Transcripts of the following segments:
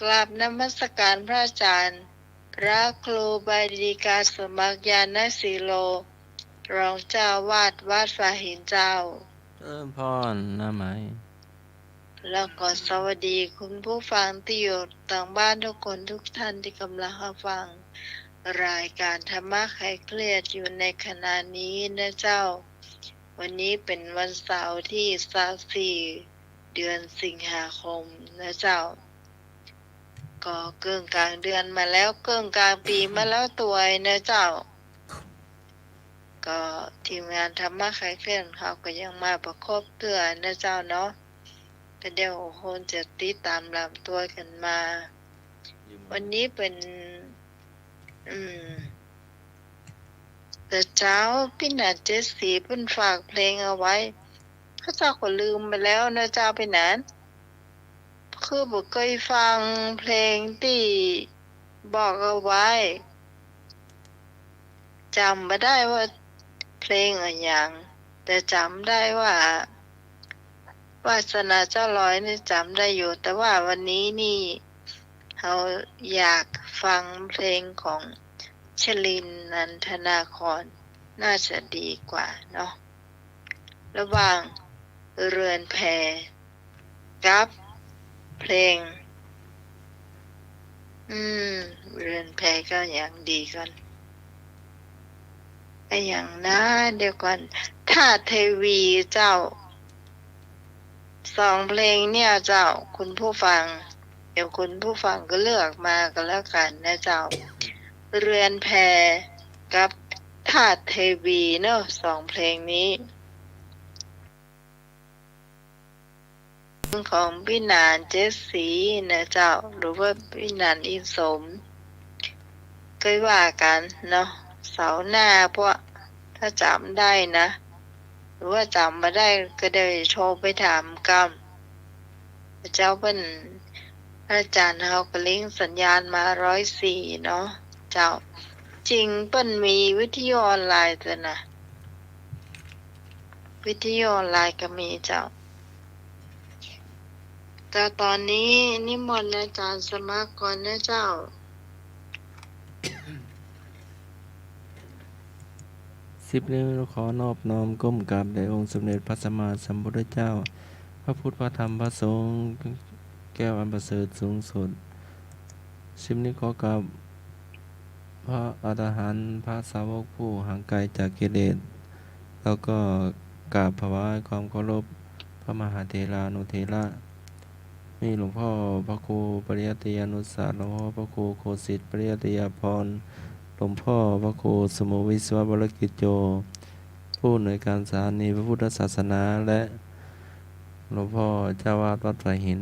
กราบนมัสการพระอาจารย์พระครูบาดีกาสมัครญาณสีโลรองเจ้าวาดวัดฝาหินเจ้าพรหน้าไม้ แล้วก็สวัสดีคุณผู้ฟังที่อยู่ต่างบ้านทุกคนทุกท่านที่กำลังรับฟังรายการธรรมะคลายเครียดอยู่ในขณะนี้นะเจ้าวันนี้เป็นวันเสาร์ที่24เดือนสิงหาคมนะเจ้าก็เกินกลางเดือนมาแล้วเกินกลางปีมาแล้วตัวนะเจ้าก็ทีมงานธรรมะคลายเครียดเขาก็ยังมาประคบเตือนนะเจ้าเนาะก็เดี๋ยวคนจะติดตามลำตัวกันมาวันนี้เป็นแต่เจ้าพี่หนาเจสสีเพิ่นฝากเพลงเอาไว้พระเจ้าก็ลืมไปแล้วนะเจ้าไปไหนคือบ่เคยฟังเพลงที่บอกเอาไว้จำไม่ได้ว่าเพลงอะไรอย่างแต่จำได้ว่าวาสนาเจ้าร้อยนี่จำได้อยู่แต่ว่าวันนี้นี่เราอยากฟังเพลงของชลินนันทนาครน่าจะดีกว่าเนาะระหว่างเรือนแพกับเพลงเรือนแพก็อย่างดีก่อนไอ้อย่างนะเดี๋ยวก่อนถ้าเทวีเจ้า2เพลงเนี่ยเจ้าคุณผู้ฟังเดี๋ยวคุณผู้ฟังก็เลือกมาก็แล้วกันนะเจ้าเรือนแพกับธาตุเทวีเนอะ2เพลงนี้ของพี่นานเจสสีนะเจ้าหรือว่าพี่นานอินสมเคยว่ากันเนาะเสาร์หน้าพวกถ้าจำได้นะหรือว่าจำมาได้ก็ได้โทรไปถามกันเจ้าเป็นอาจารย์เขาก็ลิงก์สัญญาณมา104เนาะเจ้าจริงเปิ้นมีวิทยุออนไลน์แต่นะวิทยุออนไลน์ก็มีเจ้าแต่ตอนนี้นิมนต์อาจารย์สมัครก่อนนะเจ้า10 นิ้วขอนอบน้อมก้มกราบแด่องค์สมเด็จพระสัมมาสัมพุทธเจ้าพระพุทธพระธรรมพระสงฆ์แก้วอันประเสริฐสูงสุด10 นิ้วขอกราบพระอรหันต์พระสาวกผู้ห่างไกลจากกิเลสแล้วก็กราบถวายความเคารพพระมหาเถรานุเถระมีหลวงพ่อพระครูปริยัติยานุศาสตร์หลวงพ่อพระครูโคสิทธิ์ปริยัติยาภรณ์หลวงพ่อพระครูสมุวิศวบรกิจโยผู้อำนวยการสถานีพระพุทธศาสนาและหลวงพ่อเจ้าวาดวัดฝายหิน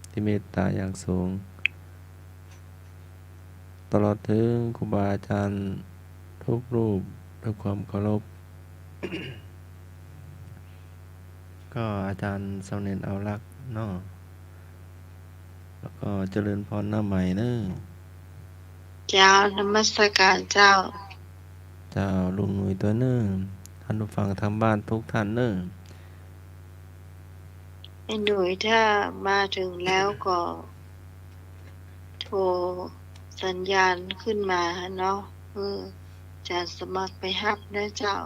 ที่เมตตาอย่างสูงตลอดถึงครูบาอาจารย์ทุกรูปด้วยความเคารพ ก็อาจารย์เสาเน็ตเอารักเนาะแล้วก็เจริญพรหน้าใหม่เนอะเจ้านมัสการเจ้าเจ้าลุงหนุ่ยตัวเนอะท่านผู้ฟังทางบ้านทุกท่านเนอะไอ้หนุ่ยถ้ามาถึงแล้วก็โทรสัญญาณขึ้นมาเนาะอาจารย์สมัครไปฮับนะเจ้า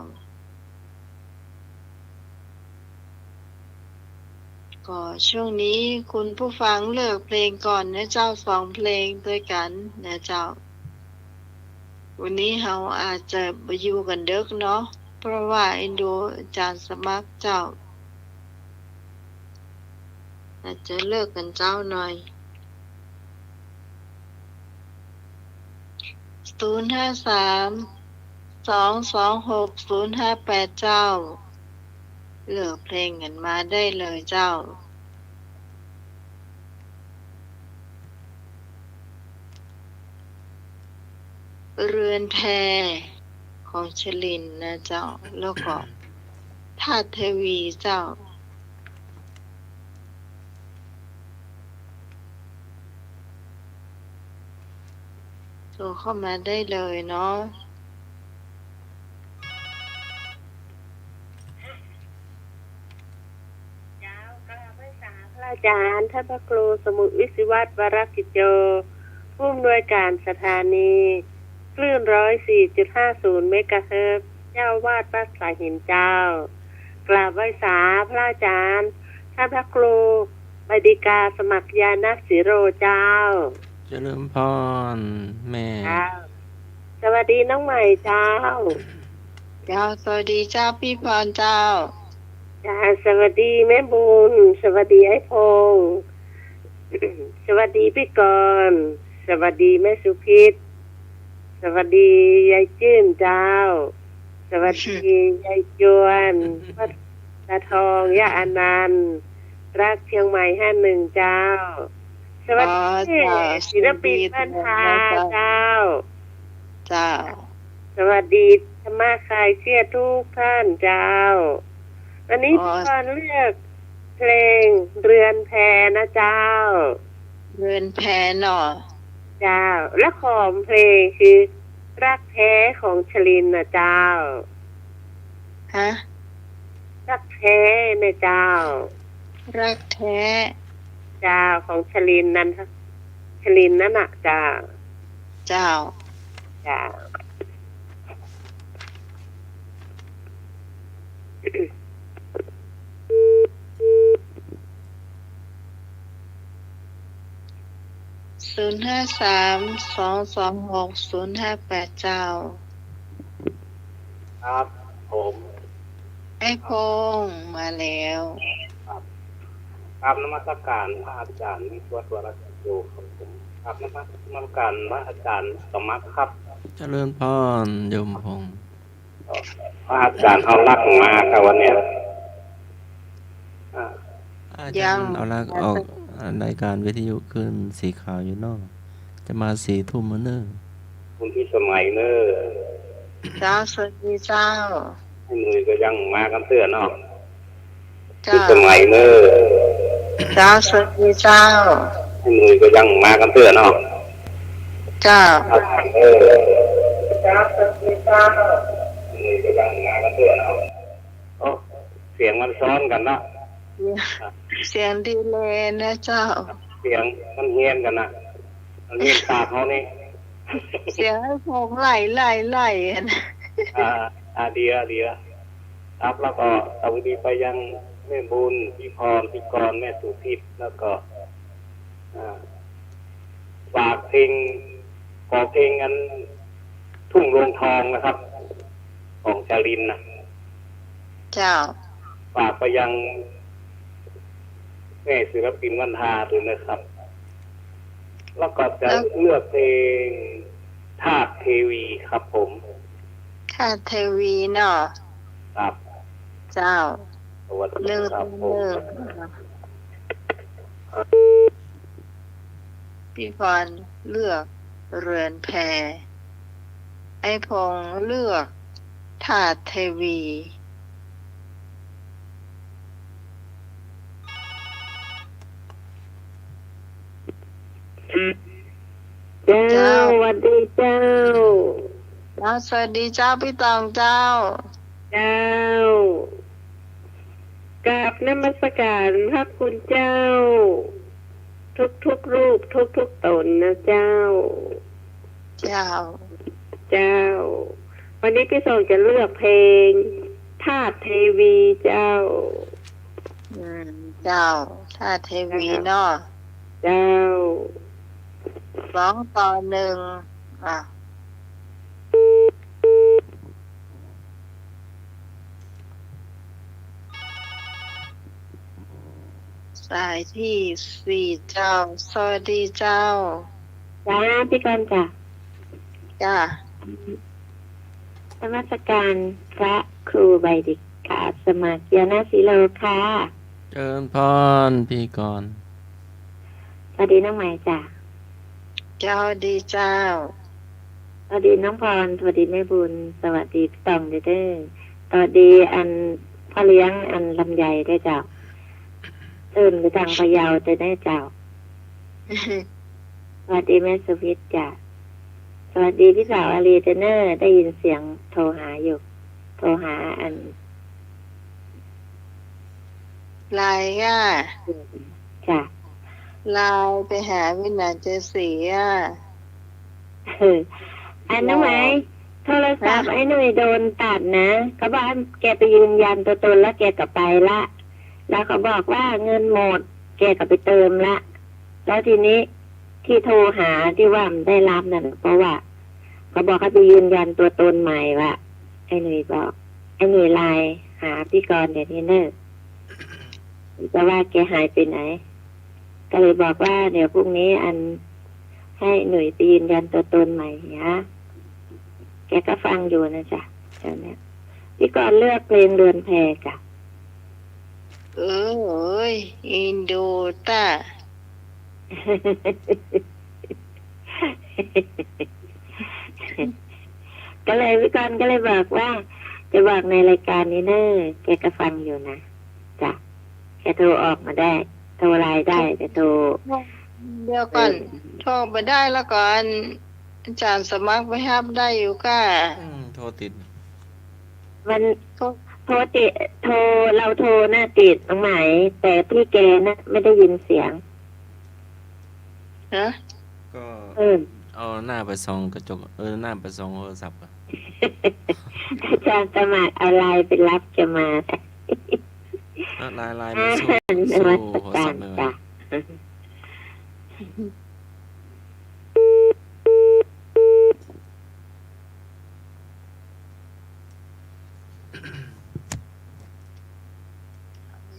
ก็ช่วงนี้คุณผู้ฟังเลือกเพลงก่อนนะเจ้า2เพลงด้วยกันนะเจ้าวันนี้เราอาจจะไปอยู่กันเด็กเนาะเพราะว่าเอ็นดูอาจารย์สมัครเจ้าอาจจะเลิกกันเจ้าหน่อย053 226 058เจ้าเลือกเพลงกันมาได้เลยเจ้าเรือนแพของชลินนะเจ้าแล้วก็ธาตุเทวีเจ้าโทรเข้ามาได้เลยเนาะ จารย์ท่านพระครูสมุทรวิศิวัตรวรกิจโจผู้อำนวยการสถานีคลื่น104.50 เมกะเฮิรตซ์เจ้าวาดวัดสายหินเจ้ากราบไหว้สาพระอาจารย์ท่านพระครูบดิกาสมัครยานศิโรเจ้า เจริญพรแม่ เจ้าสวัสดีน้องใหม่เจ้า เจ้าสวัสดีเจ้าพี่พรเจ้า จ้าสวัสดีแม่บุญสวัสดีไอ้พงษ์ สวัสดีพี่กรณ์สวัสดีแม่สุพิษสวัสดียายจื้นเจ้า สวัสดียายจวนพัดตาทองย่าอนันต์รักเชียงใหม่51เจ้า สวัสดีศิลปินบ้านทาเจ้า เจ้า สวัสดีธรรมะคลายเครียดทุกท่านเจ้า วันนี้พี่กรณ์เลือกเพลงเรือนแพนะเจ้า เรือนแพเนาะ เจ้า และของเพลงคือรักแท้ของชลินนะเจ้า ฮะ รักแท้นะเจ้า รักแท้ เจ้าของชลินนั้นชลินนั่นน่ะเจ้า เจ้า เจ้า 053-226-058เจ้า ครับผม ไอ้พงษ์มาแล้ว ครับนมัสการพระอาจารย์วิศววรกิจโยครับผมครับนมัสการพระอาจารย์สมัครครับ เจริญพรโยมพงษ์ พระอาจารย์เอาลักมาครับวันเนี้ย อาจารย์เอาละออกรายการวิทยุขึ้นสีขาวอยู่เนอกจะมา4 ทุ่มมื้อเน้อ คุณพี่สมัยเนอ เจ้าสวัสดีเจ้า ให้มือก็ยังมากันเตือนเนาะ เจ้า พี่สมัยเนอ เจ้าสวัสดีเจ้า ให้มือก็ยังมากันเตือนเนาะ เจ้า อาจารย์เนอให้มือก็ยังมากันเตือนเนาะโอ้เสียงมันซ้อนกันเนาะ เสียงดีเลยนะเจ้า เสียงมันเฮี้ยนกันนะมันเฮี้ยนตาเขานี่ เสียงไอ้พงษ์ไหลนะ เดียครับแล้วก็สวัสดีไปยังแม่บุญพี่พรพี่กรแม่สุพิษแล้วก็ฝากเพลงขอเพลงอันทุ่งโรงทองนะครับ ของชาลินนะ เจ้า ฝากไปยังแม่ศิลปินวันทาด้วยนะครับ แล้วก็จะเลือกเพลงธาตุเทวีครับผม ค่ะเทวีเนาะ ครับ เจ้า สวัสดี เลิก ครับผม พี่พรเลือกเรือนแพไอ้พงษ์เลือกธาตุเทวี เจ้าสวัสดีเจ้า สวัสดีเจ้าพี่ตองเจ้า เจ้ากราบนมัสการพระคุณเจ้า ทุกรูปทุกตนนะเจ้า เจ้า เจ้า วันนี้พี่ส่งจะเลือกเพลงธาตุเทวีเจ้า เจ้าธาตุเทวีเนาะ เจ้า 2-1อ่ะสายที่4เจ้า สวัสดีเจ้า จ้าพี่กรณ์จ้ะ จ้า นมัสการพระครูใบดิกาสมัครยานาศิโลค่ะ เจริญพรพี่กรณ์ สวัสดีน้องใหม่จ้ะ เจ้าดีเจ้า สวัสดีน้องพรสวัสดีแม่บุญสวัสดีพี่ตองเด้อสวัสดีอันพ่อเลี้ยงอันลำไยได้เจ้าตื่นไปทางพะเยาจะได้เจ้า สวัสดีแม่สุพิษจ้ะสวัสดีพี่สาวอารีเจเนอร์ได้ยินเสียงโทรหาอยู่ โทรหาอัน ลายอ่ะ จ้ะ ไลน์ไปหาวินาเจสีอ่ะ เอออันนั้นไหมโทรศัพท์ไอ้หนุ่ยโดนตัดนะเขาบอกให้แกไปยืนยันตัวตนแล้วแกก็ไปละแล้วเขาบอกว่าเงินหมด แกก็ไปเติมละแล้วทีนี้ที่โทรหาที่ว่ามันได้รับนั่นเพราะว่าเขาบอกให้ไปยืนยันตัวตนใหม่ว่าไอ้หนุ่ยบอกไอ้หนุ่ยไลน์หาพี่กรณ์เดี๋ยวนี้เนอะแต่ว่าแกหายไปไหน ก็เลยบอกว่าเดี๋ยวพรุ่งนี้อันให้หนุ่ยไปยืนยันตัวตนใหม่นะแกก็ฟังอยู่นะจ๊ะเจ้าเนี่ยพี่กรณ์เลือกเพลงเรือนแพจ้ะ เอ้ยอินโดตา ก็เลยพี่กรณ์ก็เลยบอกว่า จะบอกในรายการนี้เนอะแกก็ฟังอยู่นะจ้ะแกโทรออกมาได้ โทรไลน์ได้แต่โทร เดี๋ยวก่อนโทรไปได้แล้วก่อนอาจารย์สมัครไปฮับได้อยู่ก้า โทรติด มันโทรติดโทรเราโทรหน้าติดตรงไหนแต่พี่แกนะไม่ได้ยินเสียง ฮะ ก็ เออ เอาหน้าไปส่องกระจกหน้าไปส่องโทรศัพท์ก่อน อาจารย์สมัครอะไรไปรับจะมา แล้วลายมาสู้โทรศัพท์เลย จ้ะ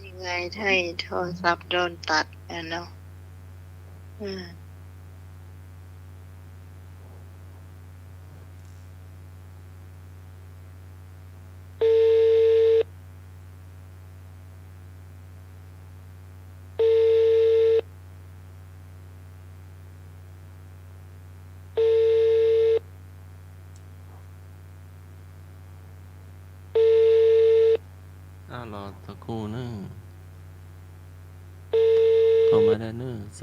ยังไงถ้าโทรศัพท์โดนตัดอะเนาะรอสักครู่นึงโทรมาได้นึง053226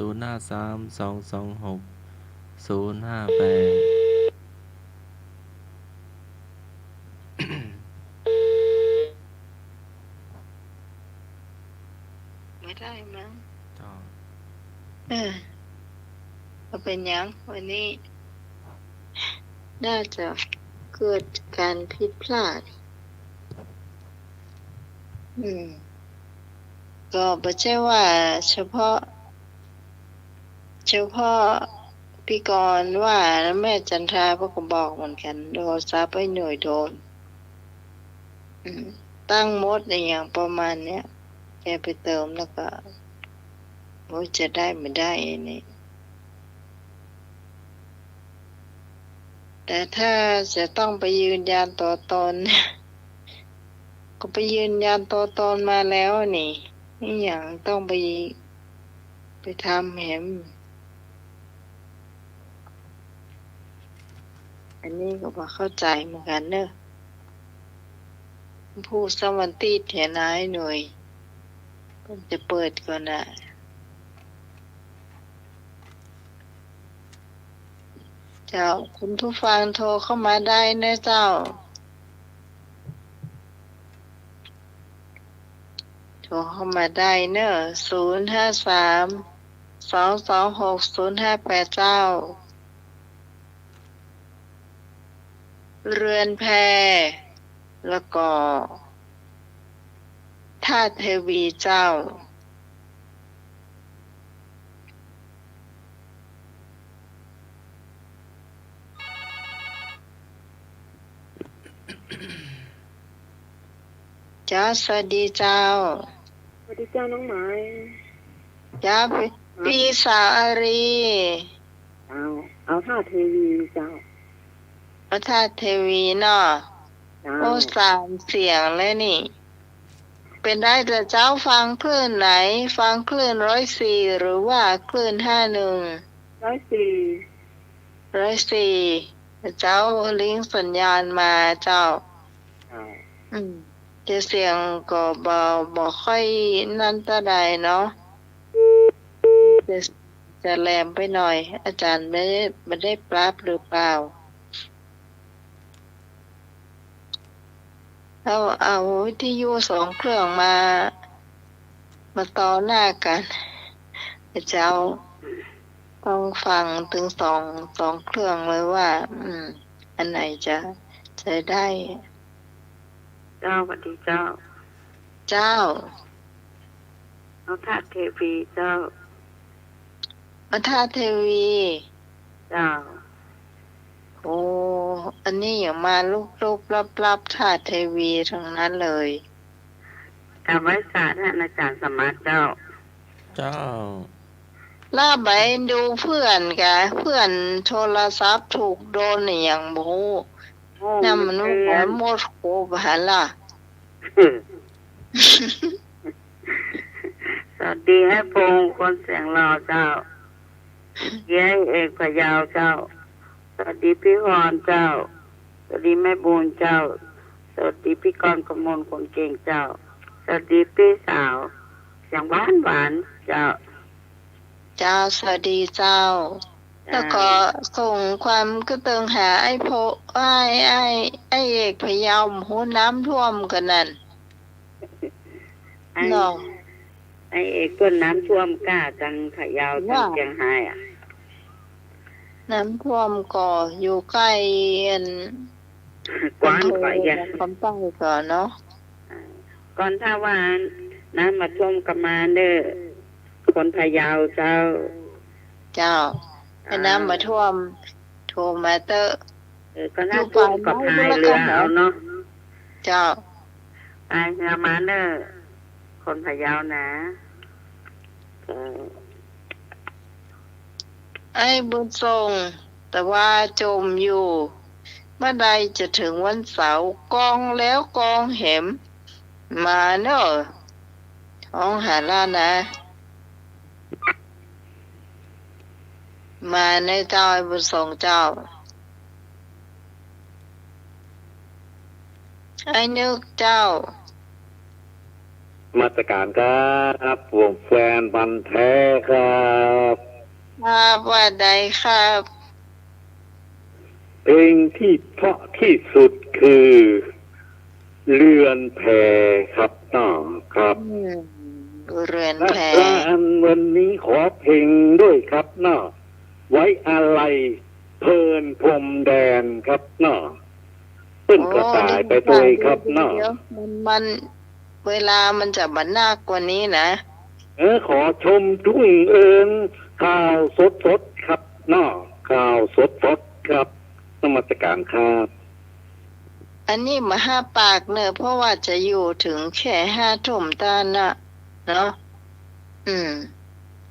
058ไม่ได้มั้ง จ้า ก็เป็นยังวันนี้ น่าจะเกิดการผิดพลาด ก็ไม่ใช่ว่าเฉพาะพี่กรณ์ว่าแล้วแม่จันทราก็บอกเหมือนกันโดนซับไปหน่วยโดนตั้งมดในอย่างประมาณเนี้ยแกไปเติมแล้วก็ว่าจะได้ไม่ได้นี่แต่ถ้าจะต้องไปยืนยันตัวตน ก็ไปยืนยันตัวตนมาแล้วนี่อย่างต้องไปทำแหมอันนี้ก็พอเข้าใจเหมือนกันเนอะผู้สวันตีเถียนายหน่วยมันจะเปิดก่อนนะเจ้าคุณผู้ฟังโทรเข้ามาได้นะเจ้าโทรเข้ามาได้เนอะ053-226-058เจ้าเรือนแพแล้วก็ท่าเทวีเจ้าจ้าสวัสดีเจ้าสวัสดีเจ้าน้องไม้ จ้าปีสาวอารี เอาท่าเทวีเจ้า พระธาตุเทวีเนาะโอ้3 เสียงเลยนี่ เป็นได้แต่เจ้าฟังคลื่นไหน ฟังคลื่น104หรือว่าคลื่น51 104เจ้าลิงก์สัญญาณมาเจ้าจะเสียงก็บ่ค่อยนั่นตาใดเนาะจะแหลมไปหน่อย อาจารย์ไม่ได้ปรับหรือเปล่าเอาวิทยุ2 เครื่องมาต่อหน้ากัน เจ้าต้องฟังถึงสองเครื่องเลยว่า อันไหนจะได้ เจ้าสวัสดีเจ้า เจ้า น้องธาตุเทวีเจ้า พระธาตุเทวี เจ้า โอ้อันนี้อย่างมาลูกรับธาตุเทวีทั้งนั้นเลย กราบไหว้สาธุท่านอาจารย์สมมาเจ้า เจ้า ล่าใบดูเพื่อนกะเพื่อนโทรศัพท์ถูกโดนอหย่างโมนั่นมันหัวหมดโคบหันล่ะ สวัสดีให้พงษ์คนเสียงหล่อเจ้าเย้เอกพะเยาวเจ้า สวัสดีพี่พรเจ้า สวัสดีแม่บูนเจ้า สวัสดีพี่กรณ์กมลคนเก่งเจ้า สวัสดีพี่สาวเสียงหวานเจ้า เจ้าสวัสดีเจ้า แล้วก็ส่งความก็เติงหาไอ้โพไอ้เอกพะเยาวหูน้ำท่วมกันนั่น ไอ้ น้อง ไอ้เอกต้นน้ำท่วมกล้าจังพะเยาวจังเชียงรายอ่ะ น้ำท่วมก่ออยู่ใกล้อัน กว้านไปอ่ะ คำใต้ก่อนเนาะ ก่อนถ้าว่าน้ำมาท่วมกับมาเด้อคนพะเยาวเจ้า เจ้าไอ้น้ำมาท่วมโทรมาเตอร์ ก็น่าท่วมกับพายเรือเอาเนาะ เจ้า พายเรือมาเด้อคนพะเยาวนะเออ ไอ้บุญทรงแต่ว่าจมอยู่เมื่อใดจะถึงวันเสาร์กองแล้วกองเห็ม มาเนอะท้องหาล่านะ มาในเจ้าไอ้บุญทรงเจ้า ไอ้นึกเจ้า มาตรการครับวงแฟนบันแท้ครับ ครับว่าใดครับ เพลงที่เพราะที่สุดคือเรือนแพครับน้องครับ เรือน และ แพ การวันนี้ขอเพลงด้วยครับน้องไว้อะไรเพลินพรมแดนครับน้องขึ้นกระต่ายไปด้วยครับน้อง เดี๋ยวมันเวลามันจะบันนากกว่านี้นะ ขอชมทุ่งเอิงข่าวสดครับน้องข่าวสดครับนมัสการครับ อันนี้มาห้าปากเนอะเพราะว่าจะอยู่ถึงแค่5 ทุ่มตาน่ะเนาะ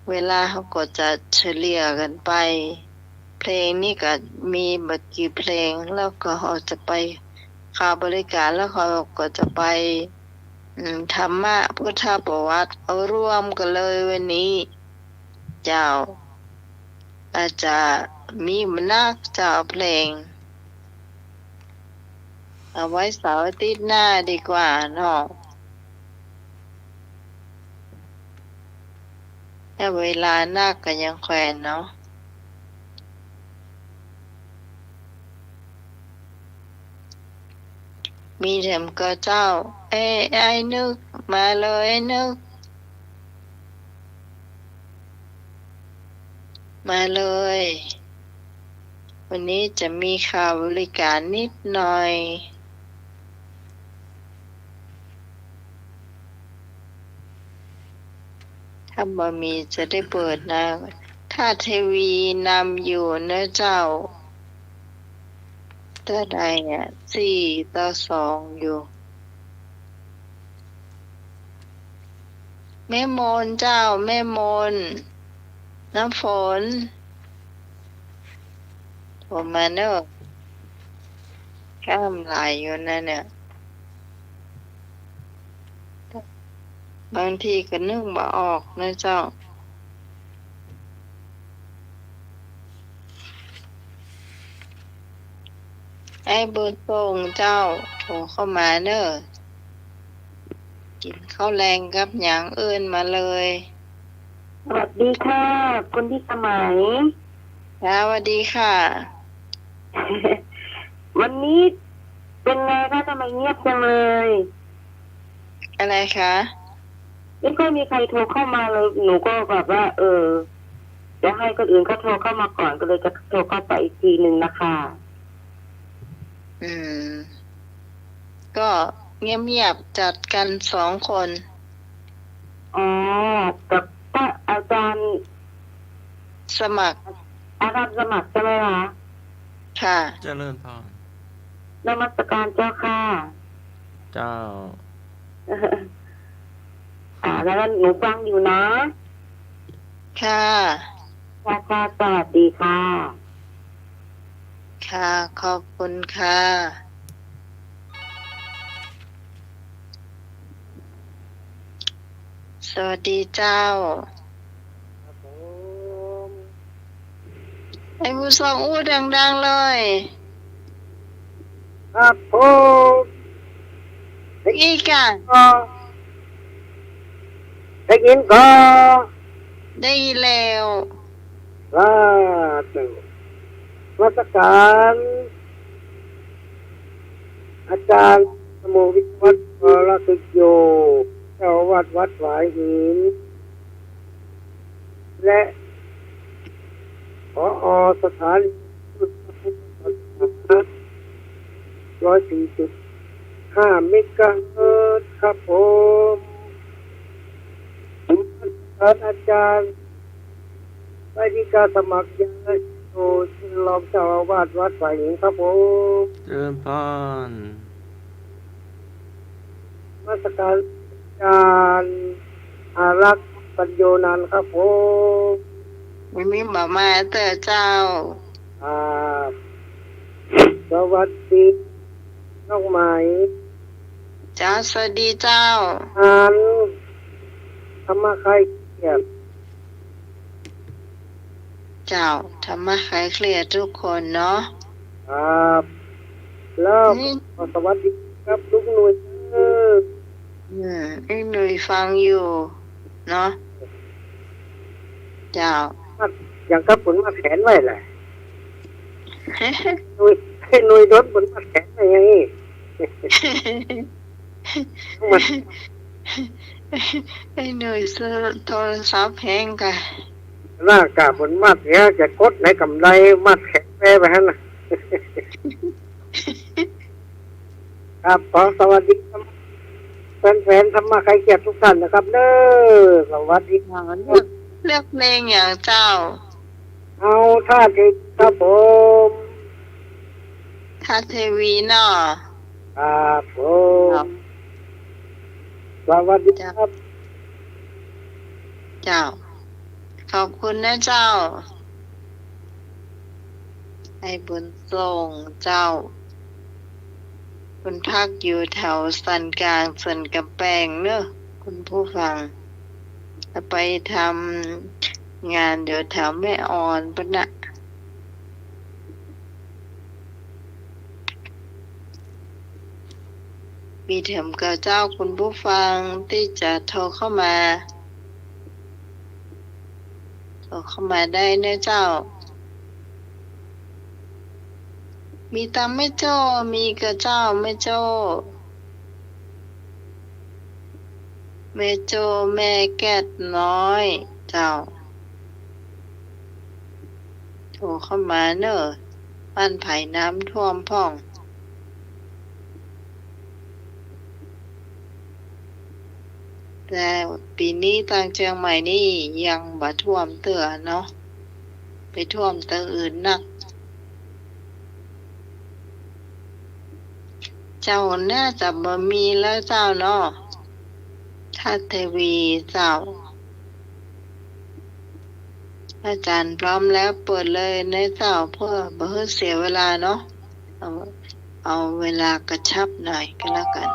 เวลาเขาก็จะเฉลี่ยกันไป เพลงนี่ก็มีบักกี่เพลงแล้วก็เขาจะไปค่าบริการแล้วเขาก็จะไปธรรมะพุทธประวัติเอาร่วมกันเลยวันนี้ เจ้า อาจจะมีมันนักเจ้าเพลง เอาไว้เสาร์อาทิตย์หน้าดีกว่าเนาะถ้าเวลานักก็ยังแขวนเนาะมีแถมก็เจ้า ไอ้นึกมาเลยไอ้นึกมาเลย วันนี้จะมีค่าบริการนิดหน่อย ถ้าบ่มีจะได้เปิดนะ ถ้าเทวีนำอยู่นะเจ้าถ้าใด4-2อยู่ แม่มนเจ้าแม่มนน้ำฝนโทรมาเนอะข้ามหลายอยู่นะเนี่ย บางทีก็นึกบ่ออกนะเจ้า ไอ้บุญส่งเจ้าโทรเข้ามาเนอะกินข้าวแรงกับอย่างอื่นมาเลย สวัสดีค่ะคุณพี่สมัย สวัสดีค่ะ วันนี้เป็นไงคะทำไมเงียบจังเลย อะไรคะ ไม่ค่อยมีใครโทรเข้ามาเลยหนูก็แบบว่า จะให้คนอื่นเขาโทรเข้ามาก่อนก็เลยจะโทรเข้าไปอีกทีหนึ่งนะคะ อืม ก็เงียบๆจัดกัน2 คน อ๋อกับถ้าอาจารย์ สมัคร อาจารย์สมัครใช่ไหมคะ ค่ะ เจริญพร นมัสการเจ้าค่ะ เจ้า แล้วก็หนูฟังอยู่นะ ค่ะ ค่ะค่ะสวัสดีค่ะ ค่ะ ขอบคุณค่ะ สวัสดีเจ้า ครับผม ไอ้ผู้ทรงอู้ดังๆเลย ครับผม อีกอ่ะ ได้ยินก็ ได้แล้ว ว่าถึงมาตรการอาจารย์สมุวิวัฒน์วรสุโยเจ้าวัดวัดหวายหิน และผอสถาน104.5 เมกะเฮิรตซ์ครับผมอาจารย์ไปที่การสมัครยังไงโอ้รองเจ้าอาวาสวัดฝ่ายหญิงครับผม เจริญพร มาสการอาจารย์อารักษ์ปัญโยนันท์ครับผม ไม่มีหมาเตอเจ้า อ่าสวัสดีน้องใหม่ เจ้าสวัสดีเจ้า อ่านธรรมะใครเกียรติ เจ้าทำมาขายเคลียร์ทุกคนเนาะ ครับแล้ว นี่ ก็สวัสดีครับลูกหนุ่ย ไอ้หนุ่ยฟังอยู่ เนาะ เจ้า อย่างกับผลมาแขนไว้แหละหนุ่ยให้หนุ่ยโดนผลมาแขนไว้ยังไงมัน ไอ้หนุ่ยซื้อโทรศัพท์แพงกัน หน้ากาผลมาแขนจะกดในกำไรมาแขนแปรไปฮะนะ ครับขอสวัสดีครับแฟนๆธรรมะใครเกียรติทุกท่านนะครับเด้อสวัสดีครับ เลือกเพลงอย่างเจ้า เอาท่าทีครับผม ทัศเทวีเนาะ ครับผ ครั ม บ สวัสดีครับ เจ้า ขอบคุณนะเจ้า ไอ้บุญส่งเจ้า คุณพักอยู่แถวสันกลางสันกำแพงเนอะคุณผู้ฟังจะไปทำงานเดี๋ยวแถวแม่ออนปะนะมีเถมกับเจ้าคุณผู้ฟังที่จะโทรเข้ามาได้นะเจ้า มีตามไม่โจ้มีกับเจ้าไม่โจ้แม่โจ้แม่แก้ดน้อยเจ้า โทรเข้ามาเนอะบ้านไผ่น้ำท่วมพ่อง แต่ปีนี้ทางเชียงใหม่นี่ยังบ่ท่วมเตือเนาะไปท่วมตะอื่นนัก เจ้าน่าจะบ่มีแล้วเจ้าเนาะทัศเทวีเจ้า อาจารย์พร้อมแล้วเปิดเลยในเจ้าเพื่อบ่ให้เสียเวลาเนาะเอาเวลากระชับหน่อยก็แล้วกัน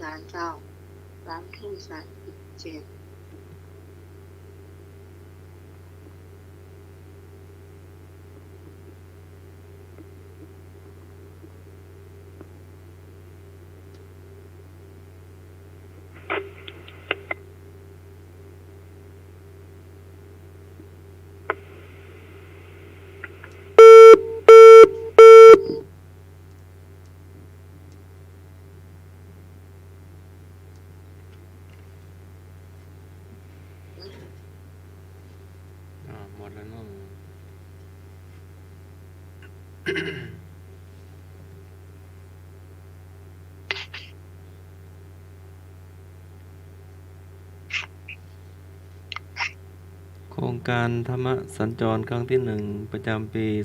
ศาลเจ้า3:37หมดแล้วเนาะโครงการธรรมสัญจรครั้งที่ 1 ประจำปี 2567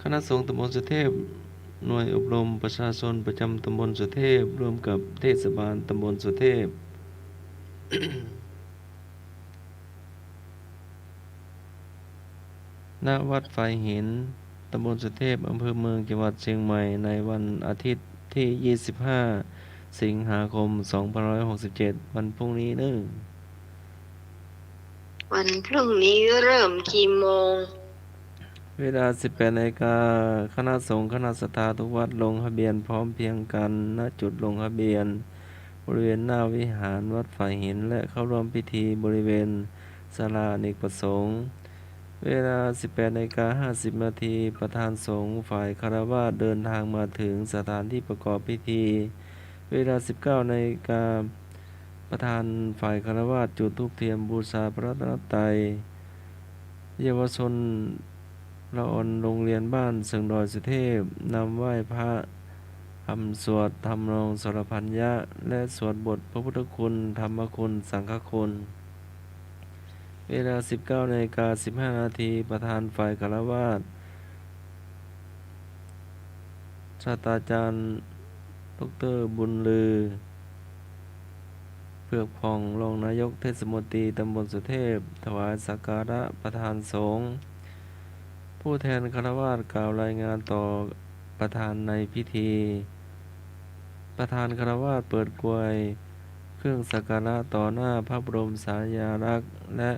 คณะสงฆ์ตำบลสุเทพ หน่วยอบรมประชาชนประจำตำบลสุเทพ ร่วมกับเทศบาลตำบลสุเทพ ณ วัดไฟหิน ตำบลสุเทพ อำเภอเมือง จังหวัดเชียงใหม่ ในวันอาทิตย์ที่ 25 สิงหาคม 2567 วันพรุ่งนี้เด้อ วันพรุ่งนี้เริ่มกี่โมง เวลา 18 นาฬิกา คณะสงฆ์คณะศรัทธาทุกวัดลงทะเบียนพร้อมเพรียงกัน ณ จุดลงทะเบียน บริเวณหน้าวิหารวัดฝ่ายหิน และเข้าร่วมพิธีบริเวณศาลาอเนกประสงค์ เวลา 18:50 นาที ประธานสงฆ์ฝ่ายคฤหัสถ์เดินทางมาถึงสถานที่ประกอบพิธี เวลา 19 นาฬิกา ประธานฝ่ายคฤหัสถ์จุดธูปเทียนบูชาพระรัตนตรัย เยาวชนละอ่อนโรงเรียนบ้านเสิงดอยสุเทพนำไหว้พระทำสวดทำนองสรพัญญะ และสวดบทพระพุทธคุณ ธรรมคุณ สังฆคุณ เวลา 19:15 นาที ประธานฝ่ายคฤหัสถ์ศาสตราจารย์ ดร.บุญลือ เผือกผ่อง รองนายกเทศมนตรีตำบลสุเทพ ถวายสักการะประธานสงฆ์ ผู้แทนคฤหัสถ์กล่าวรายงานต่อประธานในพิธี ประธานคฤหัสถ์เปิดกรวยเครื่องสักการะต่อหน้าพระบรมสารีรักษ์ และ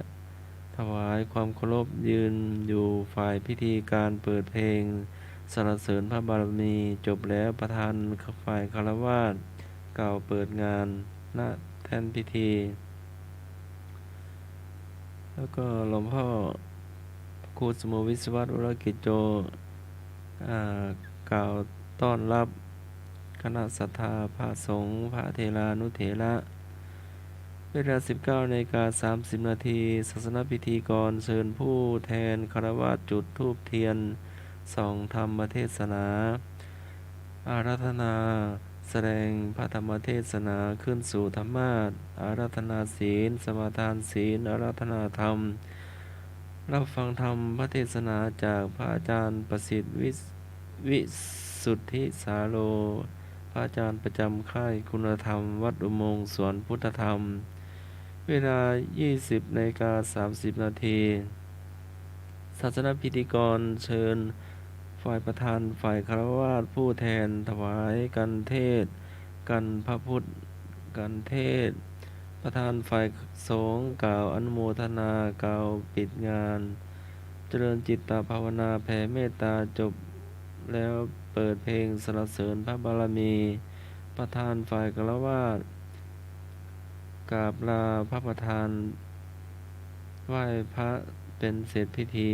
ถวายความเคารพยืนอยู่ฝ่ายพิธีการเปิดเพลงสรรเสริญพระบารมี จบแล้วประธานฝ่ายคฤหัสถ์กล่าวเปิดงาน ณ แท่นพิธี แล้วก็หลวงพ่อครูสมุวิศวัตร วรกิจโจกล่าวต้อนรับคณะศรัทธาพระสงฆ์พระเถรานุเถระ เวลา 19:30 นาที ศาสนพิธีกรเชิญผู้แทนคฤหัสถ์จุดธูปเทียนส่องธรรมเทศนา อาราธนาแสดงพระธรรมเทศนาขึ้นสู่ธรรมาสน์อาราธนาศีล สมาทานศีล อาราธนาธรรม รับฟังธรรมพระเทศนาจากพระอาจารย์ประสิทธิ์วิสุทธิสาโร พระอาจารย์ประจำค่ายคุณธรรม วัดอุโมงค์สวนพุทธธรรม เวลา 20:30 นาที ศาสนพิธีกรเชิญฝ่ายประธานฝ่ายคฤหัสถ์ผู้แทนถวายกันเทศน์กันพระพุทธกันเทศน์ ประธานฝ่ายสงฆ์กล่าวอนุโมทนากล่าวปิดงาน เจริญจิตตภาวนาแผ่เมตตาจบแล้วเปิดเพลงสรรเสริญพระบารมี ประธานฝ่ายคฤหัสถ์กราบลาพระประธานไหว้พระเป็นเสร็จพิธี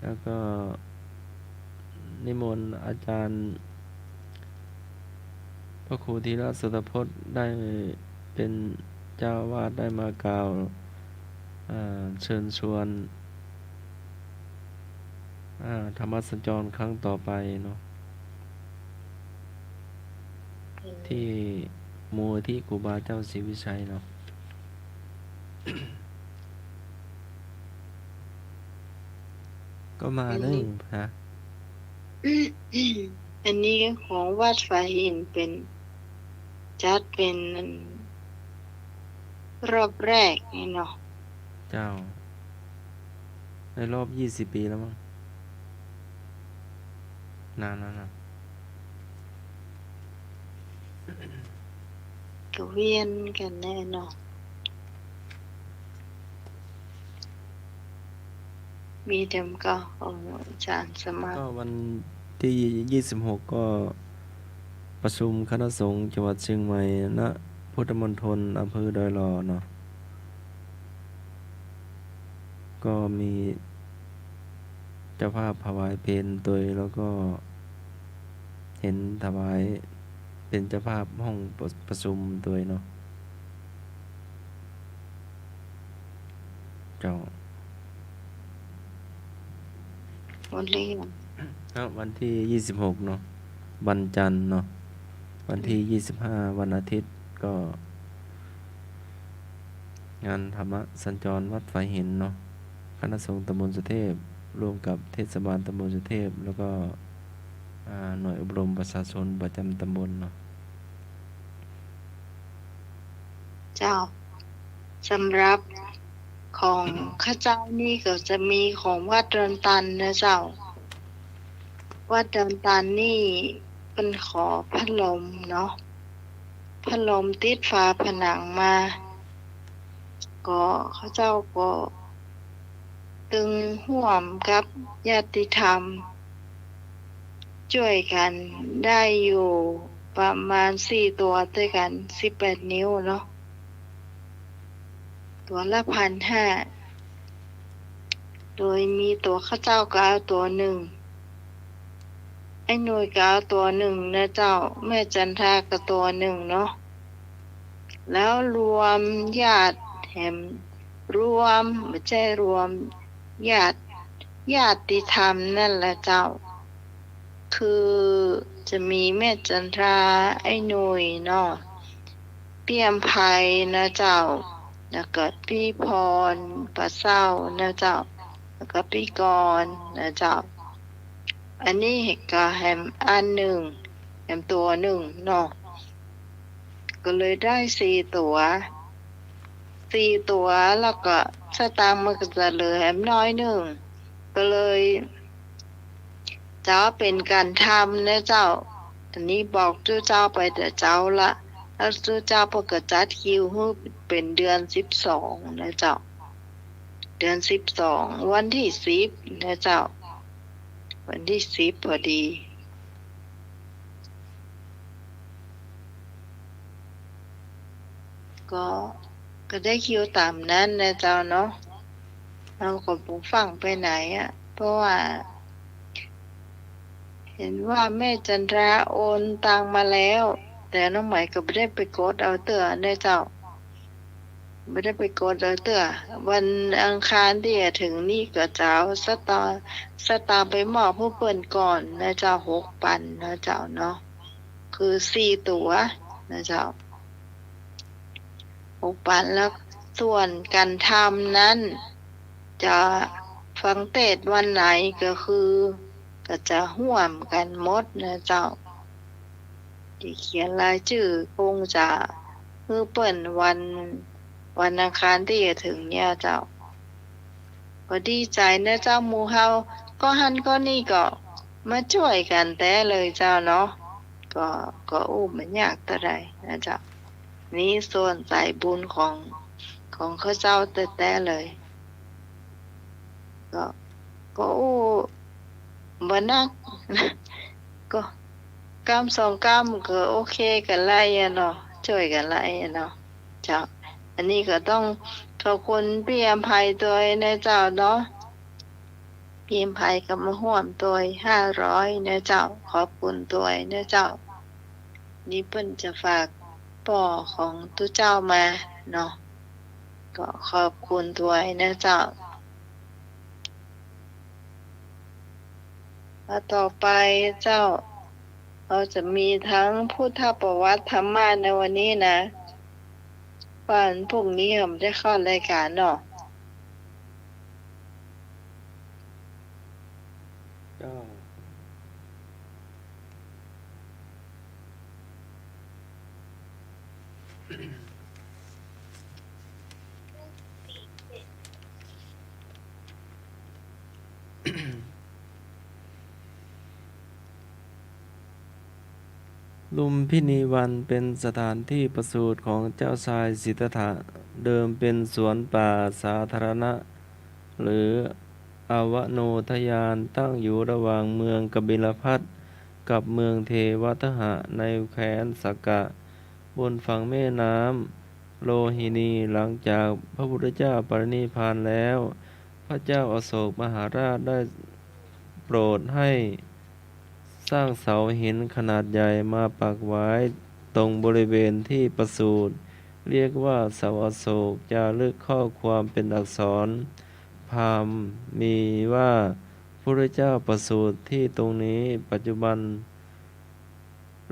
แล้วก็นิมนต์อาจารย์พระครูธีรสุตพจน์ได้เป็นเจ้าอาวาสได้มากล่าวเชิญชวนธรรมสัญจรครั้งต่อไปเนาะที่มูลที่ครูบาเจ้าศรีวิชัยเนาะ ก็มาเด้อฮะ อันนี้ของวัดฝ่ายหินเป็นจัดเป็นรอบแรกนี่เนาะ เจ้า ในรอบ 20 ปีแล้วมั้งนาน ก็เวียนกันแน่เนาะมีเต็มก็ของอาจารย์สมัค ก็ ร วันที่26ก็ประชุมคณะสงฆ์จังหวัดเชียงใหม่ณพุทธมณฑลอำเภอดอยหล่อเนาะก็มีเจ้าภาพถวายเพลโดยแล้วก็เห็นถวายเป็นเจ้าภาพห้องประชุมโดยเนาะเจ้า วันเรียน วันที่26เนาะวันจันทร์เนาะวันที่25วันอาทิตย์ก็งานธรรมสัญจรวัดฝายหินเนาะคณะสงฆ์ตำบลสุเทพร่วมกับเทศบาลตำบลสุเทพแล้วก็หน่วยอบรมประชาชนประจำตำบลเนาะ เจ้าสำหรับของข้าเจ้านี่ก็จะมีของวัดเดินตันนะเจ้าวัดเดินตันนี่เป็นขอพัดลมเนาะพัดลมติดฝาผนังมาก็ข้าเจ้าก็ตึงห่วมกับญาติธรรมช่วยกันได้อยู่ประมาณ4ตัวด้วยกัน18นิ้วเนาะตัวละ1,500โดยมีตัวข้าเจ้าก็เอาตัวหนึ่งไอ้หน่วยก็เอาตัวหนึ่งนะเจ้าแม่จันทาก็ตัวหนึ่งเนาะแล้วรวมญาติแถมรวมไม่ใช่รวมญาติธรรมนั่นแหละเจ้าคือจะมีแม่จันทราไอ้หน่วยเนาะเปี่ยมภัยนะเจ้าแล้วก็พี่พรป้าเศร้านะเจ้าแล้วก็พี่กรณ์นะเจ้าอันนี้ก็แฮมอันหนึ่งแฮมตัวหนึ่งเนาะก็เลยได้4 ตัวแล้วก็สตางค์มันก็จะเหลือแฮมน้อยหนึ่งก็เลยเจ้าเป็นการทำนะเจ้าอันนี้บอกเจ้าไปแต่เจ้าละแล้วเจ้าประกาศจัดคิวให้เป็นเดือน12นะเจ้าเดือน12วันที่10นะเจ้าวันที่10พอดีก็ได้คิวตามนั้นนะเจ้าเนาะเราก็บ่ฟังไปไหนเพราะว่าเห็นว่าแม่จันทราโอนตังมาแล้วแต่น้องใหม่ก็ไม่ได้ไปกดเอาเตื้อนะเจ้าไม่ได้ไปกดเอาเตื้อวันอังคารที่จะถึงนี่ก็จะเอาสตางค์ไปมอบผู้เปิ้นก่อนนะเจ้า6,000นะเจ้าเนาะคือ4 ตัวนะเจ้า6,000แล้วส่วนการทำนั้นจะฟังเทศน์วันไหนก็คือก็จะร่วมกันหมดนะเจ้าที่เขียนรายชื่อคงจะคือเปิ้นวันอังคารที่จะถึงเนี่ยเจ้าก็ดีใจนะเจ้าหมู่เฮาก็หันก็นี่ก็มาช่วยกันแต่เลยเจ้าเนาะก็มันยากเท่าใดนะเจ้านี่ส่วนสายบุญของข้าเจ้าแต่เลยก็บ่นัก ก็กรรม2 กรรมก็โอเคกันไล่เนาะช่วยกันไล่เนาะเจ้าอันนี้ก็ต้องขอบคุณพี่อภัยตัวนะเจ้าเนาะพี่อภัยก็มาร่วมตัว500นะเจ้าขอบคุณตัวนะเจ้านี่เพิ่นจะฝากป่อของตุเจ้ามาเนาะก็ขอบคุณตัวนะเจ้าต่อไปเจ้าเราจะมีทั้งพุทธประวัติธรรมะในวันนี้นะวันพรุ่งนี้ผมได้เข้ารายการเนาะก็ ลุมพินีวันเป็นสถานที่ประสูติของเจ้าชายสิทธัตถะเดิมเป็นสวนป่าสาธารณะหรืออาวโนทยานตั้งอยู่ระหว่างเมืองกบิลพัสกับเมืองเทวทหะในแคว้นสักกะบนฝั่งแม่น้ำโลหินีหลังจากพระพุทธเจ้าปรินิพพานแล้วพระเจ้าอโศกมหาราชได้โปรดให้สร้างเสาหินขนาดใหญ่มาปักไว้ตรงบริเวณที่ประสูติเรียกว่าเสาอโศกจารึกข้อความเป็นอักษรพราหมณ์มีว่าพระพุทธเจ้าประสูติที่ตรงนี้ปัจจุบัน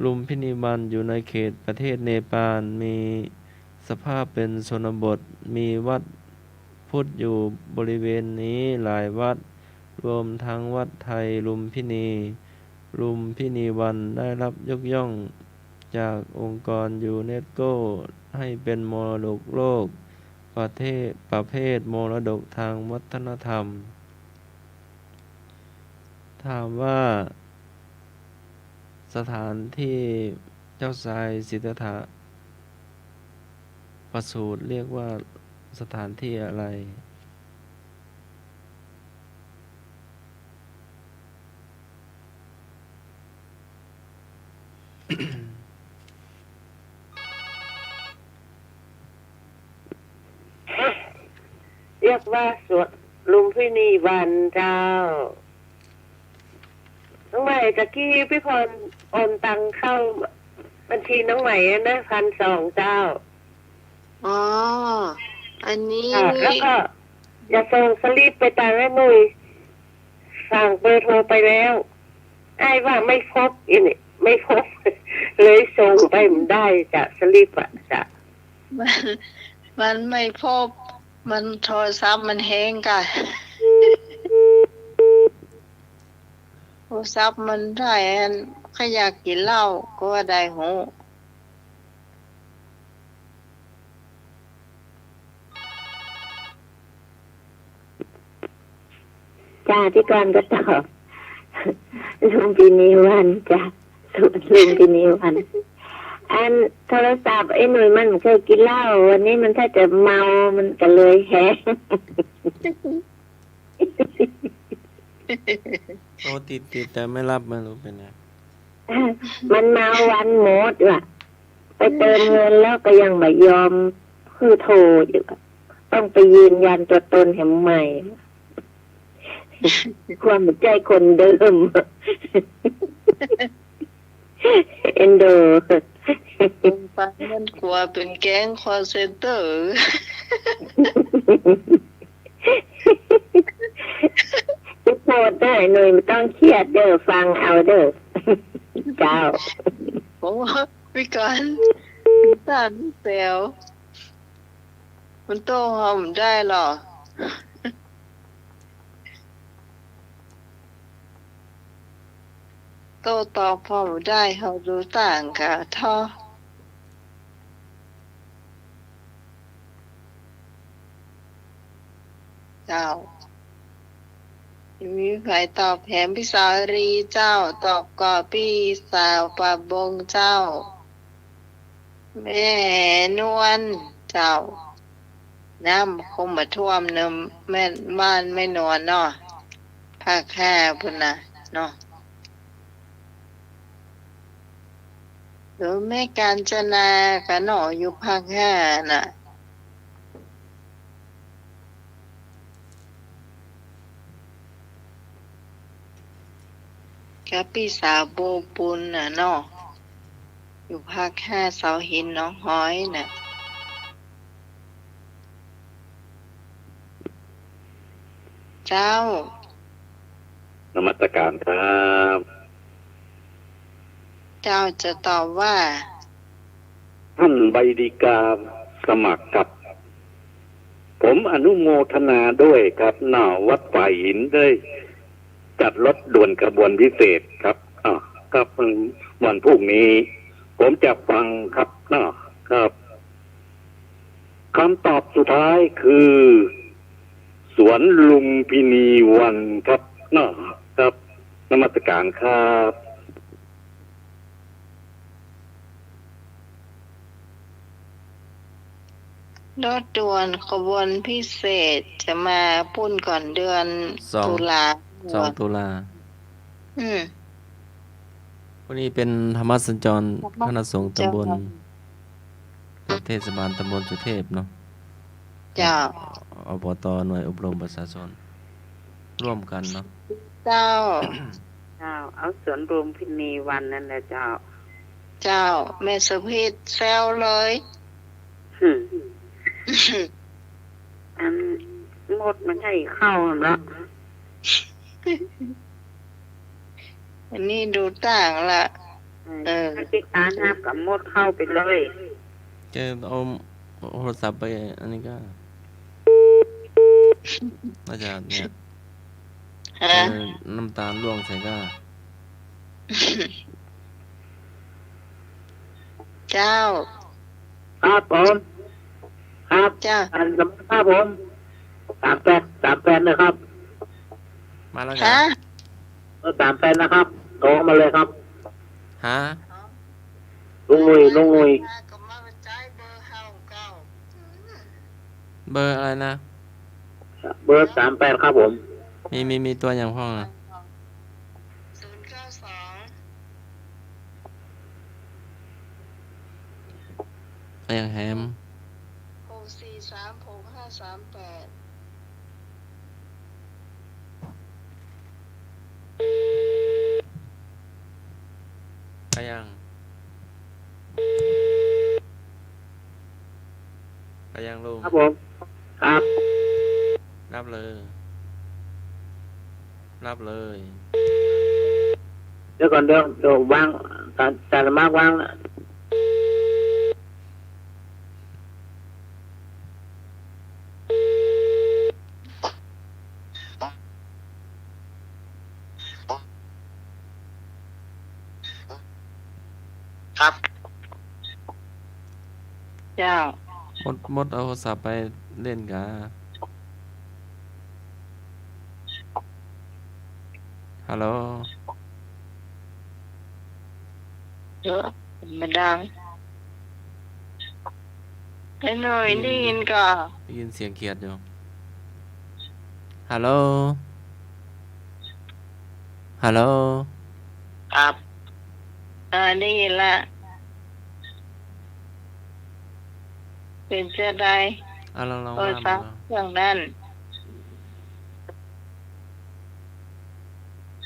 ลุมพินีวันอยู่ในเขตประเทศเนปาลมีสภาพเป็นชนบทมีวัดพุทธอยู่บริเวณนี้หลายวัดรวมทั้งวัดไทยลุมพินีวันได้รับยกย่องจากองค์กรยูเนสโกให้เป็นมรดกโลกประเภทมรดกทางวัฒนธรรมถามว่าสถานที่เจ้าชายสิทธัตถะประสูติเรียกว่าสถานที่อะไร เรียกว่าสวนลุมพินีวันเจ้าน้องใหม่ตะกี้พี่พรโอนตังเข้าบัญชีน้องใหม่นะ1,200เจ้า อ๋ออันนี้ แล้วก็อย่าส่งสลิปไปตามแม่นุยสั่งเบอร์โทรไปแล้วไอ้ว่าไม่พบอีนี่ไม่พบ เลยส่งไปมันได้จะสลิปอะจ้ะ มันไม่พบมันโทรศัพท์มันแฮงกันโทรศัพท์มันได้อันขอยากกินเหล้าก็ว่าได้หู จ้าที่ก่อนก็ตอบลุงพินีวันจ้ะลุงพินีวันอันโทรศัพท์ไอ้หนุ่ยมันเคยกินเหล้าวันนี้มันถ้าจะเมามันก็เลยแฮง โอ้ติดแต่ไม่รับไม่รู้เป็นไง มันเมาวันหมดว่ะไปเติมเงินแล้วก็ยังไม่ยอมคือโทรอยู่อะต้องไปยืนยันตัวตนแห่งใหม่ ความใจคนเดิม เอ็นโด ไปมันกลัวเป็นแก๊งคอลเซ็นเตอร์ ทุกโพดได้หน่อยไม่ต้องเครียดเด้อฟังเอาเด้อ เจ้า ผมว่าวิการตาเซลมันโตหอมได้หรอโตตอบพอได้เขาดูต่างกับท่อเจ้ามีใครตอบแถมพิสารีเจ้าตอบก่อพี่สาวปาบงเจ้าแม่นวลเจ้าน้ำคงมาท่วมเนมแม่บ้านไม่นอนเนาะภาคห้าพุ่นนะเนาะหรือแม่กาญจนากันหนออยู่ภาคห้าน่ะกับพี่สาวโบปุนน่ะเนาะอยู่ภาคห้าเสาหินน้องห้อยน่ะเจ้านมัสการครับ เจ้าจะตอบว่า ท่านใบดีกาสมัครกับ ผมอนุโมทนาด้วยครับหน้าวัดฝ่ายหินได้จัดรถด่วนขบวนพิเศษครับครับวันพรุ่งนี้ ผมจะฟังครับครับคำตอบสุดท้ายคือ สวนลุมพินีวันครับครับนมัสการครับ รถด่วนขบวนพิเศษจะมาปุ้นก่อนเดือน 2 ตุลา ตุลา อืม วันนี้เป็นธรรมสัญจรคณะสงฆ์ตำบลเทศบาลตำบลสุเทพเนาะ เจ้า อบตหน่วยอบรมประชาชนร่วมกันเนาะ เจ้า เจ้า เอาสวนรวมพินีวันนั่นแหละเจ้า เจ้า แม่สุพิษแซวเลย อันมดมันใช่เข้าแล้ว อันนี้ดูต่างละถ้าติดตาหน้ากับมดเข้าไปเลย เจอเอาโทรศัพท์ไปอันนี้ก็น่าจะเนี่ย ฮะ น้ำตาลร่วงใส่ก็ เจ้า ครับผมครับ เจ้า อันสำคัญผม38นะครับ มาแล้วไง ฮะ 38นะครับโทรมาเลยครับ ฮะ ลุงหนุ่ย ก็มาจ่ายเบอร์เฮาเก้า เบอร์อะไรนะ เบอร์38ครับผม มีตัวอย่างพ่อนะ 092 อย่างแฮม 6436538ก็ยังลุง ครับผมครับ รับเลย เดี๋ยวก่อนเดี๋ยววางสารมากวางนะ ครับ เจ้า มดเอาโทรศัพท์ไปเล่นกะฮัลโหล เยอะมันดังให้หน่อยได้ยินก่อน ได้ยินเสียงเขียดอยู่ฮัลโหล ครับ ได้ยินละเป็นเจ้าใด ลอง เปิ ว่า ด มา ฟังเครื่องนั้น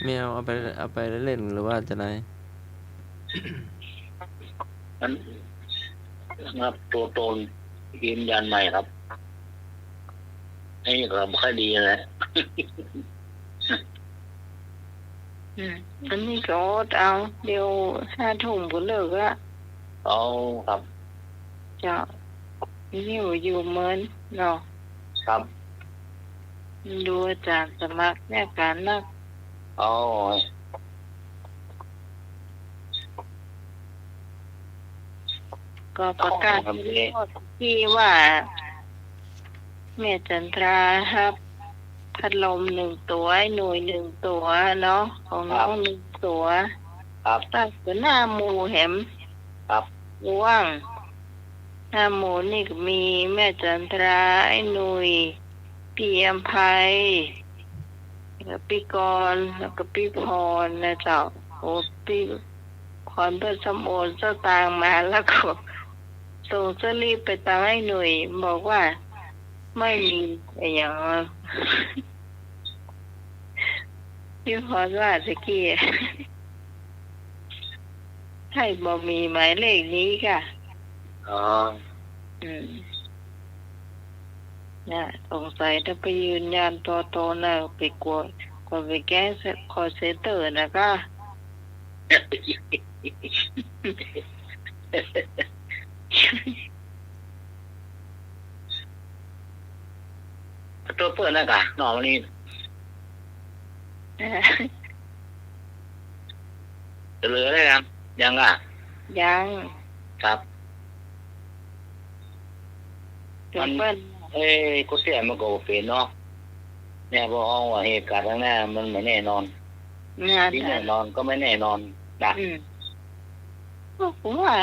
แมวเอาไปเล่นหรือว่าจะไหน นั้นครับตัวตนยืนยันใหม่ครับนี่ก็ไม่ค่อยดีนะ อันนี้ก็อดเอาเดี๋ยว5 ทุ่มก็เลิกละ เอาครับ เจ้านี่อยู่เหมือนเนาะ ครับ ดูอาจารย์สมัครแม่การนัก เอา ก็ประกาศที่ว่าแม่จันทราครับพัดลม1 ตัวหน่วย1 ตัวเนาะของน้อง1 ตัว ครับ ตั้งแต่หน้าหมูแหม ครับ ว่างหน้าหมูนี่ก็มีแม่จันทราไอ้หนุ่ยพี่อำไพแล้วพี่กรณ์แล้วก็พี่พรนะเจ้าโอ้พี่พรเพื่อสมโอเจ้าตางมาแล้วก็ส่งสลีปไปตามไอ้หนุ่ยบอกว่าไม่มีอะไรอย่าง พี่พรว่าตะกี้ให้บ่มีหมายเลขนี้ค่ะ อ๋อ น่ะสงสัยถ้าไปยืนยันตัวตนน่ะไปกลัวไปแก้คอเซ็นเตอร์นะก็ ตัวเปิดนะกะหน่อวันนี้จะเหลือได้ยังอ่ะ ยัง ครับ เดี๋ยวเปิ้ล กูเสียมันก็เป็นเนาะเนี่ยพอเอาว่าเหตุการณ์ข้างหน้ามันไม่แน่นอน งาน ที่แน่นอนก็ไม่แน่นอนนะ ผมว่า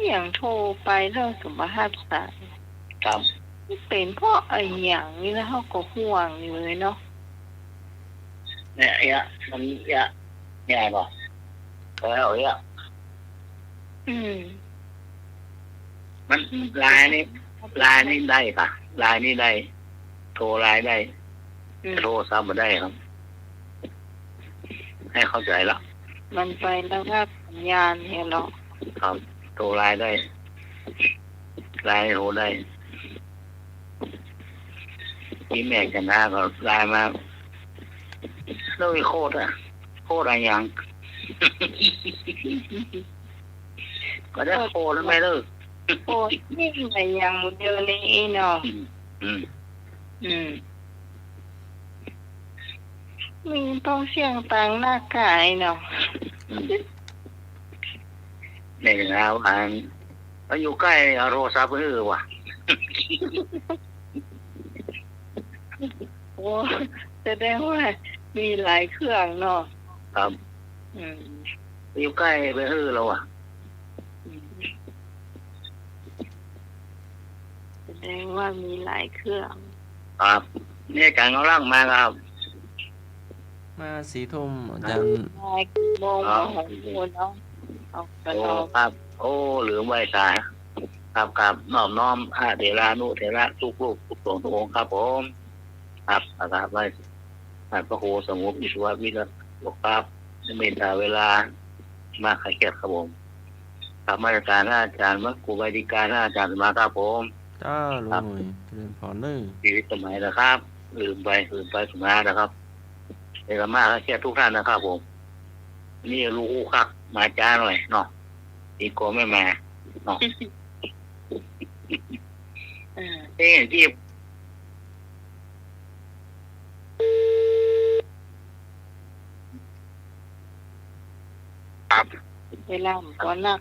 อย่างโทรไปแล้วสุภาพสาย ครับ เป็นเพราะไอ้อย่างนี้แล้วเขาก็ห่วงอยู่เลยเนาะ เนี่ยมันเนี่ยก่อนแล้วมันลายนี้ได้ค่ะลายนี้ได้โทรลายได้โทรซ้ำมาได้ครับให้เข้าใจละ มันไปแล้วก็สัญญาณเนี่ยเนาะ ครับโทรลายได้ลายโทรได้ที่แม่กันหน้าก็ลายมาแล้วโคตรอะไรอย่าง ก็ได้โคตรแล้วไม่เลิก โอ้ยนี่ไงอย่างเดียวนี้เนาะมีต้องเสี่ยงตังหน้ากายเนาะ ในแล้วอันอยู่ใกล้โรซาเบอร์ว่ะ โอ้แสดงว่ามีหลายเครื่องเนาะ ครับอยู่ใกล้เบอร์เราอ่ะ แสดงว่ามีหลายเครื่อง ครับนี่การเอาล่างมาครับ มา4 ทุ่มอาจารย์ หลายโมงมาหกโมงเนาะเอาไป โอ้ รอ ครับโอ้เหลือไว้ตายครับน้อมอาเดรานุเทระทุกลูกทุกหลวงทุกองค์ครับผมครับไว้พระโคสงบอิสวะวิรัตบอกครับเมตตาเวลามาขัดเกลียดครับผมครับมาตรการอาจารย์มักกูใบดีการอาจารย์มาครับผม จ้าลุงหนุ่ยเรียนพรเด้อ ชีวิตสมัยนะครับลืมไปสมานะครับเอกมาขัดเกลียดทุกท่านนะครับผมนี่รู้คักมาจ้าหน่อยเนาะอีกโกไม่มาเนาะที่ครับ เวลามันก็นัก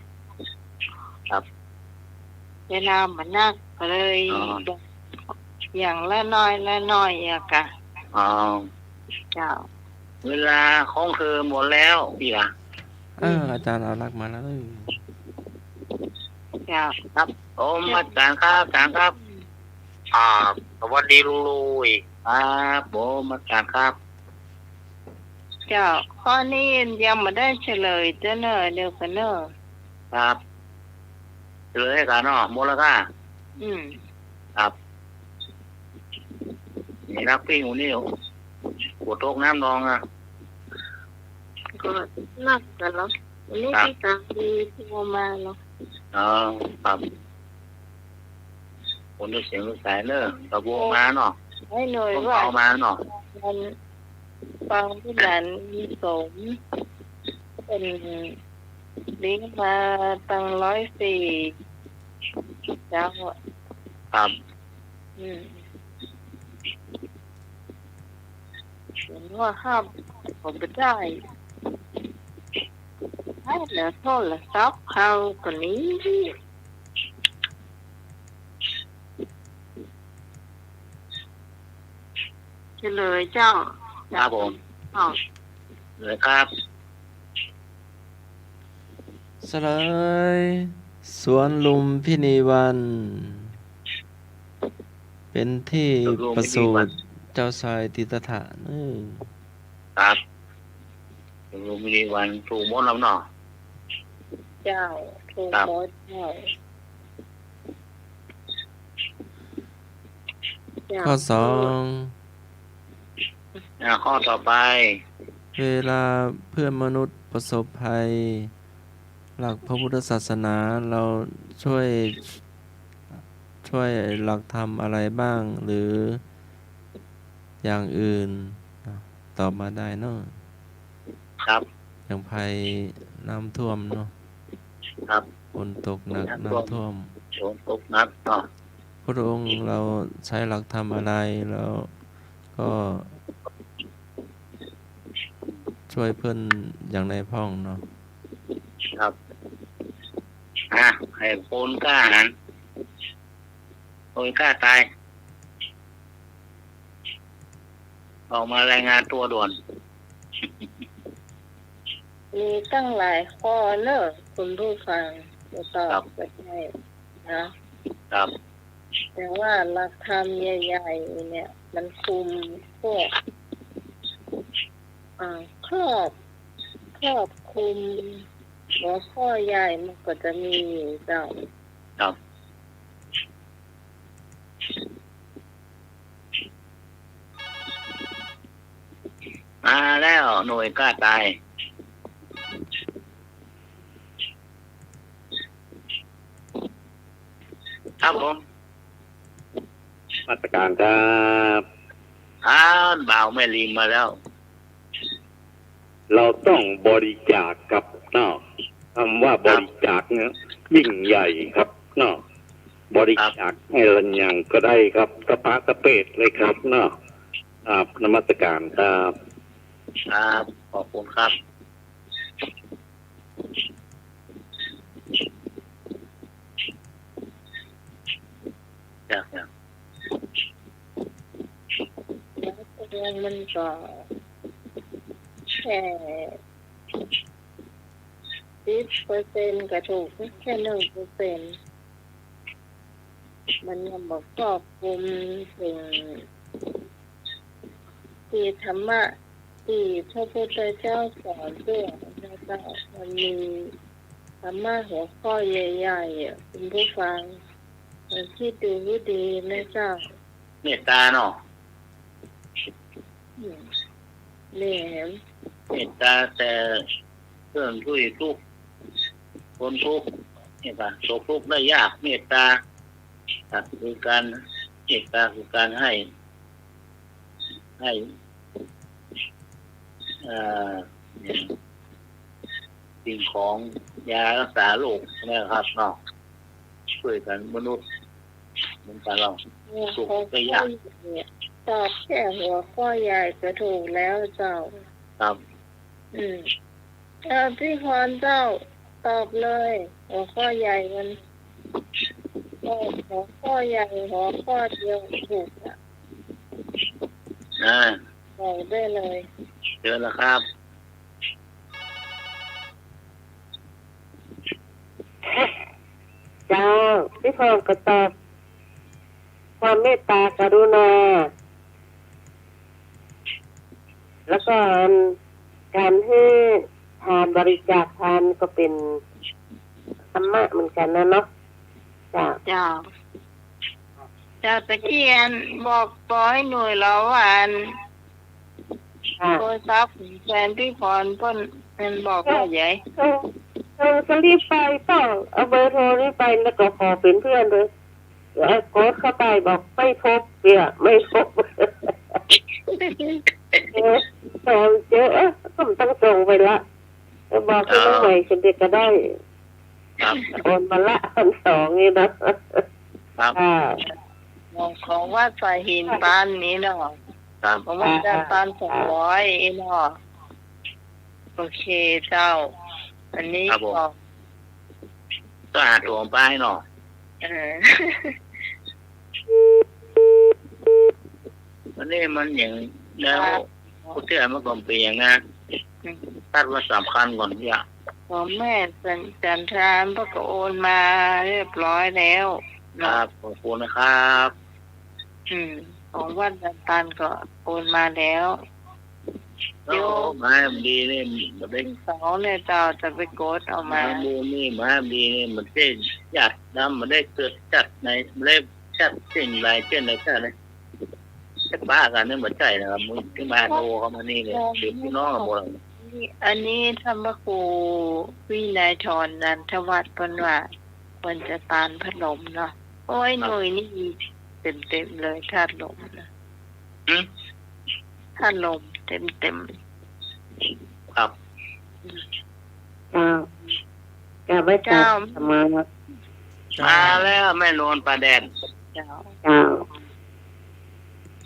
ครับ เวลามันนักก็เลยอย่างละน้อยอะกะ อ๋อ เจ้า เวลาของเธอหมดแล้วพี่ล่ะ อาจารย์เอารักมาแล้วเด้อ เจ้า ครับผมอาจารย์ครับสวัสดีลุยครับผมอาจารย์ครับ เจ้าข้อนี้ยังไม่ได้เฉลยเจ้าเนอะเดี๋ยวกันเนอะ ครับเลยกันเนาะหมดแล้วค่ะ ครับนี่รักพี่หูนี่ปวดโรคน้ำนองอ่ะ ก็นักกันแล้ววันนี้พี่ตาดีที่มาแล้ว ครับคนได้เสียงสายเนอะกระบวงมาเนาะ ให้หน่อย ต้อง ว่า เอามาเนาะ มันฟังพี่หลานมีสมเป็นลิงก์มาตั้ง104เจ้าอ่ะ ครับ เห็นว่าห้ามผมไปได้ให้เหลือโทษศัพท์เขาตัวนี้เฉลยเจ้า ครับผม อ้าว เลยครับ เฉลยสวนลุมพินีวัน เป็นที่ประสูติเจ้าชายติตถะครับลุงมีวันถูกมดแล้วเนาะ เจ้าถูกหมดเจ้า ข้อ ข้อต่อไป 2 เวลาเพื่อนมนุษย์ประสบภัย หลักพระพุทธศาสนาเราช่วยหลักธรรมอะไรบ้าง หรืออย่างอื่นตอบมาได้เนาะ ครับ อย่างภัยน้ำท่วมเนาะ ครับ ฝนตกหนักน้ำท่วม ฝนตกนักเนาะ พระองค์เราใช้หลักธรรมอะไรแล้วก็ช่วยเพื่อนอย่างในพ้องเนาะ ครับให้คนกล้าหันคนกล้าตายออกมารายงานตัวด่วน มีตั้งหลายข้อเนอะคุณผู้ฟังจะตอบไปได้นะครับ แต่ว่าหลักธรรมใหญ่ๆเนี่ย มันคุมพวกครอบคุมหัวข้อใหญ่มันก็จะมีอยู่เจ้า ครับมาแล้วหน่วยกล้าตายครับผม มาตรการครับ บ่าวแม่ลิงมาแล้ว เราต้องบริจาคครับเนาะคำว่าบริจาคเนี่ยยิ่งใหญ่ครับเนาะบริจาคให้ระยังก็ได้ครับสปาสเปดเลยครับเนาะนมัสการครับ ครับขอบคุณครับจ้ะ แล้วเรื่องมันก็แค่10%ก็ถูกแค่1%มันยังบอกครอบคลุมสิ่งที่ธรรมะที่พระพุทธเจ้าสอนด้วยนะเจ้ามันมีธรรมะหัวข้อใหญ่ๆคุณผู้ฟังมันคิดดูให้ดีนะเจ้า เมตตาเนาะ นี่เห็น เมตตาแต่เพื่อนทุยทุกข์คนทุกข์นี่ป่ะตกทุกข์ได้ยากเมตตาคือการเมตตาคือการให้สิ่งของยารักษาโรคนะครับเนาะช่วยกันมนุษย์เหมือนกันเราสุขได้ยาก ตอบแค่หัวข้อใหญ่ก็ถูกแล้วเจ้า ครับ พี่พรเจ้าตอบเลยหัวข้อใหญ่มันหัวข้อใหญ่หัวข้อเดียวถูกบอกได้เลยเจอแล้วครับ เจ้าพี่พรก็ตอบความเมตตากรุณาแล้วก็การให้ทานบริจาคทานก็เป็นธรรมะเหมือนกันนะเนาะเจ้าตะเกียนบอกให้หน่วยเราโทรศัพท์แฟนพี่พรเพิ่นเป็นบอกว่าใหญ่ก็รีบไปต้องเอาเบอร์โทรนี้ไปแล้วก็ขอเป็นเพื่อนเลยโค้ดเข้าไปบอกไม่พบเนี่ยไม่พบเจอก็ต้องส่งไปละบอกให้น้องใหม่คนเด็กก็ได้โอนมาละ2นี่นะของว่าใส่หินปานนี้เนาะของว่าจะปาน200เนาะโอเคเจ้าอันนี้ก็หาตัวไปเนาะวันนี้มันอย่างแล้วผู้เชื่อมันก็เป็นอย่างนั้นตัดว่าสำคัญก่อนเนี่ยของแม่จันทรานพระก็โอนมาเรียบร้อยแล้วครับขอบคุณนะครับของวัดจันตันก็โอนมาแล้วเดี๋ยวมาดีนี่มันได้2เนี่ยเจ้าจะไปกดเอามาดูนี่มาดีนี่มันได้จัดน้ำมันได้เกิดจัดในมันได้จัดสิ่งไรเช่นไรแค่ไหนจะบ้ากันนี่เหมือนใจนะครับมึงที่มาโตเขามานี่เลยเด็กพี่น้องหมดอันนี้ธรรมครูวินัยทรนันทวัฒน์ปนว่าควรจะตานพัดลมเนาะโอ้ยหน่วยนี่เต็มเลยธาตุลมนะธาตุลมเต็มครับจะไม่จับมาแล้วแม่นอนปลาแดน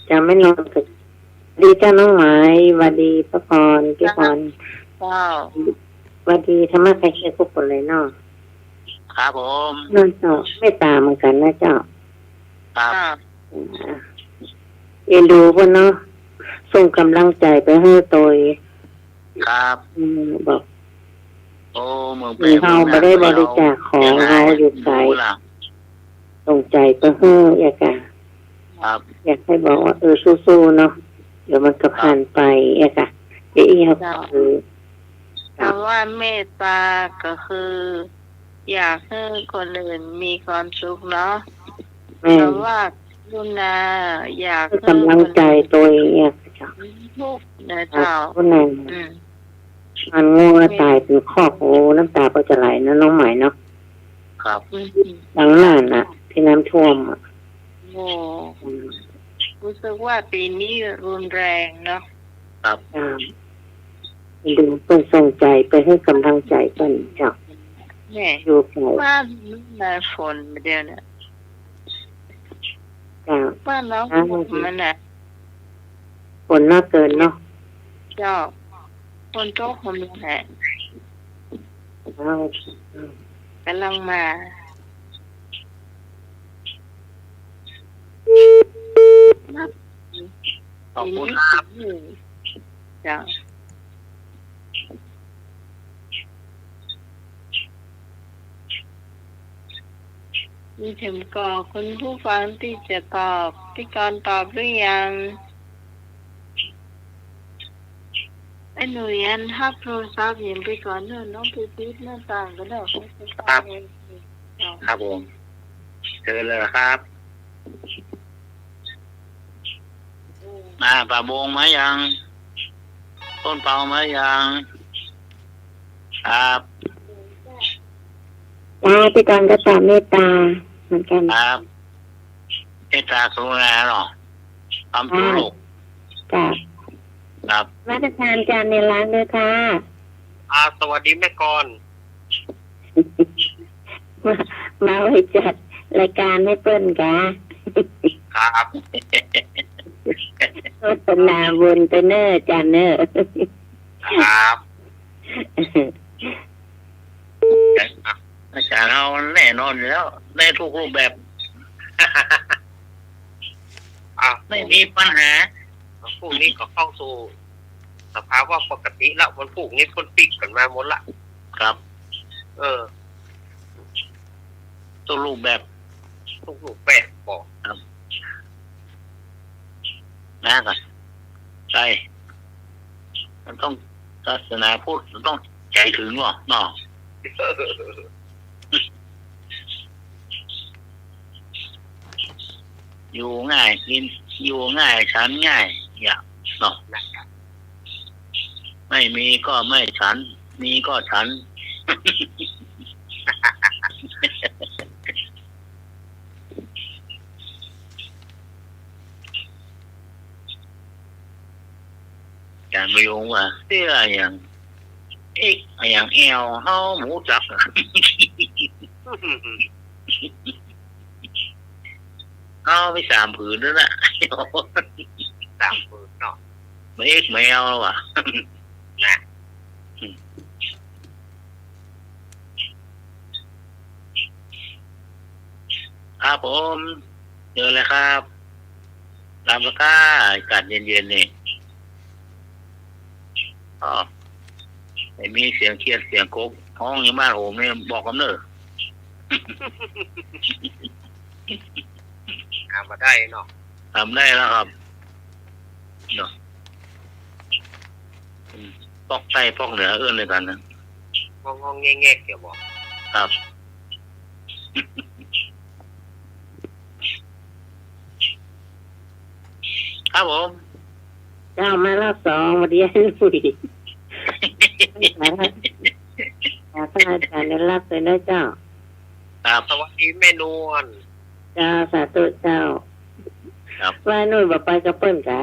จะไม่นอนตึกดีเจ้าน้องหมายวัสดีพระพรพี่พรวัสดีธรรมะใครเชื่อทุกคนเลยเนาะครับผมนอนเจ้าไม่ตามเหมือนกันนะเจ้าครับเอ็นดูพวกเนาะส่งกำลังใจไปให้ตัวครับบอกโอ้เมืองเราไม่ได้บริจาคของเราอยู่ไกล ตรงใจก็เฮ้ออยากจะอยากให้บอกว่าสู้ๆเนาะเดี๋ยวมันก็ผ่านไปอยากจะเดี๋ยวอีกคือ คำว่าเมตตาก็คือ อยากให้คนอื่นมีความสุขเนาะคำว่ากรุณาอยากให้ กำลังใจตัวเองเนี่ยจ้ะ ทุกข์นะเจ้า คนนั้นมันโง่ตายเป็นข้อโหน้ำตาก็จะไหลนะน้องใหม่เนาะ ครับ ดังนั้นน่ะที่น้ำท่วมอ่ะ โอ้รู้สึกว่าปีนี้รุนแรงเนาะ ครับ ดึงเปิ้นส่งใจไปให้กำลังใจเปิ้นจ้ะ แม่ อยู่ไกล บ้านมาฝนเดียวเนี่ย จ้ะ บ้านน้องมันน่ะ ฝนน่าเกินเนาะ เจ้าคนโตคนแหละกำลังมา ขอบคุณครับ จ้ามีถึงก่อคุณผู้ฟังที่จะตอบที่ก่อนตอบหรือยังไอ้หนูยันทับโทรศัพท์ยิงไปก่อนเนอะน้องปิดหน้าต่างก็ได้ ครับผมเชิญเลยครับป่าบงมายังต้นเปามายังครับ พี่กรก็ตามเมตตาเหมือนกัน ครับเอตราสุนาเนาะทำทุลูก จ้ะ ครับ มาตรฐานการในร้านด้วยค่ะ สวัสดีแม่กร มาไว้จัดรายการให้เปิ้นกะ ครับ โฆษณาวนไปเนอร์จานเนอร์ ครับอาจารย์เราแน่นอนอยู่แล้วในทุกรูปแบบไม่มีปัญหา พวกนี้ก็เข้าสู่สภาวะปกติแล้วมันพวกนี้คนปิดกันมาหมดละ ครับ ทุกรูปแบบบอก นะกันใช่มันต้องศาสนาพูดมันต้องใจถึงว่ะเนาะอยู่ง่ายกินอยู่ง่ายฉันง่ายอย่างเนาะไม่มีก็ไม่ฉันมีก็ฉัน การไม่ยงว่าเสื้ออย่างเอ็กอย่างแอลเฮาหมูจับ เอาไป3 ผืนแล้วนะ 3 ผืนเนาะ ไม่เอ็กไม่เอาแล้วว่ะ นะครับผมเจอเลยครับลำละก้าอากาศเย็นๆนี่ไม่มีเสียงเครียดเสียงโกกห้องยังบ้านผมเนี่ยบอกกันเนอะ มาได้เนาะ ทำได้แล้วครับเนาะปอกใต้ปอกเหนือเอื้อนเลยกันนะ งองแงๆเกี่ยวบอก ครับ ครับผม เจ้ามารอบ2วันนี้ให้คุยพระอาจารย์ได้รับเลยนะเจ้า ครับ สวัสดีแม่นวล เจ้าสาธุเจ้า ครับ ว่านู่นบอกไปกับเปิ้นกะ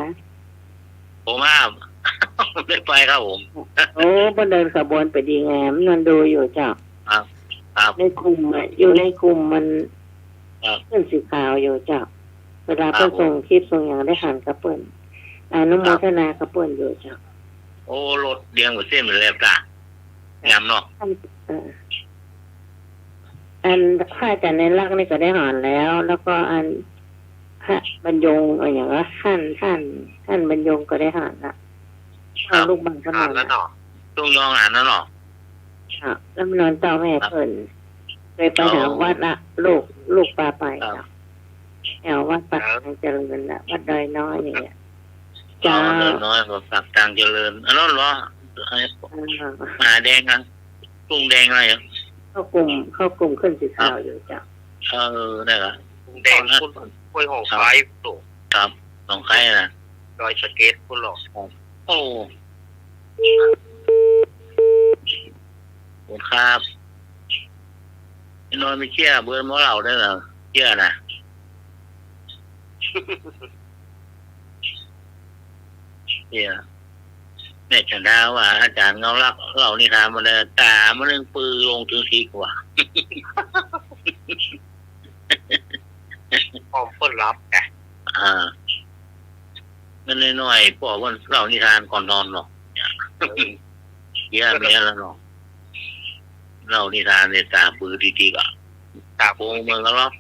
ผมห้าม ไม่ไปครับผม โอ้เปิ้นเดินขบวนไปดีงามนอนดูอยู่เจ้า ครับ ครับ ในกลุ่มอยู่ในกลุ่มมัน ครับ เปิ้นสีขาวอยู่เจ้าเวลาเปิ้นส่งคลิปส่งอย่างได้หันกับเปิ้นอนุโมทนากับเปิ้นอยู่เจ้า โอ้รถเดียงกับเส้นเหมือนแลบตายำเนาะ อันพระอาจารย์ในรักนี่ก็ได้หอนแล้ว แล้วก็อันพระบรรยงอะไรอย่างว่าท่านบรรยงก็ได้หอนละเอาลูกบังก็น อ่า อน น แล้วเนาะ ช่วงยองอ่านนั่นเนาะ แล้วมันนอนเต้าแม่เพิ่นเคยไปหาวัดละลูกปลาไป ครับ เจริญละวัดดอยน้อยเนี่ย เจ้า เจ้า เดินน้อยกับสักต่างเจริญอันนั้นเหรอไอ้หมาแดงอ่ะกุ้งแดงอะไรอ่ะ เข้ากลุ่มขึ้นสีขาวอยู่เจ้า ได้ละ แดงคุณกล้วยหอมไฟโต ครับสองใครนะ ดอยสะเก็ตคุณหรอก โอ้คุณครับนอนไม่เชื่อเบอร์หมอเราได้เหรอเชื่อนะเชื่อแม่ฉันดาว่าอาจารย์เงาลักเรานี่ทำมาเลยตามันเรื่องปืนลงถึงทีกว่า พร้อมเพิ่นรับไง นั่นน้อยๆพอวันเรานิทานก่อนนอนหรอกเยอะเมียแล้วเนาะเรานิทานในตาปืนทีๆก็ตาโปงเมืองแล้วเนาะ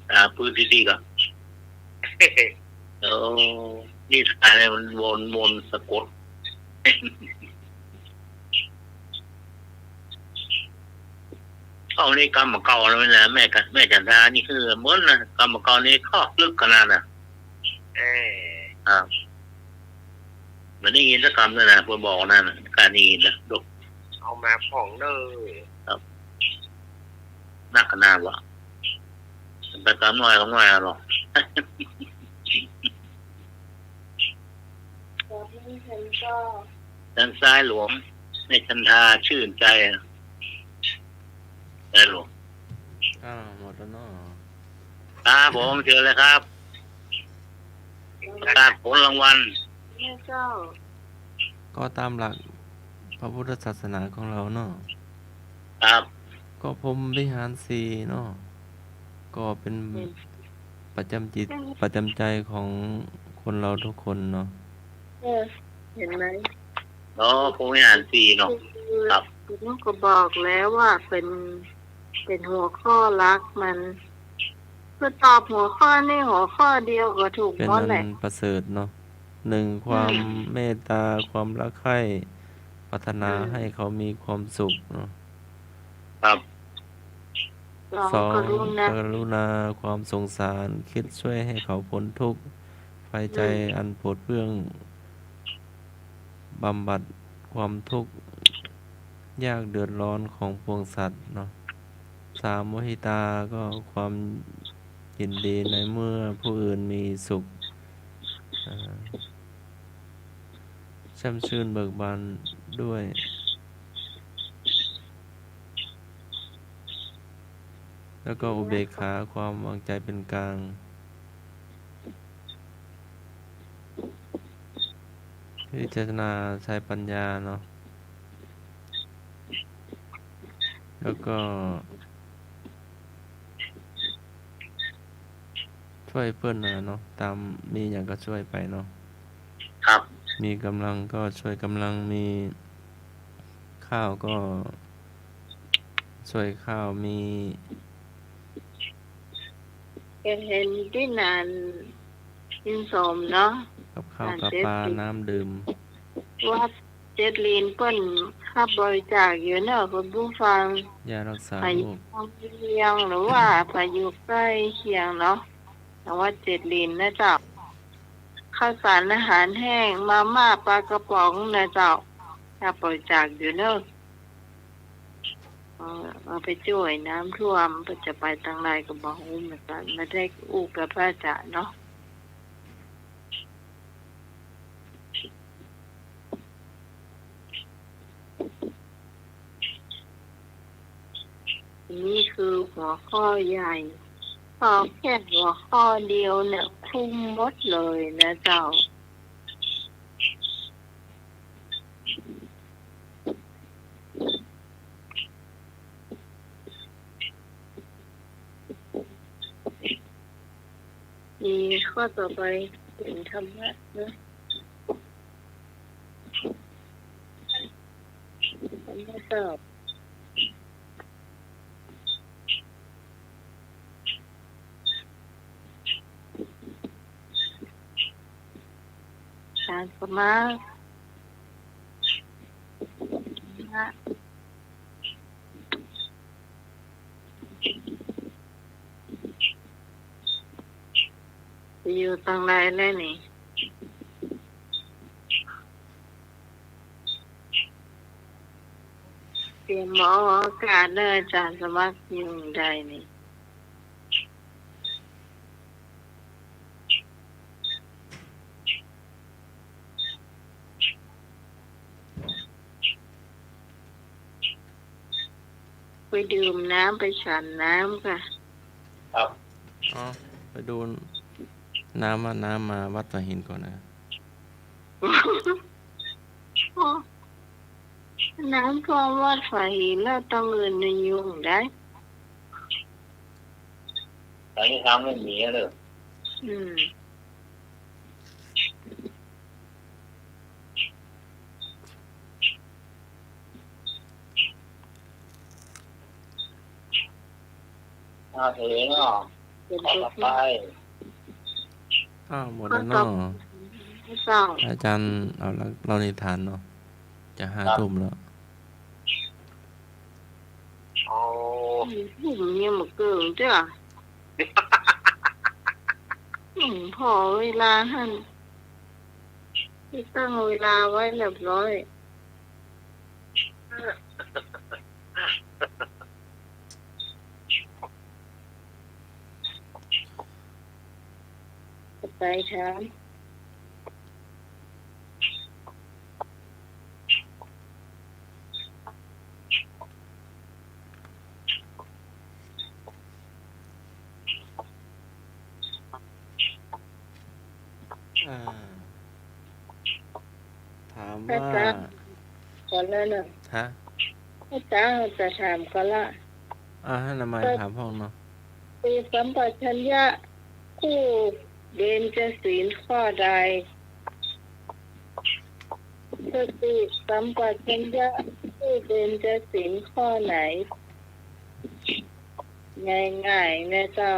ตาปืนทีๆก็นิทานเนี่ยมันวนสะกดเอานี่กรรมเก่าแล้วนะแม่จันทานี่คือเหมือนนะกรรมเก่านี่ข้อลึกขนาดน่ะเหมือนได้ยินสักคำเลยนะเพื่อบอกนั่นการได้ยินนะดก เอามาผ่องเด้อ นักขนาดวะแต่กำน้อยหรอก ด้านซ้ายหลวงในชันทาชื่นใจได้หลวง หมดแล้วเนาะ ครับผมเจอเลยครับประกาศผลรางวัล เจ้า ก็ตามหลักพระพุทธศาสนาของเราเนาะ ครับ ก็พรหมวิหารสีเนาะก็เป็นประจำจิตประจำใจของคนเราทุกคนเนาะ เห็นไหม ผมไม่อ่านสี่เนาะครับ คุณก็บอกแล้วว่าเป็นหัวข้อรักมันเพื่อตอบหัวข้อนี่หัวข้อเดียวก็ถูก เป็น หมดแห อั ละ นประเสริฐเนาะหนึ่งความเมตตาความรักใคร่ปรารถนาให้เขามีความสุขเนาะ ครับ สอง กรุณาก รุณาความสงสารคิดช่วยให้เขาพ้นทุกข์ไฟใจอันโปรดเปลื้องบำบัดความทุกข์ยากเดือดร้อนของปวงสัตว์เนาะสามมุทิตาก็ความยินดีในเมื่อผู้อื่นมีสุขช่ำชื่นเบิกบานด้วย แล้วก็อุเบกขาความวางใจเป็นกลางพิจารณาใช้ปัญญาเนาะแล้วก็ช่วยเพื่อนเนาะตามมีอย่างก็ช่วยไปเนาะ ครับ มีกำลังก็ช่วยกำลังมีข้าวก็ช่วยข้าวมี เห็นที่นานยินสมเนาะ กับข้าวกับปลาน้ำดื่ม ว่าเจ็ดลีนเปิ้นค่าบริจาคอยู่เนอะคุณผู้ฟัง ยารักษา ไป โรค เคียงหรือว่าไปอยู่ใกล้เคียงเนาะแต่ว่าเจ็ดลีนนะเจ้าข้าวสารอาหารแห้งมาม่าปลากระป๋องนะเจ้าค่าบริจาคอยู่เนอะเอาไปช่วยน้ำท่วมก็จะไปทางไหนก็บอกอุ้มเหมือนกันไม่ได้อู้กับพระอาจารย์เนาะนี่คือหัวข้อใหญ่พอแค่หัวข้อเดียวเนี่ยคุ้มหมดเลยนะเจ้ามีข้อต่อไปเป็นธรรมะนะธรรมะตอบการสมา อยู่ตรงไหนแล้วนี่เตรียมหมออากาศเด้ออาจารย์สมัครอยู่ใดนี่ไปดื่มน้ำไปฉันน้ำค่ะ ครับ อ๋อไปดูน้ำมาวัดฝาหินก่อนนะ น้ำท่วมวัดฝาหินแล้วต้องเงินในยุงได้ ตอนนี้ทำไม่มีเลย อืม เองเนาะ เป็น ต่ ตัว อ ที่ ไป อ้าวหมดแล้วเนาะ ไม่เศร้า อาจารย์เอาละเรานิทานเนาะจะ5 ทุ่มแล้ว โอ้ ผมยังมาเกิงจ้ะพอเวลาท่านที่ตั้งเวลาไว้เรียบร้อยไปถาม อ่าถาม อา ว่า จารย์ก่อนแล้วเนอะ ฮะ อาจารย์จะถามก็ละ ให้นำมาถามห้องเนาะ ปีสัมปชัญญะคู่เบญจศีลข้อใดสติสัมปชัญญะคู่เบญจศีลข้อไหน ง่ายๆแม่เจ้า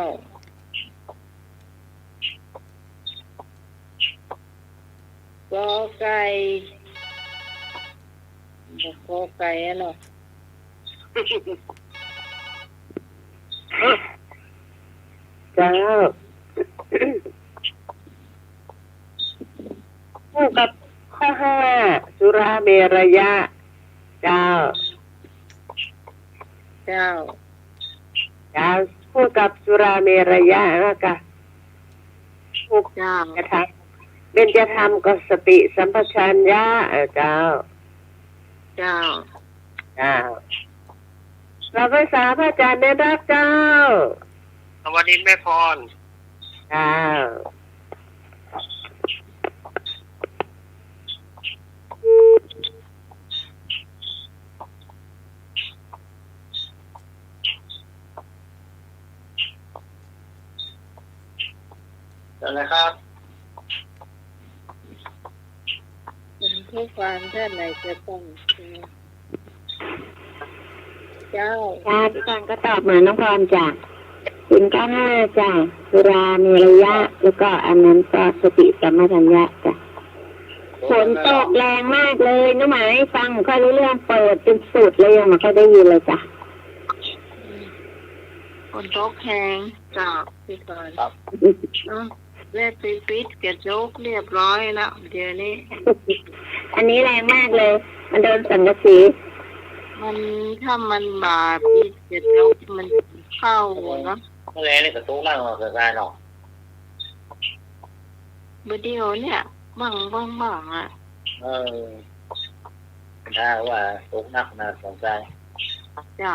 กอไก่บอกกอไก่อะเนาะ เจ้า คู่กับข้อห้าสุราเมรยะ เจ้า เจ้า เจ้าคู่กับสุราเมรยะนะคะคู่ เจ้า จะทำเป็นจะทำกับสติสัมปชัญญะเจ้า เจ้า เจ้าเราภาษาพระอาจารย์ได้รับเจ้า สวัสดีแม่พร เจ้า เดี๋ยวนะครับ เป็นผู้ฟังท่านไหนจะต้องเจ้า จ้าพี่กรก็ตอบเหมือนน้องพรจ้ะคุณก็ห้าจ้ะสุรามีระยะ แล้วก็อันนั้นก็สติสัมปชัญญะจ้ะฝนตกแรงมากเลยน้องหมายฟังค่อยรู้เรื่องเปิดจนสุดเลยยังไมาค่อยได้ยินเลยจ้ะ คนโต๊ะแหงจากพี่ก่อน ครับ เรียบปิดกระจกเรียบร้อยแล้วเดี๋ยวนี้ อันนี้แรงมากเลย มันโดนสังกะสี มันถ้ามันบาดปิดกระจกมันเข้าเนาะ เมื่อไรนี่ประตูนั่งออกจากได้เนาะ วิดีโอเนี่ยบังอ่ะ ถ้าว่าตกนักนะสนใจ จ้า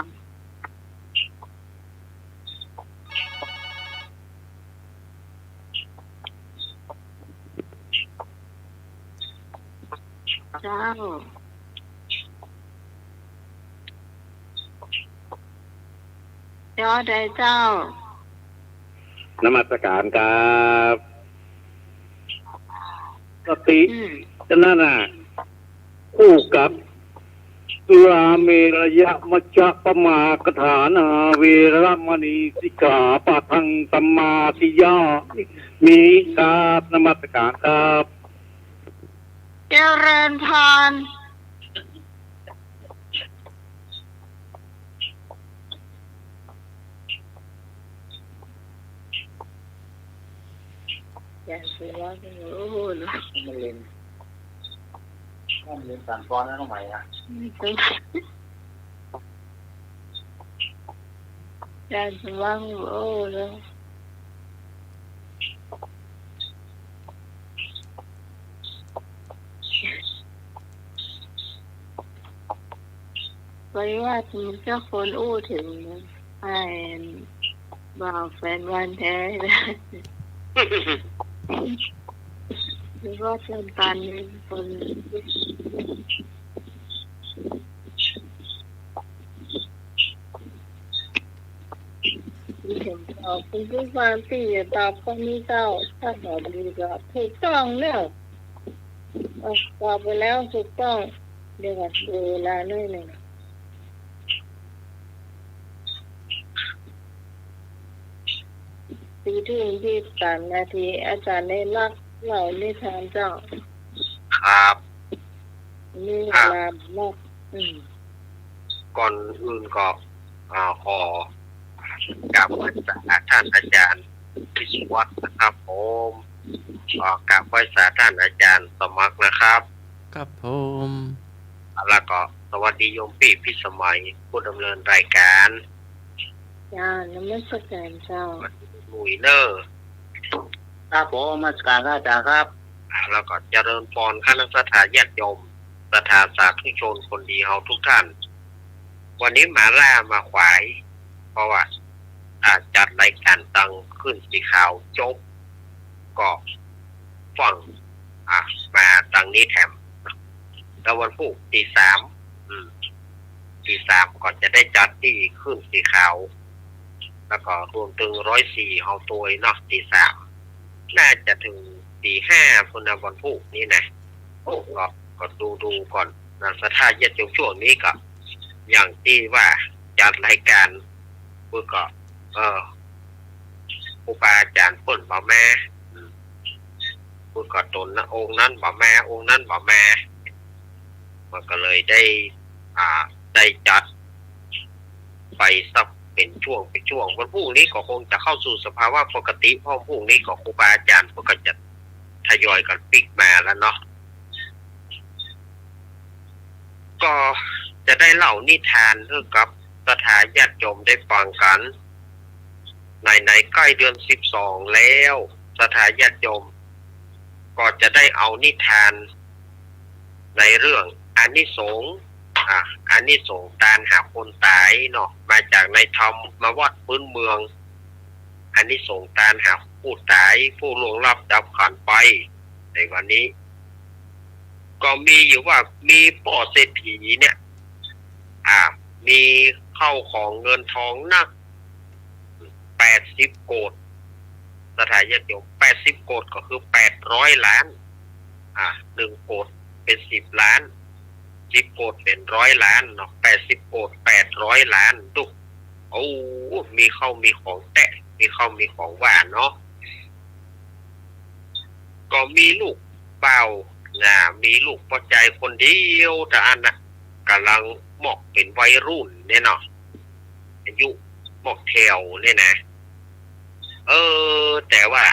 เจ้าเจ้าใดเจ้าน มัสการครับสติ จะนั่นน่ะคู่กับสุราเมรยะมัจจปมากฐานาเวรมณีสิกขาปะทังสัมมาทิยามีกราบนมัสการครับ เจริญพร อย่าสิว่าโอ้โหเนาะ มันเล่นสามก้อนแล้วทำไมอ่ะ อย่าสิว่าโอ้เนาะไว้ว่าถึงเจ้าคนอู้ถึงแฟนบ่าวแฟนวันแท้นะหรือว่าเชิญกันเป็นคนที่ถึงเราคุณผู้ฟังที่จะตอบข้อนี้เจ้าถ้าตอบดีก็ถูกต้องแล้วตอบไปแล้วถูกต้องเดี๋ยวก่อนดูเวลาหน่อยหนึ่งตีที่23 นาทีอาจารย์ได้รักเหล่านิทานเจ้า ครับ นี่เวลามากก่อนอื่นก็ขอกราบไหว้ท่านอาจารย์พิชิตวัฒน์นะครับผมกราบไหว้ท่านอาจารย์สมัครนะครับ ครับผม แล้วก็สวัสดีโยมพี่พิสมัยผู้ดำเนินรายการ จ้านมัสการเจ้า ลุยเนอร์ ครับผมมาสการอาจารย์ครับ แล้วก็เจริญพรคณะสัตยาญาติโยมสถาสาธุชนคนดีเฮาทุกท่าน วันนี้มาล่ามาขวาย เพราะว่าจัดรายการตังขึ้นสีขาวจบก็ฟังมาตังนี้แถมแล้ววันพุธตี 3 ตี 3ก่อนจะได้จัดที่ขึ้นสีขาวแล้วก็รวมถึง104เฮาตัวเนาะตี 3น่าจะถึงตี 5พุ่นนะวันพุธนี้นะก็ดูก่อนนะสถานญาติโยมช่วงนี้ก็อย่างที่ว่าจัดรายการเพื่อก็ครูบาอาจารย์เปิ้นบ่แม่เพื่อก็ตนนะองค์นั้นบ่แม่องค์นั้นบ่แม่มันก็เลยได้จัดไปสักเป็นช่วงวันพรุ่งนี้ก็คงจะเข้าสู่สภาวะปกติเพราะพรุ่งนี้ก็ครูบาอาจารย์ก็จะทยอยกันปิกมาแล้วเนาะก็จะได้เล่านิทานเรื่องกับสถาญาติโยมได้ฟังกันในใกล้เดือน12แล้วสถาญาติโยมก็จะได้เอานิทานในเรื่องอานิสงส์อานิสงส์การหาคนตายเนาะมาจากในธรรมมาวัดพื้นเมืองอานิสงส์การหาผู้ตายผู้ล่วงลับดับขันไปในวันนี้ก็มีอยู่ว่ามีป่อเศรษฐีเนี่ยมีเข้าของเงินทองนัก80 โกฏสถานญาติโยม80 โกฏก็คือ800 ล้าน1 โกฏเป็น10 ล้าน10 โกฏเป็น100 ล้านเนาะ80 โกฏ800 ล้านดุโอ้มีเข้ามีของแตะมีเข้ามีของหวานเนาะก็มีลูกเป่ามีลูกพอใจคนเดียวแต่อันน่ะกำลังเหมาะเป็นวัยรุ่นเนี่ยเนาะอายุเหมาะแถวเนี่ยนะแต่ว่า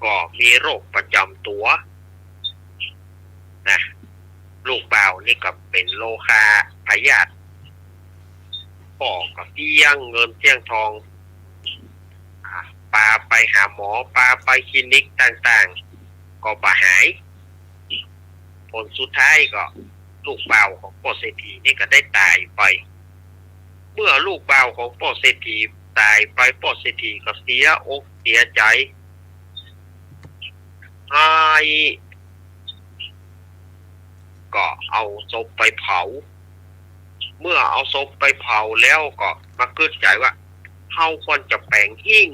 ก็มีโรคประจำตัวนะลูกเป่านี่ก็เป็นโรคาพยาธิพ่อก็เตี้ยงเงินเตี้ยงทองปาไปหาหมอปาไปคลินิกต่างๆก็บ่หายผลสุดท้ายก็ลูกเบาของพ่อเศรษฐีนี่ก็ได้ตายไปเมื่อลูกเบาของพ่อเศรษฐีตายไปพ่อเศรษฐีก็เสียอกเสียใจก็เอาศพไปเผาเมื่อเอาศพไปเผาแล้วก็มาคิดใจว่าเฮาควรจะแปลงหิ้ง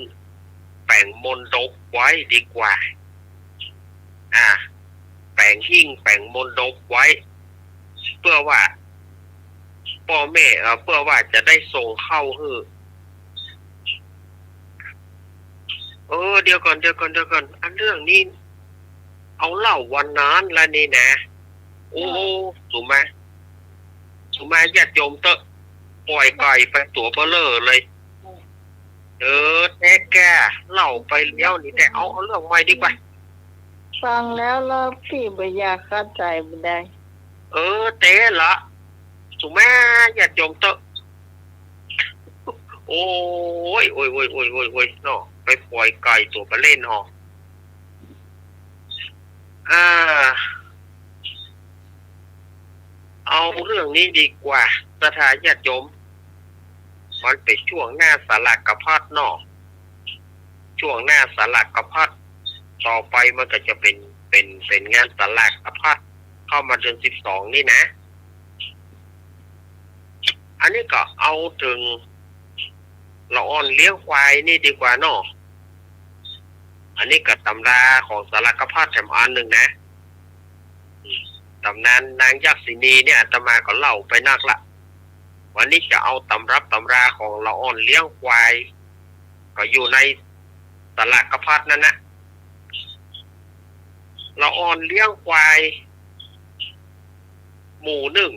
แปลงมนดบไว้ดีกว่าแปลงหิ้งแปลงมนดบไว้เพื่อว่าพ่อแม่เพื่อว่าจะได้ส่งเข้าเดี๋ยวก่อนอันเรื่องนี้เอาเล่าวันนั้นแล้วนี่นะถูกไหมญาติโยมเตอะปล่อยไก่ไปตัวเบลอเลยแ กเล่าไปเลี้ยวนี่แต่เอาเรื่องใหม่ดีกว่า ฟังแล้วพี่ไม่อยากเข้าใจไม่ได้ เต้ละสุแม่อย่าจมเตอะโอ้ยเนาะไปปล่อยไก่ตัวไปเล่นหอเอาเรื่องนี้ดีกว่าสถานญาติโยมมันเป็นช่วงหน้าสลักกระพัดเนาะช่วงหน้าสลักกระพัดต่อไปมันก็จะเป็นงานสลักกระพัดเข้ามาเดือน12นี่นะอันนี้ก็เอาถึงละอ่อนเลี้ยงควายนี่ดีกว่าเนาะอันนี้ก็ตำราของสลักกระพัดแถมอันหนึ่งนะตำนานนางยักษินีเนี่ยอาตมาก็เล่าไปนักละวันนี้จะเอาตำราของละอ่อนเลี้ยงควายก็อยู่ในสลักกระพัดนั่นนะละอ่อนเลี้ยงควายหมู่หนึ่ง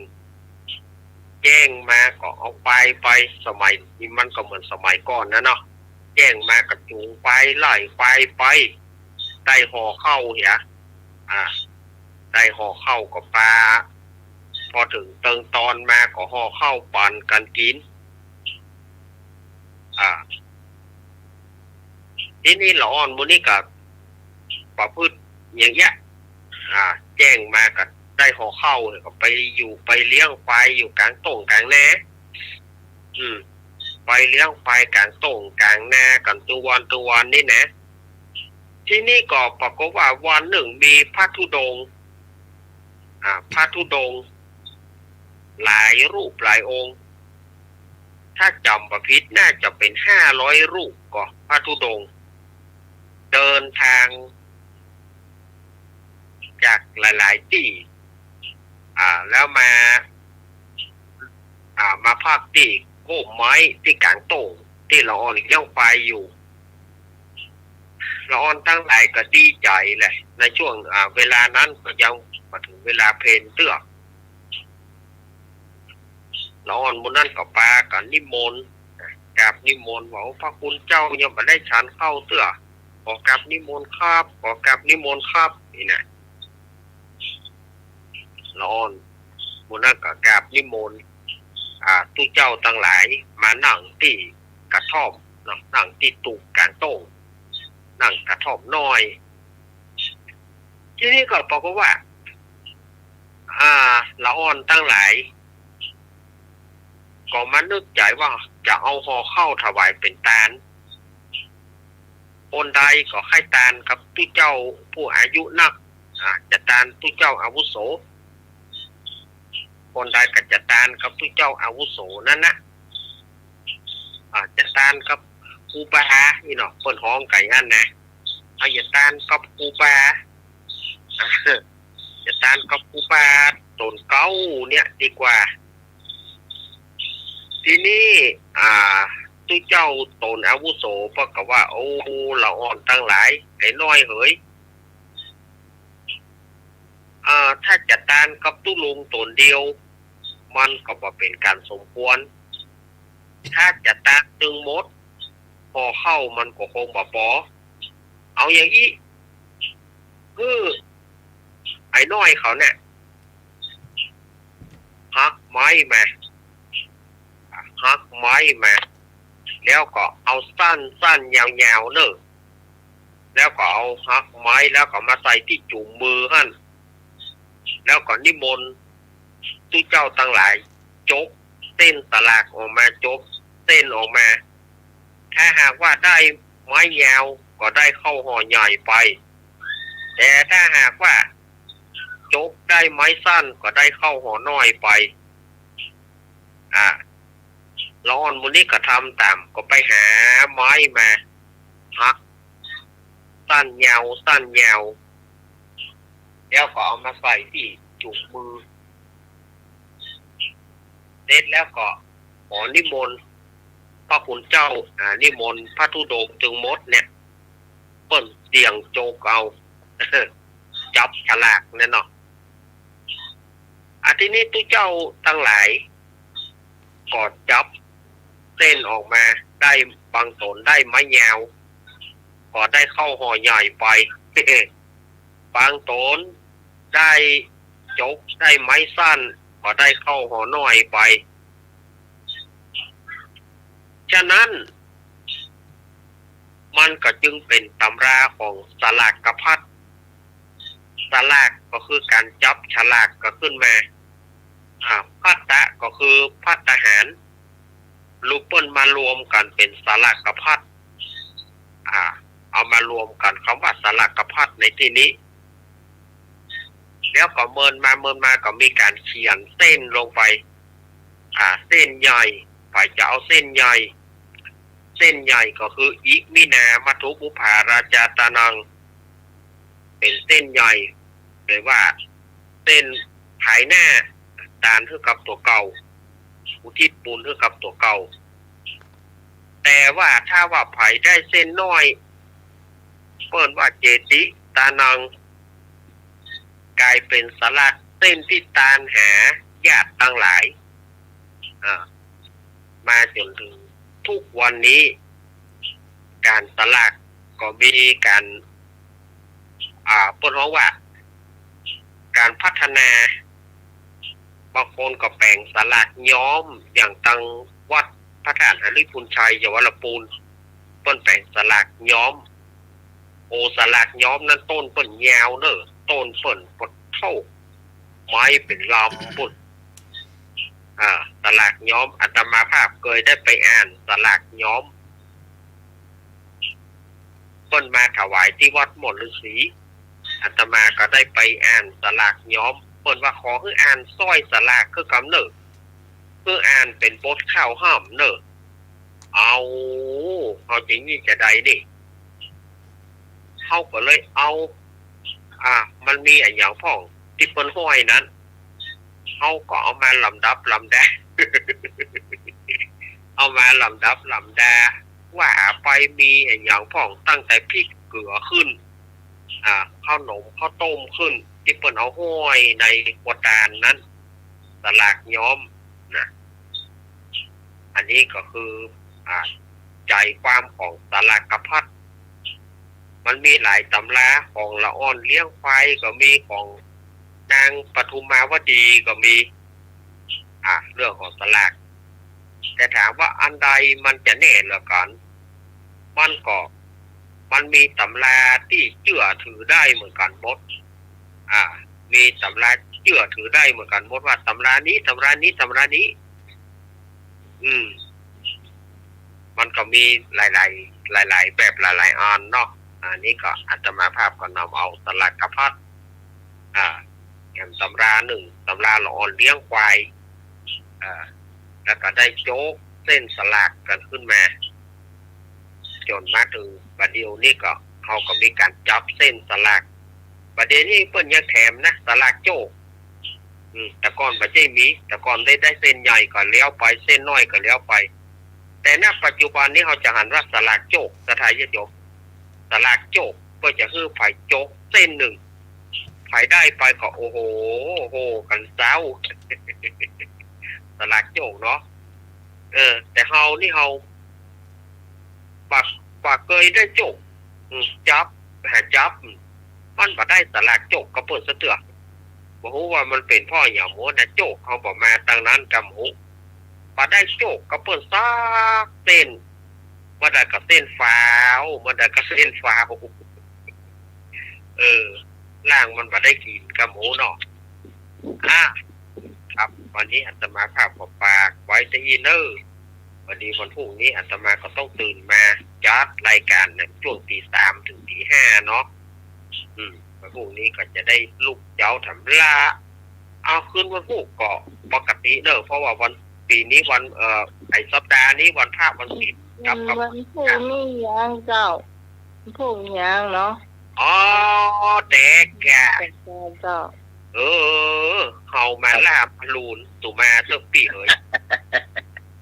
แจ้งมาก็เอาควายไปสมัยนี้มันก็เหมือนสมัยก่อนนะเนาะแจ้งมากระจูงควายไล่ควายไปได้ห่อเข้าเหียได้ห่อเข้ากับปลาพอถึงเติงตอนมาก็ห่อเข้าปั่นกันกินทีนี้ละอ่อนมูนี่กับประพฤติอย่างเงี้ยแจ้งมากับได้ห่อเข้าก็ไปเลี้ยงควายอยู่กลางโต่งกลางนาไปเลี้ยงควายกลางโต่งกลางนากันตัววันนี่นะที่นี่ก็ปรากฏว่าวันหนึ่งมีพระธุดงค์หลายรูปหลายองค์ถ้าจำประพิษน่าจะเป็น500 รูปก็พระธุดงค์เดินทางจากหลายๆที่แล้วมาภาคที่โค้งไม้ที่กลางโต่งที่ละอ่อนเลี้ยงควายอยู่ละอ่อนตั้งหลายก็ดีใจแหละในช่วงเวลานั้นก็ยังมาถึงเวลาเพลเตื้อละอ่อนมูนั่นก็ปากันนิมนต์กราบนิมนต์ว่าพระคุณเจ้ายังไม่ได้ฉันเข้าเตื้อขอกราบนิมนต์ครับขอกราบนิมนต์ครับนี่นะละอ่อนมูนั่นก็กราบนิมนต์ทุกเจ้าทั้งหลายมานั่งที่กระท่อมนั่งที่ตูกกลางโต่งนั่งกระท่อมน้อยทีนี้ก็บอกว่าละอ่อนทั้งหลายก็มานึกใจว่าจะเอาห่อเข้าถวายเป็นตาลคนใดก็ให้ตาลกับทุกเจ้าผู้อายุนักจะตาลทุกเจ้าอาวุโสคนใดก็จะตานกับผู้เจ้าอาวุโสนั่นนะจะตานกับครูบานี่เนาะเปิ้นห้องไก่อันนะจะตานกับครูบาจะตานกับครูบาตนเก้าเนี่ยดีกว่าทีนี้ผู้เจ้าตนอาวุโสเพราะว่าโอ้ละอ่อนทั้งหลายไอ้น้อยเฮ้ยถ้าจะตานกับตุลุงตนเดียวมันก็บ่เป็นการสมควรถ้าจะตานตึงหมดพอเข้ามันก็คงบ่พอเอาอย่างนี้คือไอ้น้อยเขาเนี่ยหักไม้มาแล้วก็เอาสั้นยาวๆเนอะแล้วก็เอาหักไม้แล้วก็มาใส่ที่จุ่มมือหั่นแล้วก็นิมนต์ทุกเจ้าทั้งหลายจกเส้นสลากออกมาจกเส้นออกมาถ้าหากว่าได้ไม้ยาวก็ได้เข้าห่อใหญ่ไปแต่ถ้าหากว่าจกได้ไม้สั้นก็ได้เข้าห่อน้อยไปละอ่อนมูนี่ก็ทำตามก็ไปหาไม้มาหักสั้นยาวแล้วก็เอามาใส่ที่จุกมือเสร็จแล้วก็ขอนิมนต์พระคุณเจ้านิมนต์พระธุดงค์จึงมดเนี่ยเปิ้นเสี่ยงโจกเอา จับฉลากเนี่ยเนาะทีนี้ทุกเจ้าทั้งหลายก็จับเส้นออกมาได้บางตนได้ไม้ยาว ก็ได้เข้าห่อใหญ่ไป บางตนได้จกได้ไม้สั้นก็ได้เข้าห่อน้อยไปฉะนั้นมันก็จึงเป็นตำราของสลากกพัดสลากก็คือการจับฉลากก็ขึ้นมาพัตตะก็คือพัตตาหารรูปเปิ้ลมารวมกันเป็นสลากกพัดเอามารวมกันคำว่าสลากกพัดในที่นี้แล้วก็เมินมาก็มีการเขียนเส้นลงไปเส้นใหญ่ฝ่ายจะเอาเส้นใหญ่ก็คืออิมินามัทุปุภาราชาตานังเป็นเส้นใหญ่หรือว่าเส้นภายหน้าตานเท่ากับตัวเก่าอุทิศบุญเท่ากับตัวเก่าแต่ว่าถ้าว่าไผ่ได้เส้นน้อยเปิ้นว่าเจติตานังกลายเป็นสลักเส้นที่ตานหาญาติทั้งหลายมาจนถึงทุกวันนี้การสลักก็มีการเปิ้นว่า การพัฒนาบางคนก็แปลงสลักย้อมอย่างตังวัดพระธาตุหฤพุนชัยจังหวัดลำพูนเปิ้นแปลงสลักย้อมสลักย้อมนั้นต้นเปิ้นยาวเด้อต้นเปิ้นปดเท่าไม้เป็นลำปุ่นสลักย้อมอาตมาภาพเคยได้ไปอ่านสลักย้อมเปิ้นมาถวายที่วัดหมดฤาษีอาตมาก็ได้ไปอ่านสลักย้อมเปิ้นว่าขอให้อ่านสร้อยสลักคือกำเนิดเพื่ออ่านเป็นบทข้าวห้ามเนอะเอาจริงนี่จะได้ดิเขาก็เลยเอามันมีอย่างพ่องที่เปิ้นห้อยนั้นเขาก็เอามาลำดับลำดา เอามาลำดับลำดาว่าไปมีอย่างพ่องตั้งแต่พริกเกลือขึ้นข้าวหนมข้าวต้มขึ้นที่เปิ้นเอาห้อยในกระดานนั้นสลากย้อมนะอันนี้ก็คือใจความของสลากกพัดมันมีหลายตำราของละอ่อนเลี้ยงควายก็มีของนางปทุมมาวดีก็มีเรื่องของสลากแต่ถามว่าอันใดมันจะแน่ละกันมันมีตำราที่เชื่อถือได้เหมือนกันหมดมีตำราเชื่อถือได้เหมือนกันหมดว่าตำรานี้มันก็มีหลายแบบหลายอันเนาะอันนี้ก็อาตมาภาพก็นำเอาสลักกพัดอย่างตำราหนึ่งตำราละอ่อนเลี้ยงควายแล้วก็ได้โจ๊กเส้นสลักกันขึ้นมาจนมาถึงบัดเดียวนี่ก็เขาก็มีการจับเส้นสลักบัดเดี๋ยวนี้เพิ่นยังแถมนะสลักโจ๊กแต่ก่อนบ่ใช่มีแต่ก่อนได้เส้นใหญ่ก็เลี้ยวไปเส้นน้อยก็เลี้ยวไปแต่ณปัจจุบันนี้เขาจะหันว่าสลักโจ๊กสถายโยมสลักโจ๊กเพื่อจะคือไผ่โจ๊กเส้นหนึ่งไผ่ได้ไปก็โอ้โหกันเจ้า สลักโจ๊กเนาะแต่เฮานี่เฮาปากเคยได้โจ๊กจับมันบ่ได้สลักโจ๊กก็เปิดซะเตื้อบ่ฮู้ว่ามันเป็นพ่อหยังหมูนะโจ๊กเฮาบ่มาตั้งนั้นกำหูบ่ได้โจ๊กก็เปิดซักเส้นบ่ได้ก็เส้นฟ้าวบ่ได้ก็เส้นฟ้าวล่างมันบ่ได้กินกำหูเนาะครับวันนี้อาตมาภาพขอฝากไว้ที่เนอร์วันนี้วันพรุ่งนี้อาตมาก็ต้องตื่นมาจัดรายการเนี่ยช่วงตี 3 ถึงตี 5เนาะวันพรุ่งนี้ก็จะได้ลูกเจ้าทำลาเอาคืนวันพรุ่งก็ปกติเนอะเพราะว่าวันปีนี้วันสัปดาห์นี้วันพระวันศิลป์กับวันพรุ่งนี้ยังเจ้าพรุ่งยังเนาะเด็กแกเจ้าเขามาลาพลูนตุมาเลิกปีเลย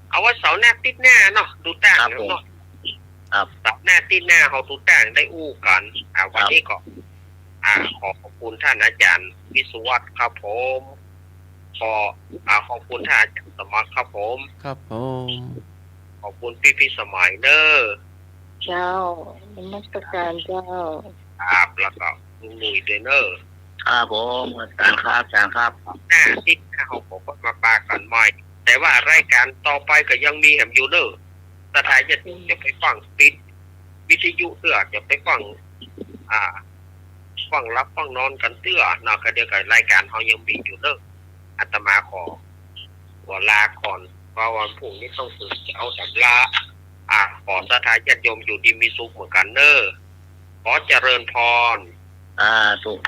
เอาว่าเสาร์หน้าติดหน้าเนาะดูต่างเนาะเสาร์หน้าติดหน้าเขาดูต่างได้อู้กันวันนี้ก็ขอบคุณท่านอาจารย์วิศวัตรครับผมขอบคุณท่านอาจารย์สมัครครับผมครับผม ขอบคุณพี่สมัยเนอ เจ้านมัสการเจ้า ครับแล้วก็ลุงหนุ่ยเดนเนอร์ ครับผมอาจารย์ครับอาจารย์ครับ ที่เขาผมก็มาปากันใหม่แต่ว่ารายการต่อไปก็ยังมีแหมอยู่เนอะสถานจะไปฟังปิดวิทยุเตื้อจะไปฟังฟังรับฟังนอนกันเตื้อเนาะก็เดียวกับรายการเขายังมีอยู่เนอะอาตมาขอลาก่อนเพราะวันพรุ่งนี้ต้องฝึกจะเอาสำลาขอสถานญาติโยมอยู่ดีมีสุขเหมือนกันเนอะขอเจริญพร ถูก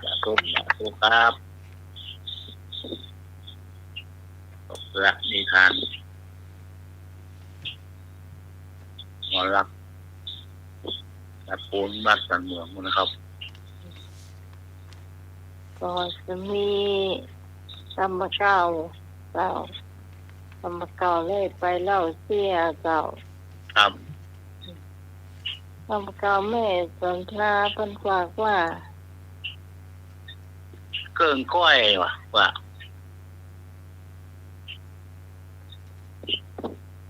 ครับตกละนิทานหมอรักตะปูนบ้านสันเมืองนะครับ ก็จะมีธรรมเก่าธรรมเก่าเลยไปเล่าเสียเก่า ครับ ธรรมเก่าแม่สนทนาเพิ่นฝากว่า เกินก้อยว่า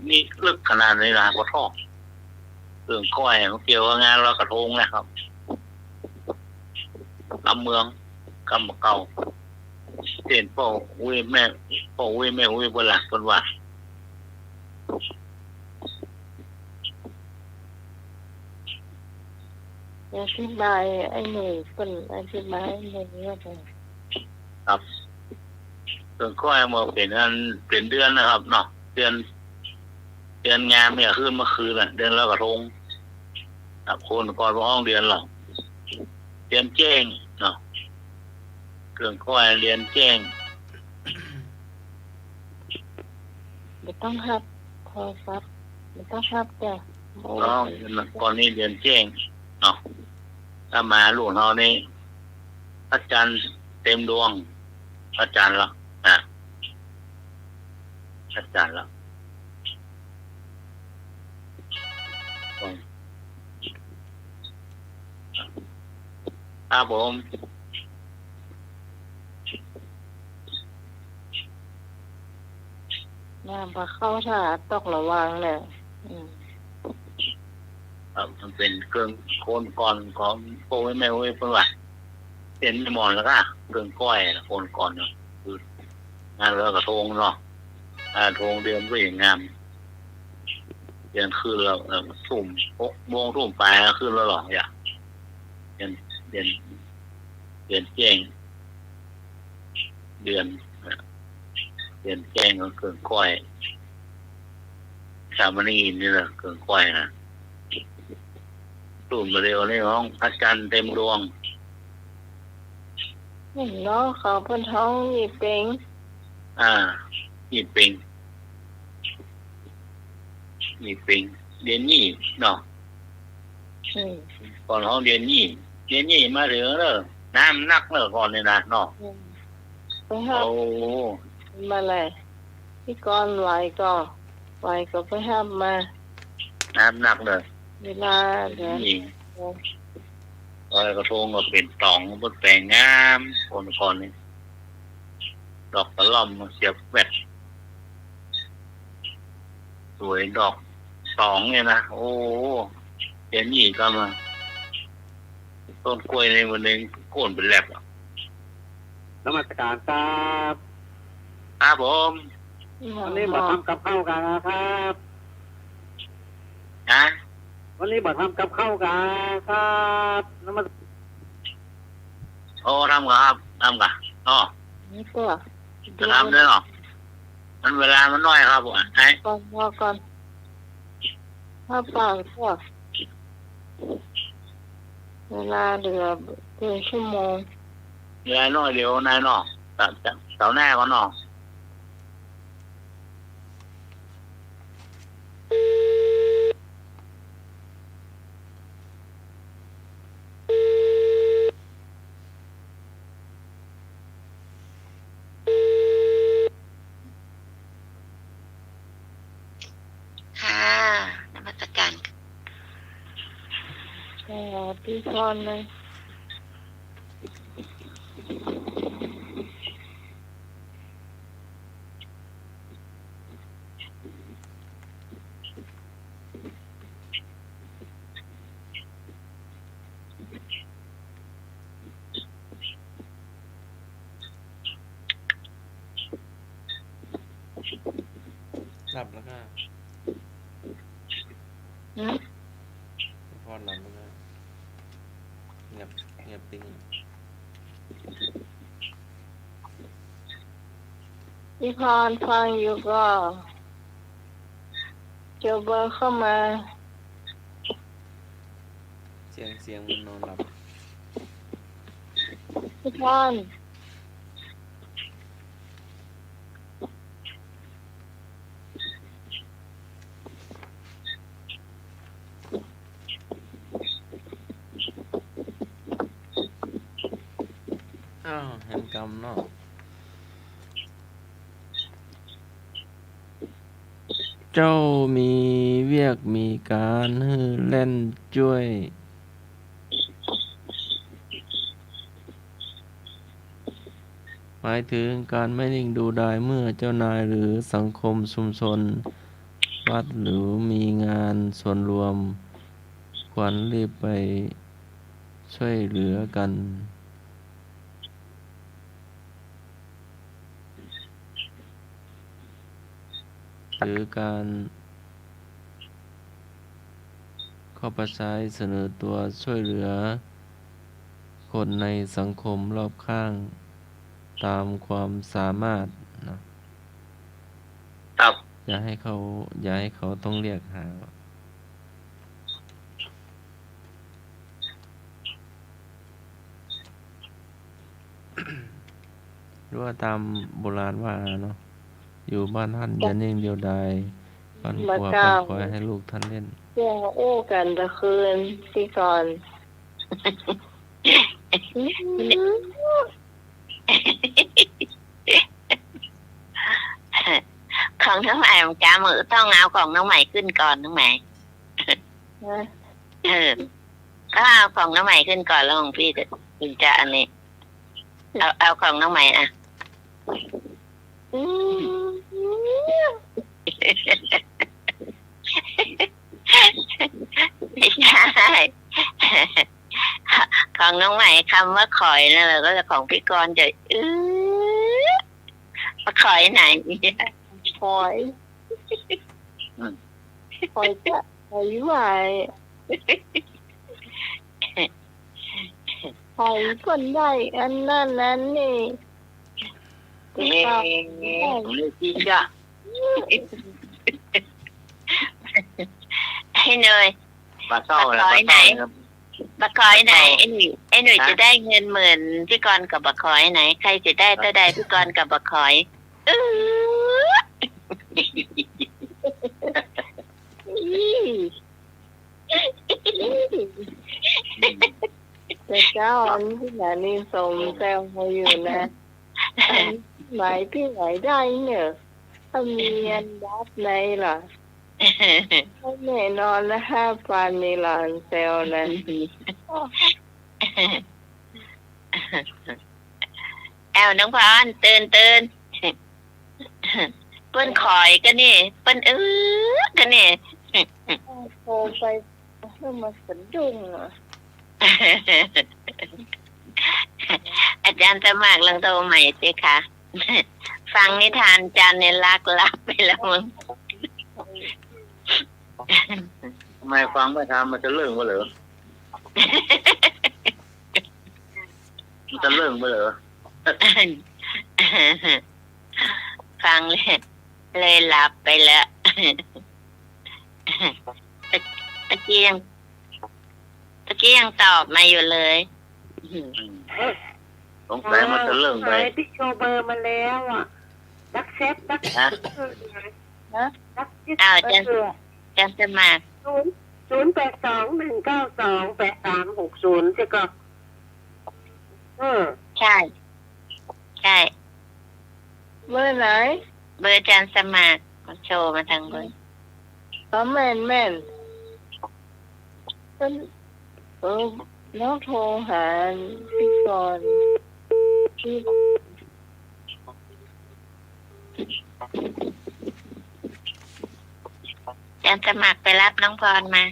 นี่ลึกขนาดนี้นะกระทอกเกินก้อยมันเกี่ยวกับงานลอยกระทงนะครับลำเมืองกำเก่าเต้นพ่ออุ้ยแม่อุ้ยบนหลักคนว่า อธิบายไอ้หนุ่ยเป็นอธิบายไอ้หนุ่ยว่าไง ครับเกินก้อยมาเป็นเดือนนะครับเนาะเดือนงามเนี่ยขึ้นเมื่อคืนน่ะเดือนลอยกระทงครับคนก่อนห้องเดือนหรอกเดือนแจ้งเนาะเกินก้อยเดือนแจ้ง ไม่ต้องรับโทรศัพท์ไม่ต้องรับจ้ะโอ้ น้องก่อนนี้เดือนแจ้งเนาะถ้ามาลูกเรานี่พระจันทร์เต็มดวงพระจันทร์ละพระจันทร์ละครับผม น้ำพอเข้าถ้าต้องระวังเลยครับมันเป็นเครื่องโคนก่อนของโป้แม่เว้ยเพื่อนว่าเห็นหมอนแล้วก็เครื่องก้อยโคนก่อนเนาะคืองานแล้วกระทงเนาะทงเดือนก็อย่างงามเดือนคืนแล้วสุ่ม6 โมงทุ่มไปคืนแล้วหรออย่าเดือนแจ้งเดือนแจ้งก็เครื่องก้อยชามณีนี่แหละเครื่องก้อยนะตุ่มมาเร็วนี่น้องพระจันทร์เต็มดวง เห็นเนาะเขาเพิ่นท้องมีเป็ง นี่ปิงเดือนนี้เนาะก่อนห้องเดือนนี้มาถึงแล้วน้ำนักเลยก่อนเลยนะเนาะ ไปห้ามมาเลยพี่กรไหวก็ไปห้ามมา น้ำนักเลย เวลาเดี๋ยว นี่ลอยกระทงก็เป็นตองบนแปลงงามก่อนนี่ดอกตะล่อมเสียบแวดสวยดอกตองเนี่ยนะโอ้เดือนนี้ก็มาต้นกล้วยในวันนึงโค่นเป็นแลบ นมัสการครับ ครับผม วันนี้มาทำกับข้าวกันนะครับ นะ วันนี้มาทำกับข้าวกันครับนมัส โอ้ทำกับอ๋อ นี่ตัว จะทำด้วยหรอมันเวลามันน้อยครับผมไอ้ ก่อนถ้าเปล่าตัวเวลาเหลือเพียงชั่วโมง เวลาน้อยเดี๋ยวนายนอกเสาหน้าก็นอก ค่ะนมัสการ พี่พรเลย อดหลับเลยเงียบเงียบติ้ง พี่พรฟังอยู่ก็เจอเบอร์เข้ามา เสียงมันนอนหลับ พี่พร อ้าวเห็นกรรมเนาะเจ้ามีเวียกมีการฮือเล่นจ้วย หมายถึงการไม่นิ่งดูดายเมื่อเจ้านายหรือสังคมชุมชนวัดหรือมีงานส่วนรวมควรรีบไปช่วยเหลือกันหรือการเข้าประช้เสนอตัวช่วยเหลือคนในสังคมรอบข้างตามความสามารถนะครับ อย่าให้เขาต้องเรียกหาหรือว่าตามโบราณว่าเนาะอยู่บ้านท่านอย่านิ่งเดียวดายปันขวปันคอยให้ลูกท่านเล่น เสียงโอ้กันตะคืนพี่กรณ์ ของน้องใหม่มันจ้ามือต้องเอาของน้องใหม่ขึ้นก่อนน้องใหม่ก็เอาของน้องใหม่ขึ้นก่อนแล้วของพี่ถึงจะอันนี้เอาของน้องใหม่นะไม่ใช่ของน้องใหม่คำว่าขอยนั่นแหละก็จะของพี่กรณ์จะมาขอยไหนคอยจะคอยไหวคอยคนได้อันนั้นนี่จริงจ้ะให้เนยปลาเศร้าเลย บักคอยไหนไอ้หนุ่ยจะได้เงิน10,000พี่กรณ์กับบักคอยไหนใครจะได้ก็ได้พี่กรณ์กับบักคอยแต่เจ้าอันที่ไหนนี่ส่งแซวมาอยู่นะหมายพี่ไหนได้เนี่ยถ้ามีอันดับในล่ะแน่นอนนะ5,000นี่ล่ะแซวนั้นแอวน้องพรตื่นเปิ้นคอยกันนี่เปิ้นกันนี่โทรไปให้มาสะดุ้งอาจารย์สมัครลองโทรใหม่สิคะฟังนิทานอาจารย์เนี่ยลักไปแล้วมึงทำไมฟังไม่ทำมันจะเรื่องวะเหรอมันจะเรื่องวะเหรอฟังเลยหลับไปแล้วตะกี้ยังตอบมาอยู่เลยสงสัยมันจะเรื่องไปที่โชว์เบอร์มาแล้วอ่ะดักเซฟดักนะเอาจะสมัคร082-192-8360ใช่ก็ใช่เบอร์ไหนเบอร์อาจารย์สมัครโชว์มาทางเบอร์แม่นแล้วโทรหาพี่กรณ์อาจารย์สมัครไปรับน้องพรมา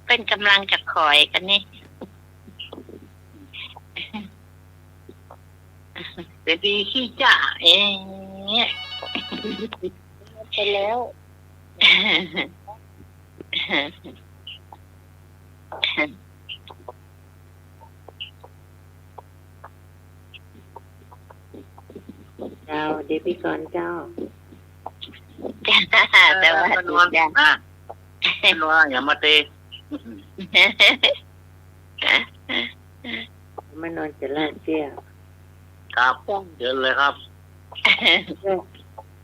เป็นกำลังจะคอยกันนี่เดี๋ยวดีขี้จ่าไปแล้ว เจ้าเดี๋ยวพี่ก่อนเจ้า แต่ว่า นอนนอนอย่ามาเตะ มานอนจะลาดเจียว ครับเดินเลยครับ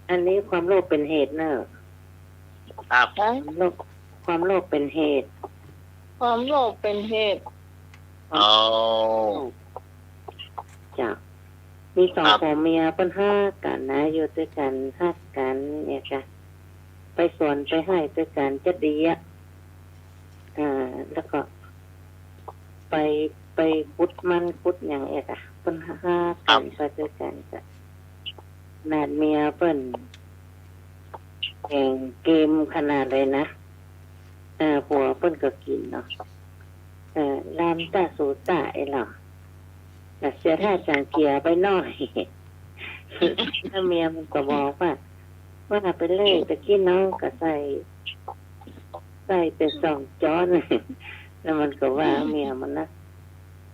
อันนี้ความโลภเป็นเหตุเนอะ ครับ ความโลภเป็นเหตุ ความโลภเป็นเหตุ โอ้ จ้ะมีสอง ครับ ผัวเมียเพิ่นฮักกันนะอยู่ด้วยกันฮักกันเนี่ยจ้ะไปสวนไปให้ด้วยกันจะดีอ่ะแล้วก็ ไปขุดมันขุดอย่างเอกอ่ะเพิ่นฮักกันไปด้วยกันจ้ะนาดเมียเพิ่นแข่งเกมขนาดเลยนะผัวเพิ่นก็กินเนาะลามตาสูตาไอ้หรอแต่เสียท่าจางเกียไปหน่อย ถ้าเมียมันก็บอกว่าไปเลยตะกี้น้องก็ใส่เป็นสองจ้อน แล้วมันก็ว่าเมียมันนะ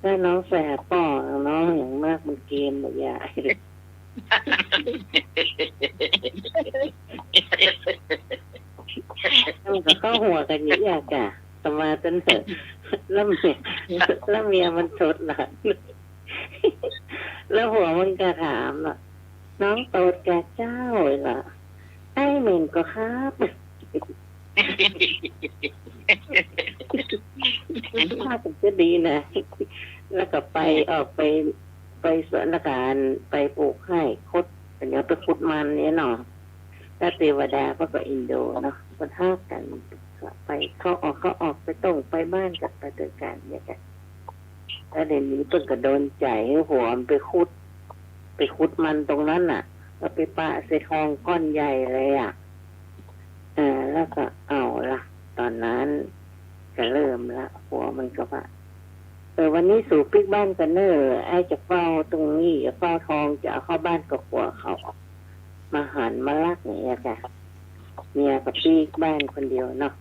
ถ้าน้องใส่ป้อน้องอย่างมากมันเกมแบบใหญ่ มันก็เข้าหัวกันเยอะจ้ะสมาจนเถอะแล้วเมียมันชดหลังแล้วหัวมันก็ถามล่ะน้องโตดแกเจ้าเหรอไอ้เหม็นก็ครับถ้าผมจะดีนะแล้วก็ไปออกไปสวนละการไปปลูกให้คดเป็นอย่างไปขุดมันเนี่ยเนาะถ้าเทวดาก็อินโดเนาะก็ท่ากันไปเขาออกไปต้องไปบ้านกับไปเดินกันเนี่ยกันแล้วเดี๋ยวนี้เพิ่งก็โดนใจหัวมันไปขุดมันตรงนั้นน่ะก็ไปปะใส่ทองก้อนใหญ่เลยอ่ะแล้วก็เอาละตอนนั้นก็เริ่มละหัวมันก็ว่าวันนี้สู่ปิ๊กบ้านกันเนอไอ้จะเฝ้าตรงนี้จะเฝ้าทองจะเอาเข้าบ้านกับหัวเขามาหันมาลักอย่างเงี้ยค่ะเมียกับปิ๊กบ้านคนเดียวเนาะ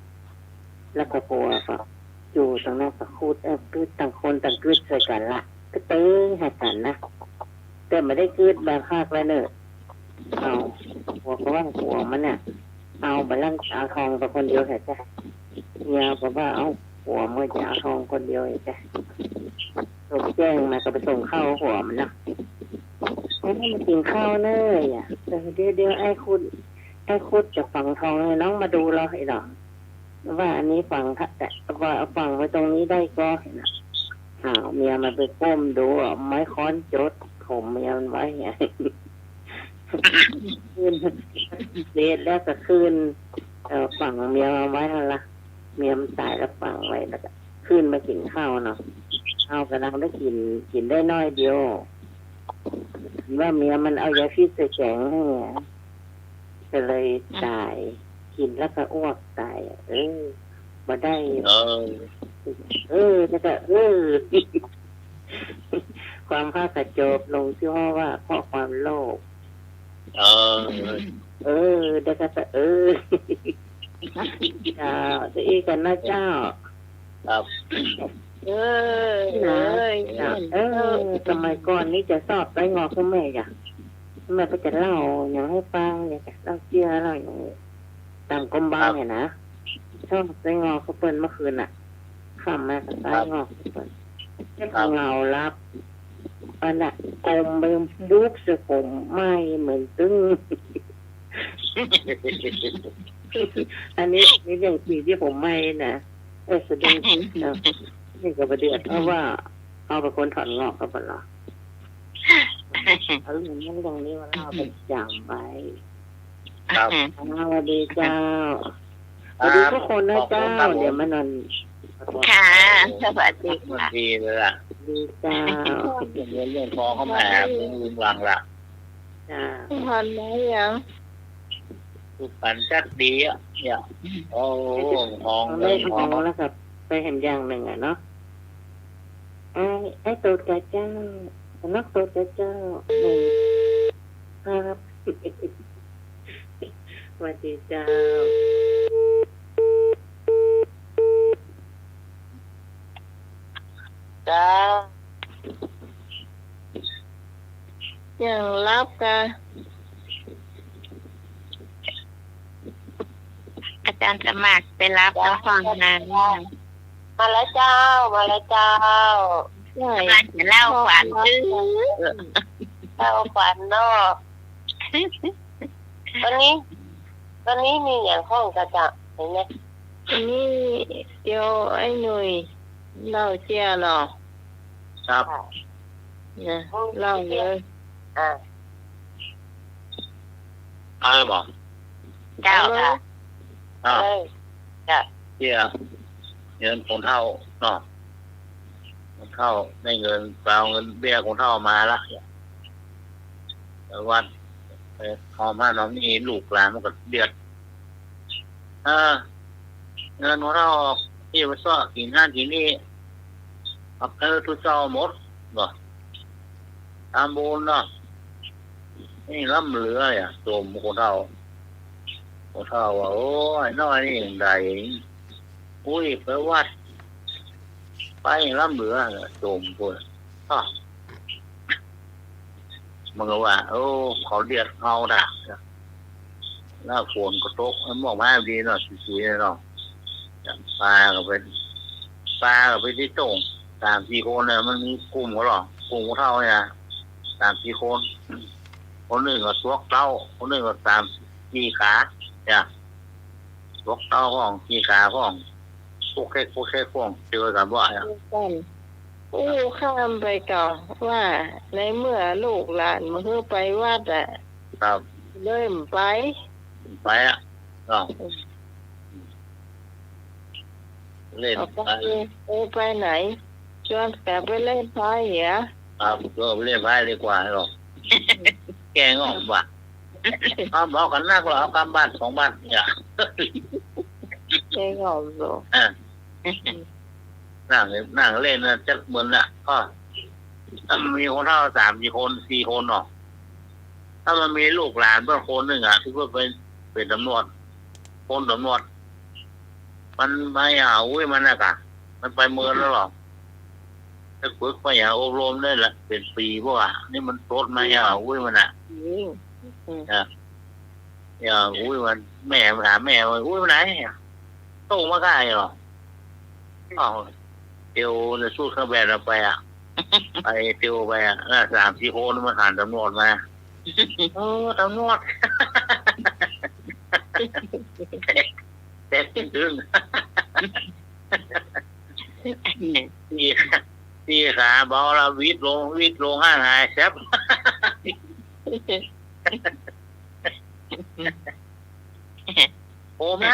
แล้วก็หัวก็อยู่ตรงนั้นก็คูดคือต่างคนต่างกึดใส่กันละก็เตื้อให้กันนะแต่ไม่ได้กึดแบบภาคแล้วเนอะเอาหัวก็ว่าหัวมันน่ะเอาไปลั่งเอาทองไปคนเดียวแค่จ้ะเมียบอกว่าเอาหัวมันจะเอาทองคนเดียวจ้ะส่งแจ้งมาก็ไปส่งข้าวหัวมันนะให้มันกินข้าวเนยอ่ะเดี๋ยวไอ้คุดจะฝังทองให้น้องมาดูเราให้หรอว่าอันนี้ฝังแต่ว่าเอาฝังไว้ตรงนี้ได้ก็เห็นนะเมียมันไปก้มดูไม้ค้อนจดผมเมียมันไว้ไงคืนเสร็จแล้วก็คืนฝังเมียมาไว้แล้วล่ะเมียมันตายแล้วฝังไว้แล้วก็คืนมากินข้าวเนาะข้าวกำลังได้กินได้น้อยเดียวว่าเมียมันเอายาพิษใส่แกงให้เนี่ยก็เลยตายกินแล้วก็อ้วกตายมาได้แล้วก็ความภาคกระโจบลงที่ว่าเพราะความโลภได้ก็จะเจ้าจะอีกันนะเจ้าครับสมัยก่อนนี้จะสอบไปงอคุณแม่จ้ะแม่ก็จะเล่าอย่างให้ฟังเนี่ยจ้ะเล่าเชื่อเล่าอย่างตามกรมบ้านเนี่ยนะชอบไปงอเขาเปิดเมื่อคืนอ่ะข้ามมาก็ไปงอเขาเปิดจะเงาลับอันน่ะกลมไปบุกสผมไม่เหมือนตึ้งอันนี้เรื่องที่ผมไม่นะแสดงนี่ก็ประเดี๋ยวเพราะว่าเอาไปคนถอนงอกก็เป็นหรอเอาเรื่องนั้นตรงนี้มาเล่าเป็นจำไว้ครับสวัสดีเจ้าสวัสดีทุกคนนะเจ้าเดี๋ยวมานอนค่ะสวัสดีค่ะ ดีเลยล่ะดีเจ้าเรื่องทองเขาแหมลุงหลังละจ้าทันไหมยัง สุปันจักดีอ่ะเนี่ยโอ้ทองได้ทองแล้วครับไปเห็นอย่างหนึ่งอ่ะเนาะไอ้ตัวกระเจ้านกตัวกระเจ้าหนึ่งครับสวัสดีเจ้า อย่างรับกัน อาจารย์สมัครไปรับแล้วฟังนาน มาแล้วเจ้ามาแล้วเจ้า ใช่ กำลังจะเล่าฝันดื้อ เจ้าฝันเนาะตอนนี้มีอย่างห้องกระจะเห็นไหม อันนี้เดี๋ยวไอ้หนุ่ยเล่าเจ้าหรอ ครับ นะเล่าเลย อ่า เอาไปบอก เจ้า อ้าว เลย เที่ยเงินคนเท่าเนาะคนเท่าได้เงินเปล่าเงินเบี้ยคนเท่ามาละแต่วันไปหอมผ้าน้องนี่ลูกหลานมันก็เดือดเงินคนเท่าที่ไปซ่อกินห้านกินนี่เอาไปทุกเจ้าหมดเนาะตามบูนเนาะนี่ล้ำเหลือเนี่ยโจมคนเท่าว่าโอ้ยน้อยนี่อย่างใดอุ้ยไปวัดไปล้ำเหลือโจมคนมันก็ว่าโอ้เขาเดือดเงาด่ะหน้าฝนก็ตกมันบอกว่าดีเนาะสวยๆเนาะปลาก็ไปที่ตรง3-4 คนเนี่ยมันมีกลุ่มเขาหรอกลุ่มเท่าเนี่ย3-4 คนหนึ่งก็สวกเต้าคนหนึ่งก็3-4 ขาเนี่ยสวกเต้าของ4 ขาของพวกแค่ของเจอกันบ่อยอ่ะ กันอู้ข้ามไปก่อนว่าในเมื่อลูกหลานมาเพื่อไปวัดอ่ะ ครับ เริ่มไป ไปอ่ะก็เล่น เอา ไป ไปไหนชวนแกไปเล่นไพ่เหรอ ครับก็ไปเล่นไพ่ดีกว่าหรอกแกงออกว่ะเอาบอกกันนักหรอเอากำบ้าน2 บ้านเนี่ย ใช่หรอโซ นั่งเล่นนะจะเหมือนน่ะก็ถ้ามันมีคนเท่า3-4 คน 4 คนเนาะถ้ามันมีลูกหลานเพื่อนคนหนึ่งอ่ะที่เพื่อเป็นตำรวจคนตำรวจมันไม่อุ้ยมันน่ะกะมันไปเมืองแล้วหรอถ้าฝึกไปอบรมได้ละเป็นปีพวกนี่มันโตดมาอุ้ยมันอ่ะอุ้ยมันแม่ถามแม่ว่าอุ้ยมันไหนโตมาได้หรอเตียวจะสู้ข้าแบบเราไปไปเตียวไป3-4 คนมันผ่านตำรวจมาตำรวจแต่ถึงที่ขาเบาแล้ววิทย์ลงห้างหายแซ่บผมน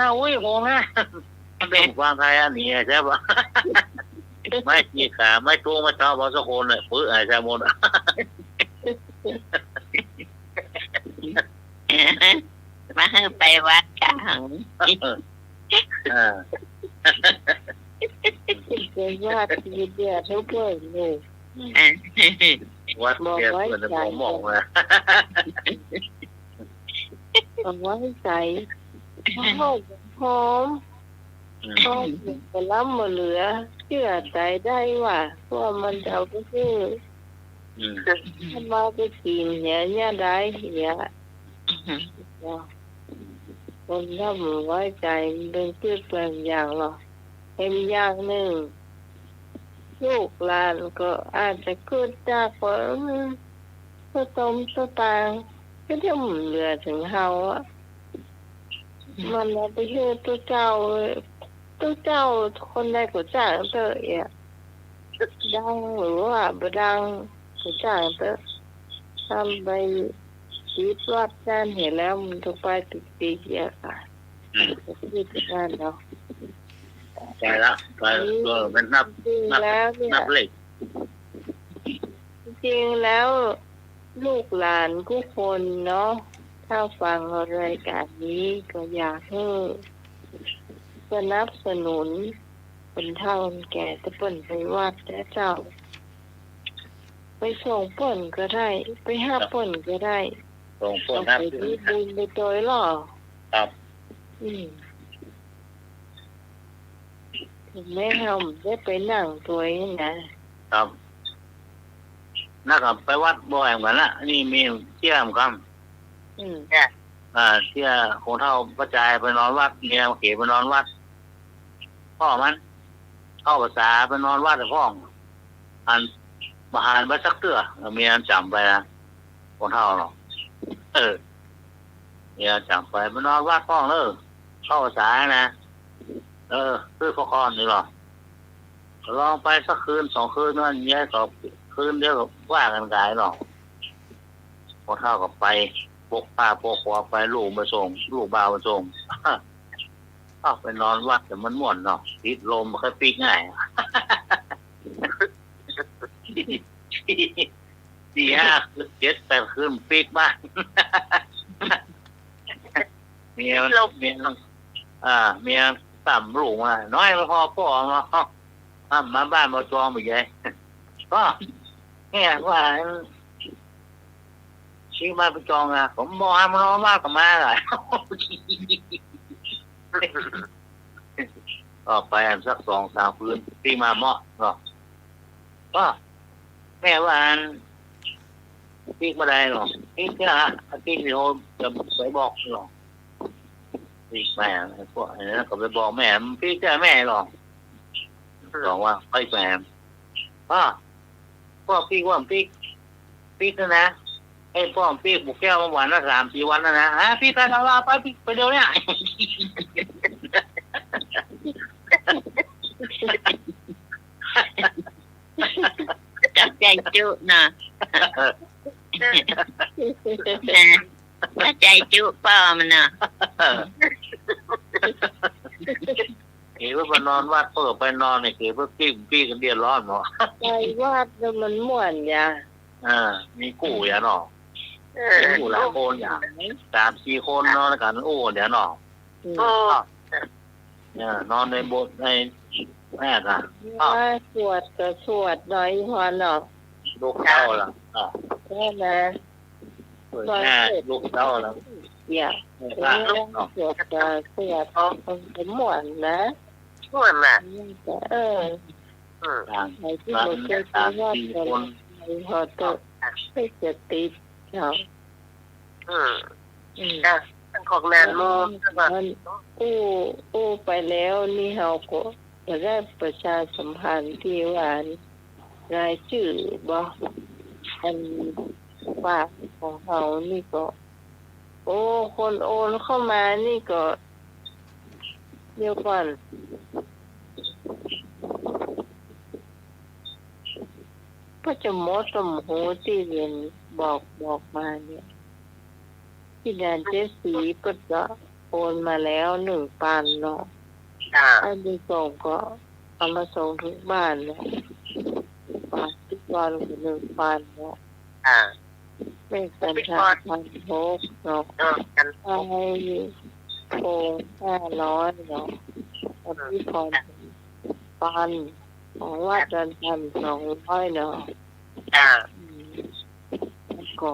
ะอุ้ยผมนะมันเป็นความไทยอันนี้ใช่ปะไม่ที่ขาไม่ตัวไม่เท้าบอลสักคนเลยปื้อไอ้แซมมอนมาไปวัดกลาง เป็นว่าทีเดียวทุกคนเลย วัดเกียร์เหมือนผมมองนะ เอาไว้ใส่ข้าวหอมก็ไปล้ำมาเหลือเชื่อใจได้ว่าเพราะมันจะเอาไปซื้อถ้ามาไปกินเนี่ยได้เนี่ยคนถ้ามันไว้ใจเป็นเพื่อแปลงอย่างหรอกเห็นอย่างหนึ่งลูกหลานก็อาจจะเกิดจากว่าต้มตางก็จะเหลือถึงเฮาอ่ะมันเอาไปเชื่อตัวเจ้าคนใดก็จ้างเตอะอ่ะดังหรือว่าบ่ดังก็จ้างเตอะทำไปชีวิตวัดนั่นเห็นแล้วมันต้องไปติดๆอ่ะค่ะที่นั่นเนาะ ไปละไปเป็นนับ จริงแล้วเนี่ย นับเหล็ก จริงแล้วลูกหลานทุกคนเนาะถ้าฟังรายการนี้ก็อยากให้สนับสนุนคนเฒ่าคนแก่จะเปิ่นไปวัดและเจ้าไปส่งเปิ่นก็ได้ไปหาเปิ่นก็ได้ ตรงต้น ไป นับ ที่บุญไปโดยหรอ ครับ ถึงแม่ทำได้ไปนั่งตัวนี้นะครับ นักกับไปวัดบ่อยเหมือนกันละนี่มีเที่ยมกัน จ้ะ เที่ยคนเท่ากระจายไปนอนวัดเมียเขไปนอนวัดพ่อมันเข้าภาษาไปนอนวัดแต่พ่ออันมาหารไปสักเตื้อเมียจำไปนะคนเท่าเนาะเมียจำไปนอนวัดพ่อเข้าภาษานะคือพ่อคอนนี่หรอลองไปสักคืน2 คืนนั่นเนี้ยก็คืนเดียวก็ว่ากันกายหรอกพอเท่ากับไปพกป้าพกขวาไปลูกมาส่งลูกบ่าวมาส่งไปนอนวัดแต่มันม่วนเนาะติดลมค่อยปีกง่าย4-5 7 8 คืนปีกบ้างเมียต่ำลูกมาน้อยไม่พอพ่อมาบ้านมาจองไปยัยก็เนี่ยว่าชี้มาไปจองอ่ะผมมองมันน้อยมากกว่ามาเลยก็ไปสัก2-3 คืนปีมาเหมาะก็แม่ว่าปีกมาได้หรอปีกเนี่ยปีกเดี๋ยวจะไปบอกหรอปีกแม่พวกนั้นก็ไปบอกแม่ปีกแม่หรอบอกว่าไปแม่พ่อปีกว่าปีกนะไอ้พ่อปีกบุกแก้วมาหวานละ3-4 วันนะปีกไปทำอะไรไปเดี๋ยวเนี่ยจับใจจุนะใจจุป้ามันนะเอ๋ว่าไปนอนวัดเปิดไปนอนเนี่ยเอ๋ว่าปีกันเดียดร้อนเนาะไปวัดแล้วมันม่วนอย่ามีกู้อย่าเนาะกู้หลายคนอย่าง3-4 คนนอนกันโอ้เดี๋ยวเนาะนอนในโบสถ์ในแม่กันสวดก็สวดน้อยพอเนาะลูกเต้าล่ะแค่นะลูกเต้าแล้วอย่าสวดก็สวดเป็นม่วนนะม่วนน่ะไอ้ที่เราเคยว่าคนพอตกไม่จะติดเนาะเป็นของแมนโมมันอู้ไปแล้วนี่เฮาก็จะได้ประชาสัมพันธ์ที่ว่ารายชื่อบ่อันว่าของเฮานี่ก็คนโอนเข้ามานี่ก็เดี๋ยวก่อนก็จะหมดสมหูที่เรียนบอกมาเนี่ยที่แดนเจสีก็จะโอนมาแล้ว1,000เนาะอันที่ส่งก็เอามาส่งถึงบ้านเนาะฝากทุกวันก็1,000เนาะไม่กันทาง1,600เนาะให้โคง500เนาะที่พร1,000ของวัดดันทัน200เนาะก็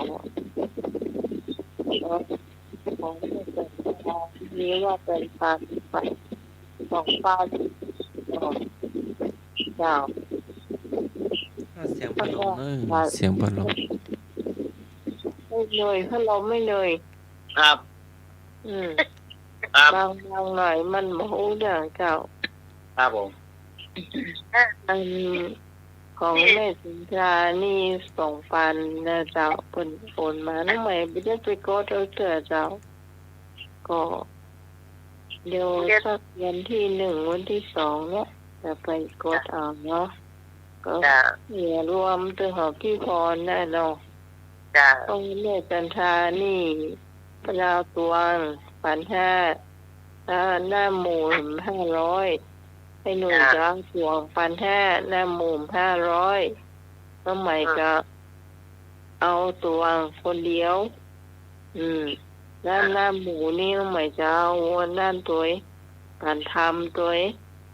ของไม่เป็นนี้ว่าเป็นการไป2,000เจ้าเสียงพัดลมเสียงพัดลมไม่เลยถ้าเราไม่เลยครับบางหน่อยมันโมโหเรื่องเจ้าครับผมอันของแม่สินทรานี่2,000นะเจ้าเพิ่นโอนมาทำไมไม่ได้ไปกดเอาเสื้อเจ้าก็เดี๋ยวสักวันที่1วันที่2เนี่ยจะไปกดเอาเนาะก็เนี่ยรวมถึงของพี่พรแน่เนาะตรงแม่จันทรานี่พระดาวตวง1,500หน้าหมู500ให้หนุ่ยจ้างตวง1,500หน้าหมู500ก็ใหม่ก็เอาตวงคนเดียวหน้าหมูนี่ก็ใหม่จะเอาด้านตัวการทำตัว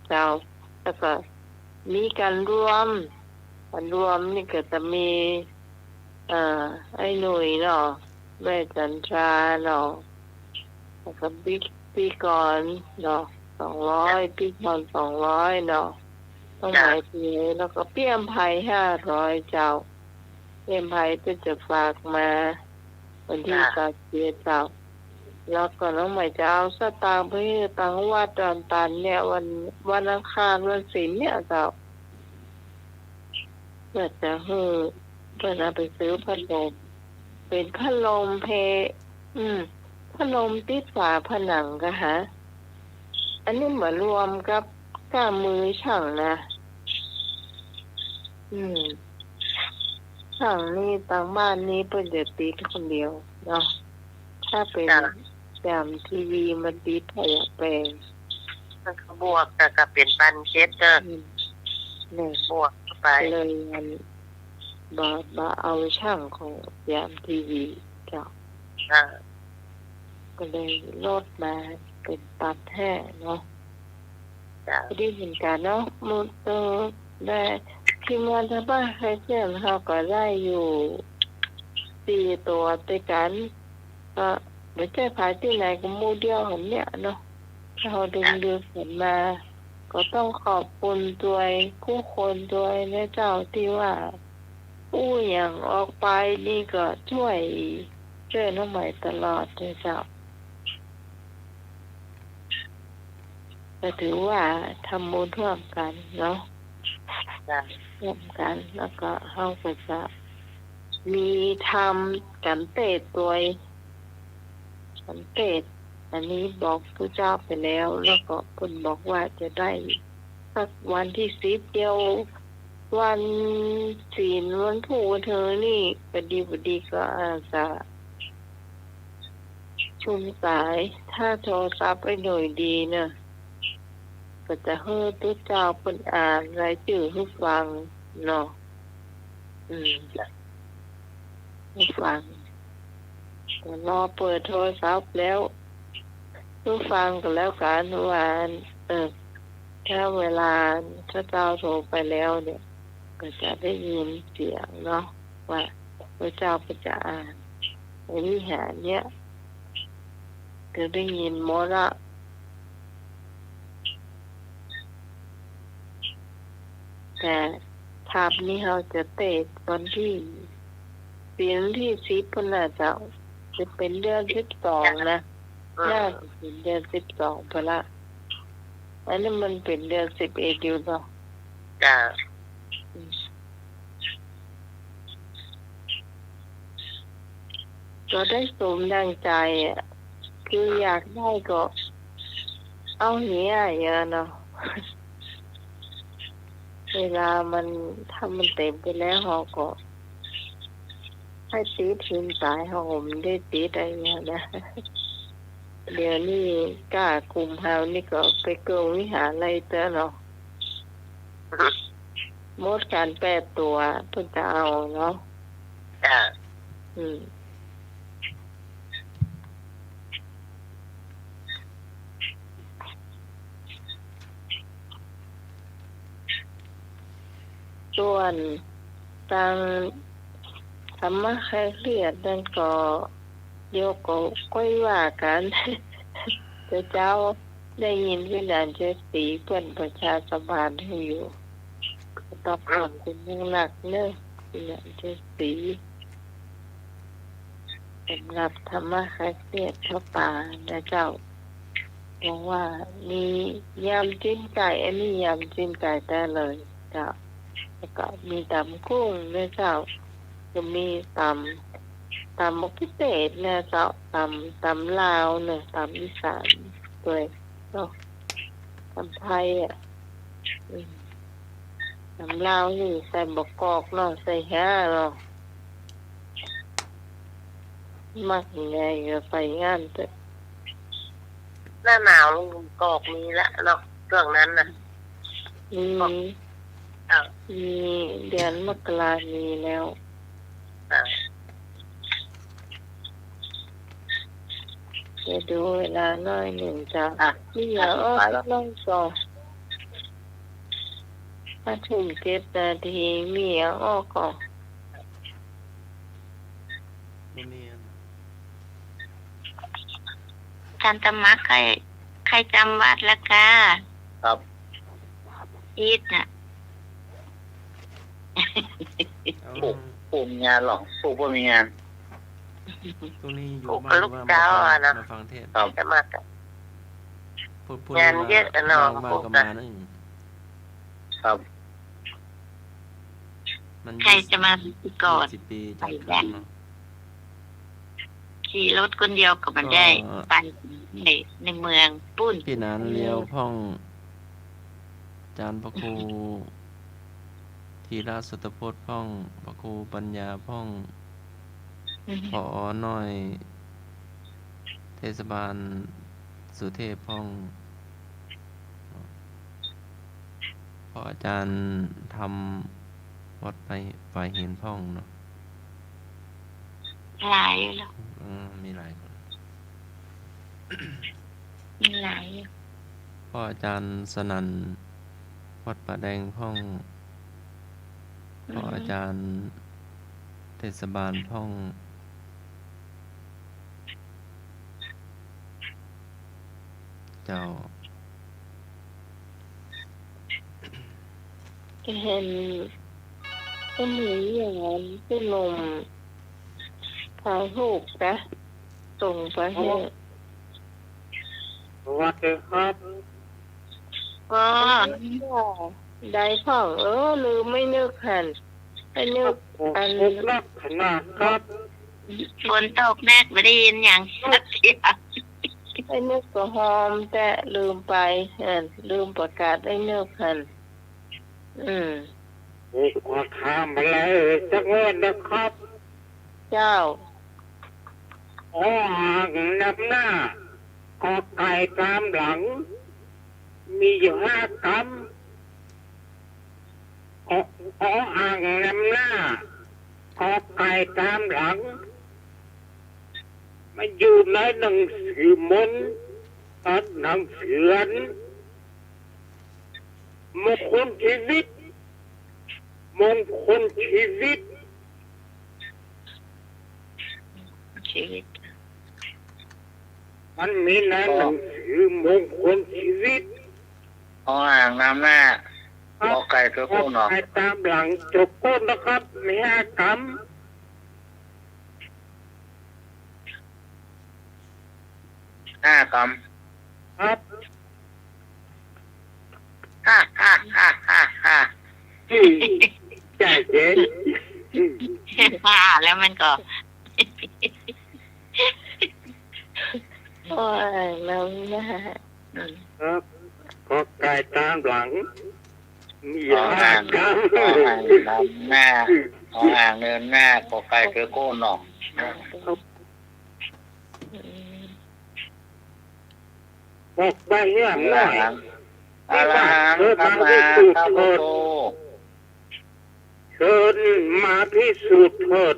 เจ้าแล้วก็มีการรวมนี่ก็จะมีไอ้หนุ่ยเนาะแม่จันทราเนาะแล้วก็ปีก่อนเนาะ200ปีก่อน200เนาะต้องหมายทีแล้วก็เปี้ยมไผ่500เจ้า เอ็มไพก็จะฝากมาวันที่31เจ้าแล้วก็น้องใหม่จะเอาสตางค์ไปให้ตังวัดดอนตันเนี่ยวันอังคารวันศิลป์เนี่ยเจ้าเพื่อจะให้เพื่อเอาไปซื้อพัดลมเป็นพัดลมพัดลมติดฝาผนังก็ฮะอันนี้เหมือนรวมกับก้ามือช่างนะช่างนี่ต่างบ้านนี้เพิ่นจะติดคนเดียวเนาะถ้าเป็นแอมทีวีมันติดให้แปลง มันก็บวกกับเป็นปันเช็ดเด้อ เนี่ย บวกเข้าไป เลยมันบาเอาช่างของแอมทีวีเจ้า อ่า ก็เลยลดมาเป็นปัดแท้เนาะ จ้ะ พอดีเห็นกันเนาะมุดได้ทีมงานทางบ้านใครเพื่อนเขาก็ได้อยู่4 ตัวด้วยกันก็ไม่ใช่ภายที่ไหนก็หมู่เดียวของเนี่ยเนาะถ้าเราดึงเห็นมา ก็ต้องขอบคุณด้วยผู้คนด้วยนะเจ้าที่ว่าผู้อย่างออกไปนี่ก็ช่วยน้องใหม่ตลอดเลยเจ้าก็ถือว่าทำบุญร่วมกันเนาะ จ้ะ ร่วมกันแล้วก็เขาก็จะมีทำกันเตดโดยกันเตดอันนี้บอกผู้เจ้าไปแล้วแล้วก็คุณบอกว่าจะได้สักวันที่10เดียววันศีลวันผู้เธอนี่ก็ดีก็อาจจะชุมสายถ้าโทรศัพท์ไปหน่อยดีเนอะก็จะให้ทุกเจ้าเป็นอ่านรายชื่อให้ฟังเนาะให้ฟังก็รอเปิดโทรศัพท์แล้วให้ฟังกันแล้วกันว่าถ้าเวลาถ้าเจ้าโทรไปแล้วเนี่ยก็จะได้ยินเสียงเนาะว่าพระเจ้าก็จะอ่านในวิหารเนี้ยก็ได้ยินหมดละแต่ทาบนี้เราจะเตะตอนที่ปีนที่10พุ่นน่ะเจ้าจะเป็นเดือน12นะน่าจะเป็นเดือน12พอละอันนี้มันเป็นเดือน11อยู่เนาะ จ้ะ ก็ได้สมดังใจอ่ะคืออยากได้ก็เอาเหี้ยเยอะเนาะ เวลามันถ้ามันเต็มไปแล้วเขาก็ให้ตีทิ้งตายเขาไม่ได้ตีอะไรเงี้ยนะ เดี๋ยวนี้กล้าคุมเฮานี่ก็ไปเกิงวิหารอะไรเต้อเนาะมดการ8 ตัวเพิ่งจะเอาเนาะ จ้ะ ส่วนทางธรรมะใครเครียดนั่นก็โยกก็ค่อยว่ากัน แต่เจ้าได้ยินวิญญาณเจสีเพื่อนประชาสัมพันธ์ให้อยู่ก็ต้องขอบคุณอย่างหนักเนอะวิญญาณเจสีสำหรับธรรมะใครเครียดเข้าป่านะเจ้าเพราะว่ามียำจิ้มไก่อันนี้ยำจิ้มไก่ได้เลยเจ้าแล้วก็มีตำกุ้งนะเจ้าก็มีตำมกพิเศษนะเจ้าตำลาวเนี่ยตำอีสานด้วยเนาะตำไทยตำลาวนี่ใส่บกกอกเนาะใส่ห่าเนาะมักยังไงก็ไปงานเถอะ หน้าหนาวกอกมีละเนาะเรื่องนั้นน่ะ มีเดือนมกรามีแล้ว จะดูเวลาน้อยหนึ่งจ้ะนี่อย่าอ้อน้องสองถ้าถึง7 นาทีมีอย่าอ้อก่อน ท่านธรรมะใครจำวัดละกา ครับ อีทน่ะ โอ้โห ปู่มีงานหรอกปู่บ่มีงาน ตรงนี้อยู่ ปลูก บ้าน ลูก ว่า เจ้าอะนะ มาฟังเทศน์ ครับ จะมากัน พูด งานเยอะอะเนาะ มา พวก กับ นั้ มาน นึง ครับ มัน ใครจะมาพิกร 20 ปีจากครั้งเนาะ ขี่รถคนเดียวก็มันได้ ก็ ไปในเมืองปุ้น พี่นานเลี้ยวพ่องจานพระครูธีระสุตพจน์พ่องพระครูปัญญาพ่องผอน้อย เทศบาลสุเทพพ่องพออาจารย์ทำวัดไปฝ่ายเห็นพ่องเนาะ หลายอยู่แล้ว มีหลายคน มีหลายอยู่ พ่ออาจารย์สนั่นวัดป่าแดงพ่องพ่ออาจารย์เทศบาลพ่อง เจ้า เห็นก็มีอย่างนั้นที่ลมถ่ายรูปนะส่งไปให้ สวัสดีครับ ก็ได้พ่องลืมไม่นึกหันไปนึกอัน ผมรักขนาดครับ ฝนตกแน่ไม่ได้ยินอย่างสักเสียง ไปนึกก็หอมแต่ลืมไปหันลืมประกาศได้นึกหันผมขอถามอะไรสักวันนะครับ เจ้า อ่างนำหน้าขอไก่ตามหลัง มีอยู่5 กรัมอ่างนำหน้าขอไก่ตามหลังมันอยู่ในหนังสือมนต์หนังสือมงคลชีวิตมงคลชีวิต ชีวิต มันมีในหนังสือมงคลชีวิต อ่างน้ำหน้าขอไก่ตัวโก้หนอ ไก่ตามหลังจบก้นนะครับมี5 กรัม 5 กรัม ครับ ฮ่า ใจเย็น แล้วมันก็ โอ้ยน้ำหน้า ครับก็ไก่ตามหลัง มี อ่าง 5 กรัม น้ำหน้าอ่างเนินหน้าขอไก่ตัวโก้หนอ บอกไปเนี่ยหน่อย อาลาหังธรรมาธรรมโต เชิญมาพิสูจน์เถิด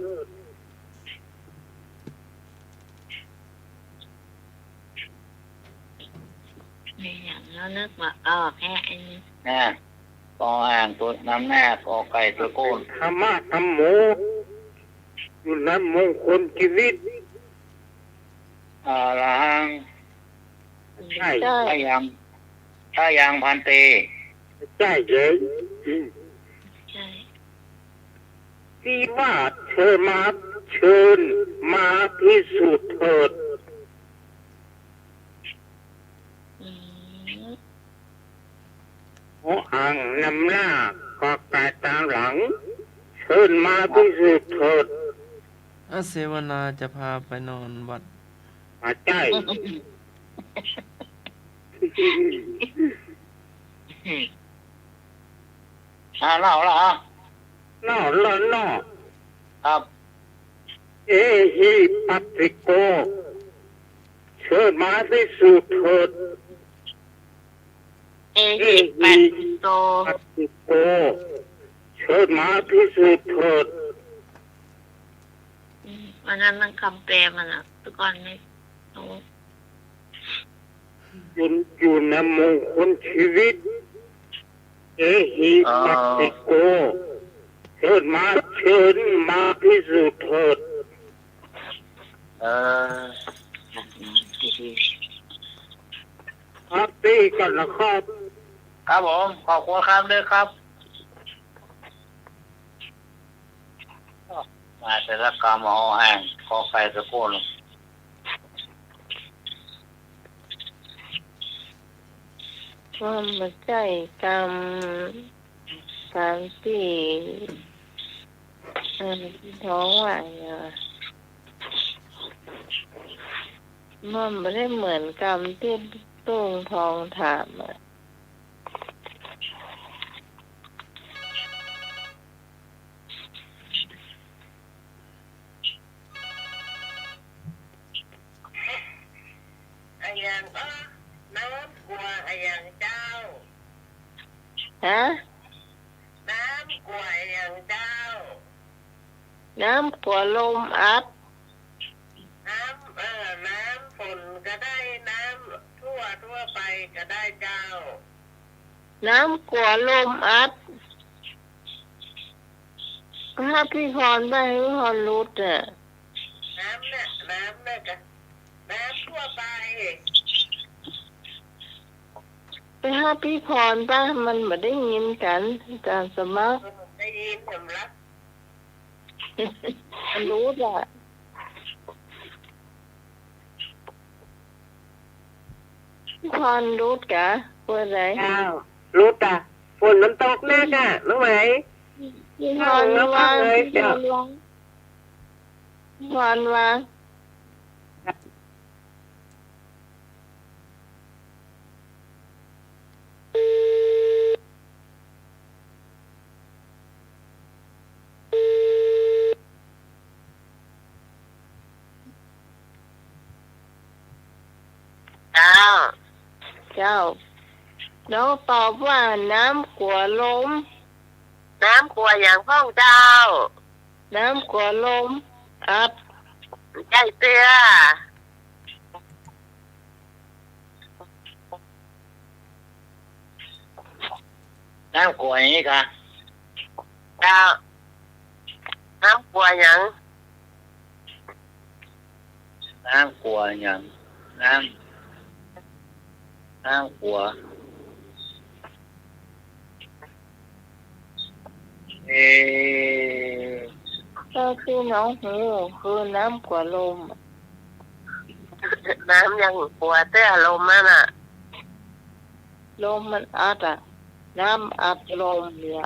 มีอย่างแล้วนึกว่าแค่อันนี้ นะกออ่างตัวน้ำหน้าขอไก่ตัวโก้ ธรรมะธรรมโมอยู่ในมงคลชีวิต อาลาหัง ใช่ ถ้ายังพันเต ใช่เย็น ใช่ ที่ว่าเชิญมาพิสูจน์เถิด อ่างนำหน้าก็ไก่ตามหลัง เชิญมาพิสูจน์เถิด เสวนาจะพาไปนอนวัด มาใจ เล่าละ นอละนอ ครับ เอหิปัสสิโก เชิญมาพิสูจน์เถิด เอหิปัสสิโต ปัสสิโก เชิญมาพิสูจน์เถิด วันนั้นมันคำแปลมันอ่ะทุกคนไม่รู้ อยู่ในมงคลชีวิต เอหิปัสสิโก เชิญมาพิสูจน์เถิด ครับตีกันนะครับ ครับผมขอบคุณครับด้วยครับ แต่ละกรรมเอาแห้งขอไข่ตะโกน ว่ามันใจกรรมการที่ท้องไหวมันไม่ได้เหมือนกรรมที่ตุ้งทองถามอ่ะอย่างน้ำกลัวอย่างเจ้า ฮะ น้ำกลัวอย่างเจ้า น้ำกัวลมอัด น้ำฝนก็ได้น้ำทั่วไปก็ได้เจ้า น้ำกัวลมอัดถ้าพี่พรได้พี่พรรู้อ่ะ น้ำก็น้ำทั่วไป ไปหาพี่พรป้ามันไม่ได้ยินกันอาจารย์สมัคร ได้ยินสำรับ มันรู้อ่ะพี่พรรู้กะเพื่ออะไร เจ้ารู้ตาฝนมันตกแน่กะรู้ไหม พี่พรวางพี่พรวางพี่พรวาง เจ้า เจ้าน้องตอบว่าน้ำกัวลม น้ำกลัวอย่างพ่องเจ้า น้ำกัวลมอัด ใจเตือ น้ำกลัวอย่างนี้ค่ะ เจ้าน้ำกลัวอย่าง น้ำกลัวอย่างน้ำกลัวถ้าที่น้องหูคือน้ำกัวลม น้ำยังกลัวเตื้อลมนั่นน่ะ ลมมันอัดอ่ะน้ำอัดลมเนี่ย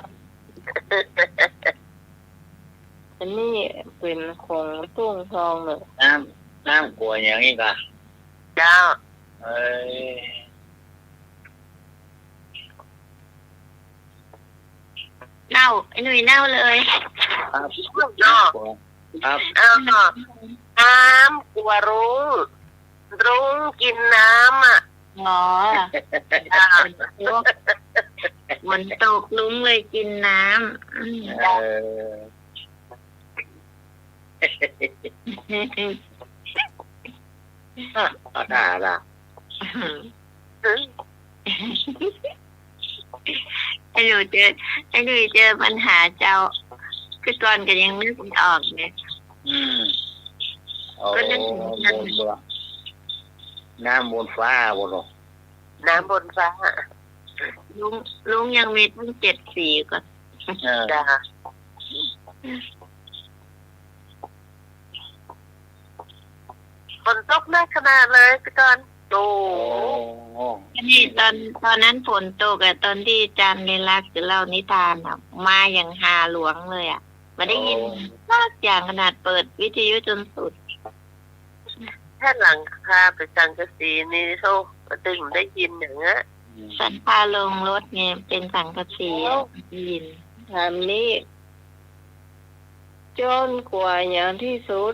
อันนี้เป็นของตุ้งทองเลย น้ำกลัวอย่างนี้ค่ะ เจ้า เอ้ย เน่าไอ้หนุ่ยเน่าเลย ครับ เนาะ ครับ น้ำกลัวรุ้งกินน้ำอ่ะ อ๋อมันตกลุ้งเลยกินน้ำ เออได้ละ ไอ้หนุ่ยเจอปัญหาเจ้าคือก่อนก็ยังนึกไม่ออกเนี่ย โอ้น้ำบนฟ้าบนหรอ น้ำบนฟ้า ลุงยังมีตั้ง7 สีก่อน จ้าฝนตกหนักขนาดเลยพี่กอนโอ้ นี่ตอนนั้นฝนตกอะตอนที่อาจารย์เรลักษณ์หรือเล่านิทานอะมาอย่างฮาหลวงเลยอะมาได้ยินมากอย่างขนาดเปิดวิทยุจนสุด แค่หลังคาไปจังกะสีนี่โชคตึงได้ยินอย่างเงี้ย สันพาลงรถไงเป็นสังกะสีอะยิน ถามนี้จนกว่าอย่างที่สุด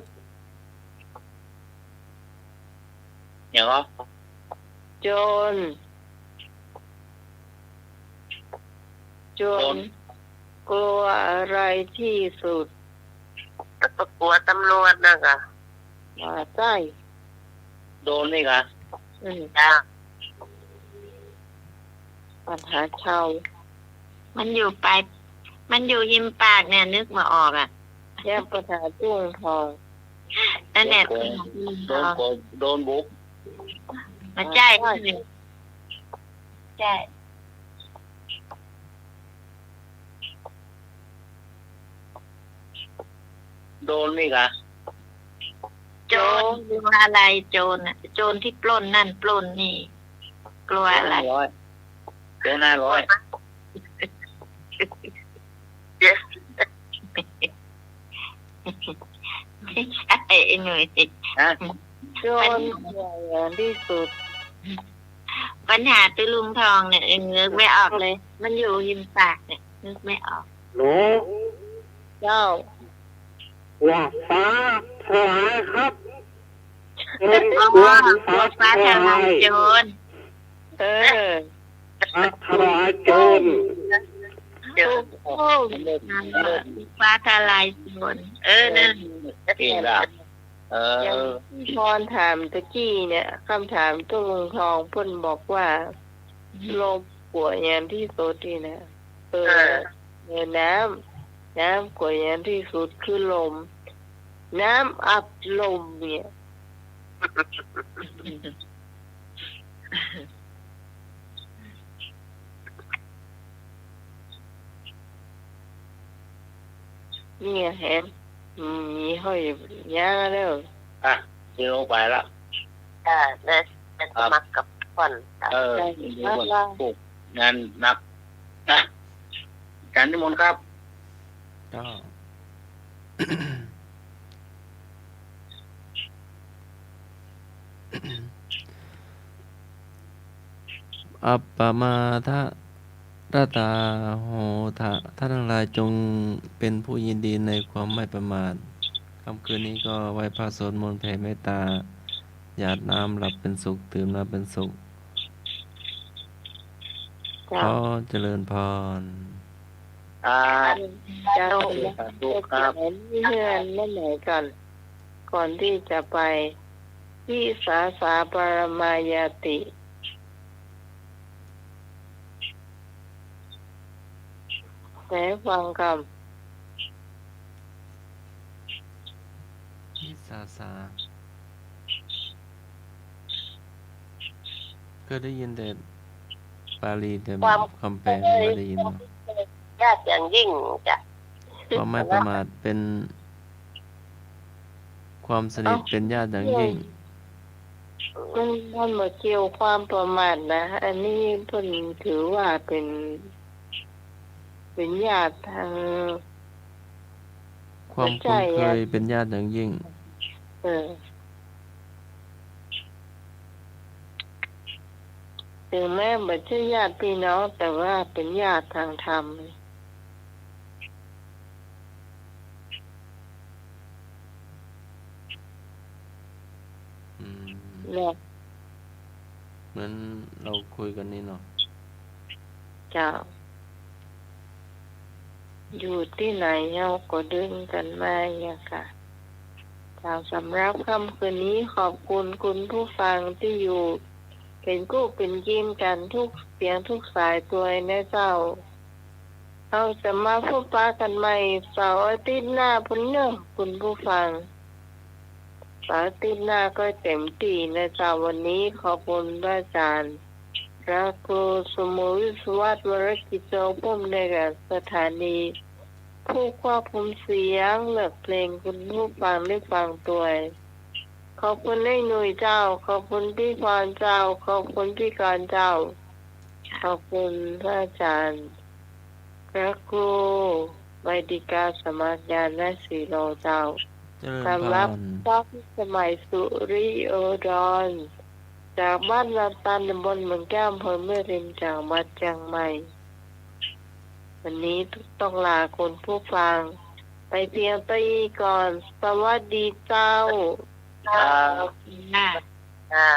อย่างก็ จนกลัวอะไรที่สุด ก็กลัวตำรวจนะกะ มาใต้ โดนนี่ค่ะ จ้า ปัญหาชาว มันอยู่ยิมปากเนี่ยนึกมาออกอ่ะ แยกปัญหาตุ้งทอง นั่นแหละ โดนบุก มาใช่ใช่ ม โดนนี่กะ โจรกลัวอะไรโจรน่ะโจรที่ปล้นนั่นปล้นนี่ กลัวอะไร โดน500 ไม่ใช่ไอ้หนุ่ย ฮะ โจรใหญ่อย่างที่สุด ปัญหาตื้อลุงทองเนี่ยนึกไม่ออกเลย มันอยู่ริมปากเนี่ยนึกไม่ออก หนู เจ้า ว่าฟ้าถวายครับเป็น อ๋อ วัน กลัว ฟ้า ฟ้า ถ ทลาายวโจร เออ ฟ้าถวายโจร โจรฟ้าทลายโจรนั่น เก่งละอย่างที่พรถามตะกี้เนี่ยคำถามตุ้งทองเพิ่นบอกว่าลมป่วยอย่างที่สุดนี่นะเนี่ยน้ำกว่าอย่างที่สุดคือลม น้ำอับลมเนี่ยนี่เห็นมีห้อยยาแล้ว อ่ะที่ลงไปละ เนี่ยเป็นสมัครกับคน ปลูกงานหนักนะการนิมนต์ครับ ก็ อัปปมาทะรตาโหทะท่านทั้งหลายจงเป็นผู้ยินดีในความไม่ประมาทค่ำคืนนี้ก็ไหว้พระสวดมนต์แผ่เมตตาหยาดน้ำหลับเป็นสุขตื่นมาเป็นสุขขอเจริญพร จะ ดูครับ เห็นเพื่อนเมื่อไหร่ก่อนที่จะไปที่สาสาปรมายาติแต่ฟังค นิสาสาก็ได้ยินแต่บาลีแต่คำแปลไม่ได้ยินเนาะ ญาติอย่างยิ่งจะ ความไม่ประมาทเป็นความสนิทเป็นญาติอย่างยิ่ง ำมันมาเกี่ยวความประมาทนะอันนี้เพิ่นถือว่าเป็นญาติทาง ความคุ้นเคยเป็นญาติอย่างยิ่ง ถึงแม้ไม่ใช่ญาติพี่น้องแต่ว่าเป็นญาติทางธรรม อืม เนี่ย เหมือนเราคุยกันนี่เนาะ เจ้าอยู่ที่ไหนเราก็ดึงกันมาอย่างค่ะสำหรับค่ำคืนนี้ขอบคุณคุณผู้ฟังที่อยู่เป็นกู้เป็นยิ้มกันทุกเสียงทุกสายตัวนะเจ้าเราจะมาพบปะกันใหม่เสาร์อาทิตย์หน้าพุ่นเนอะคุณผู้ฟังเสาร์อาทิตย์หน้าก็เต็มที่นะเจ้าวันนี้ขอบคุณพระอาจารย์พระครูสมุวิศวัตวรกิจโจพุ่มในสถานีผู้ควบคุมเสียงเลือกเพลงคุณผู้ฟังได้ฟังตัวขอบคุณให้หนุ่ยเจ้าขอบคุณพี่พรเจ้าขอบคุณพี่กรเจ้าขอบคุณพระอาจารย์พระครูไวดิกาสมัครยานและสีโลเจ้า เจริญพ สำหรับ ร รักสมัยสุริโอดรจากบ้านลำตันตำบลเมืองแก้วอำเภอแม่ริมจังหวัดเชียงใหม่วันนี้ต้องลาคุณผู้ฟังไปเพียงตัวนี้ก่อนสวัสดีเจ้า ค่ะ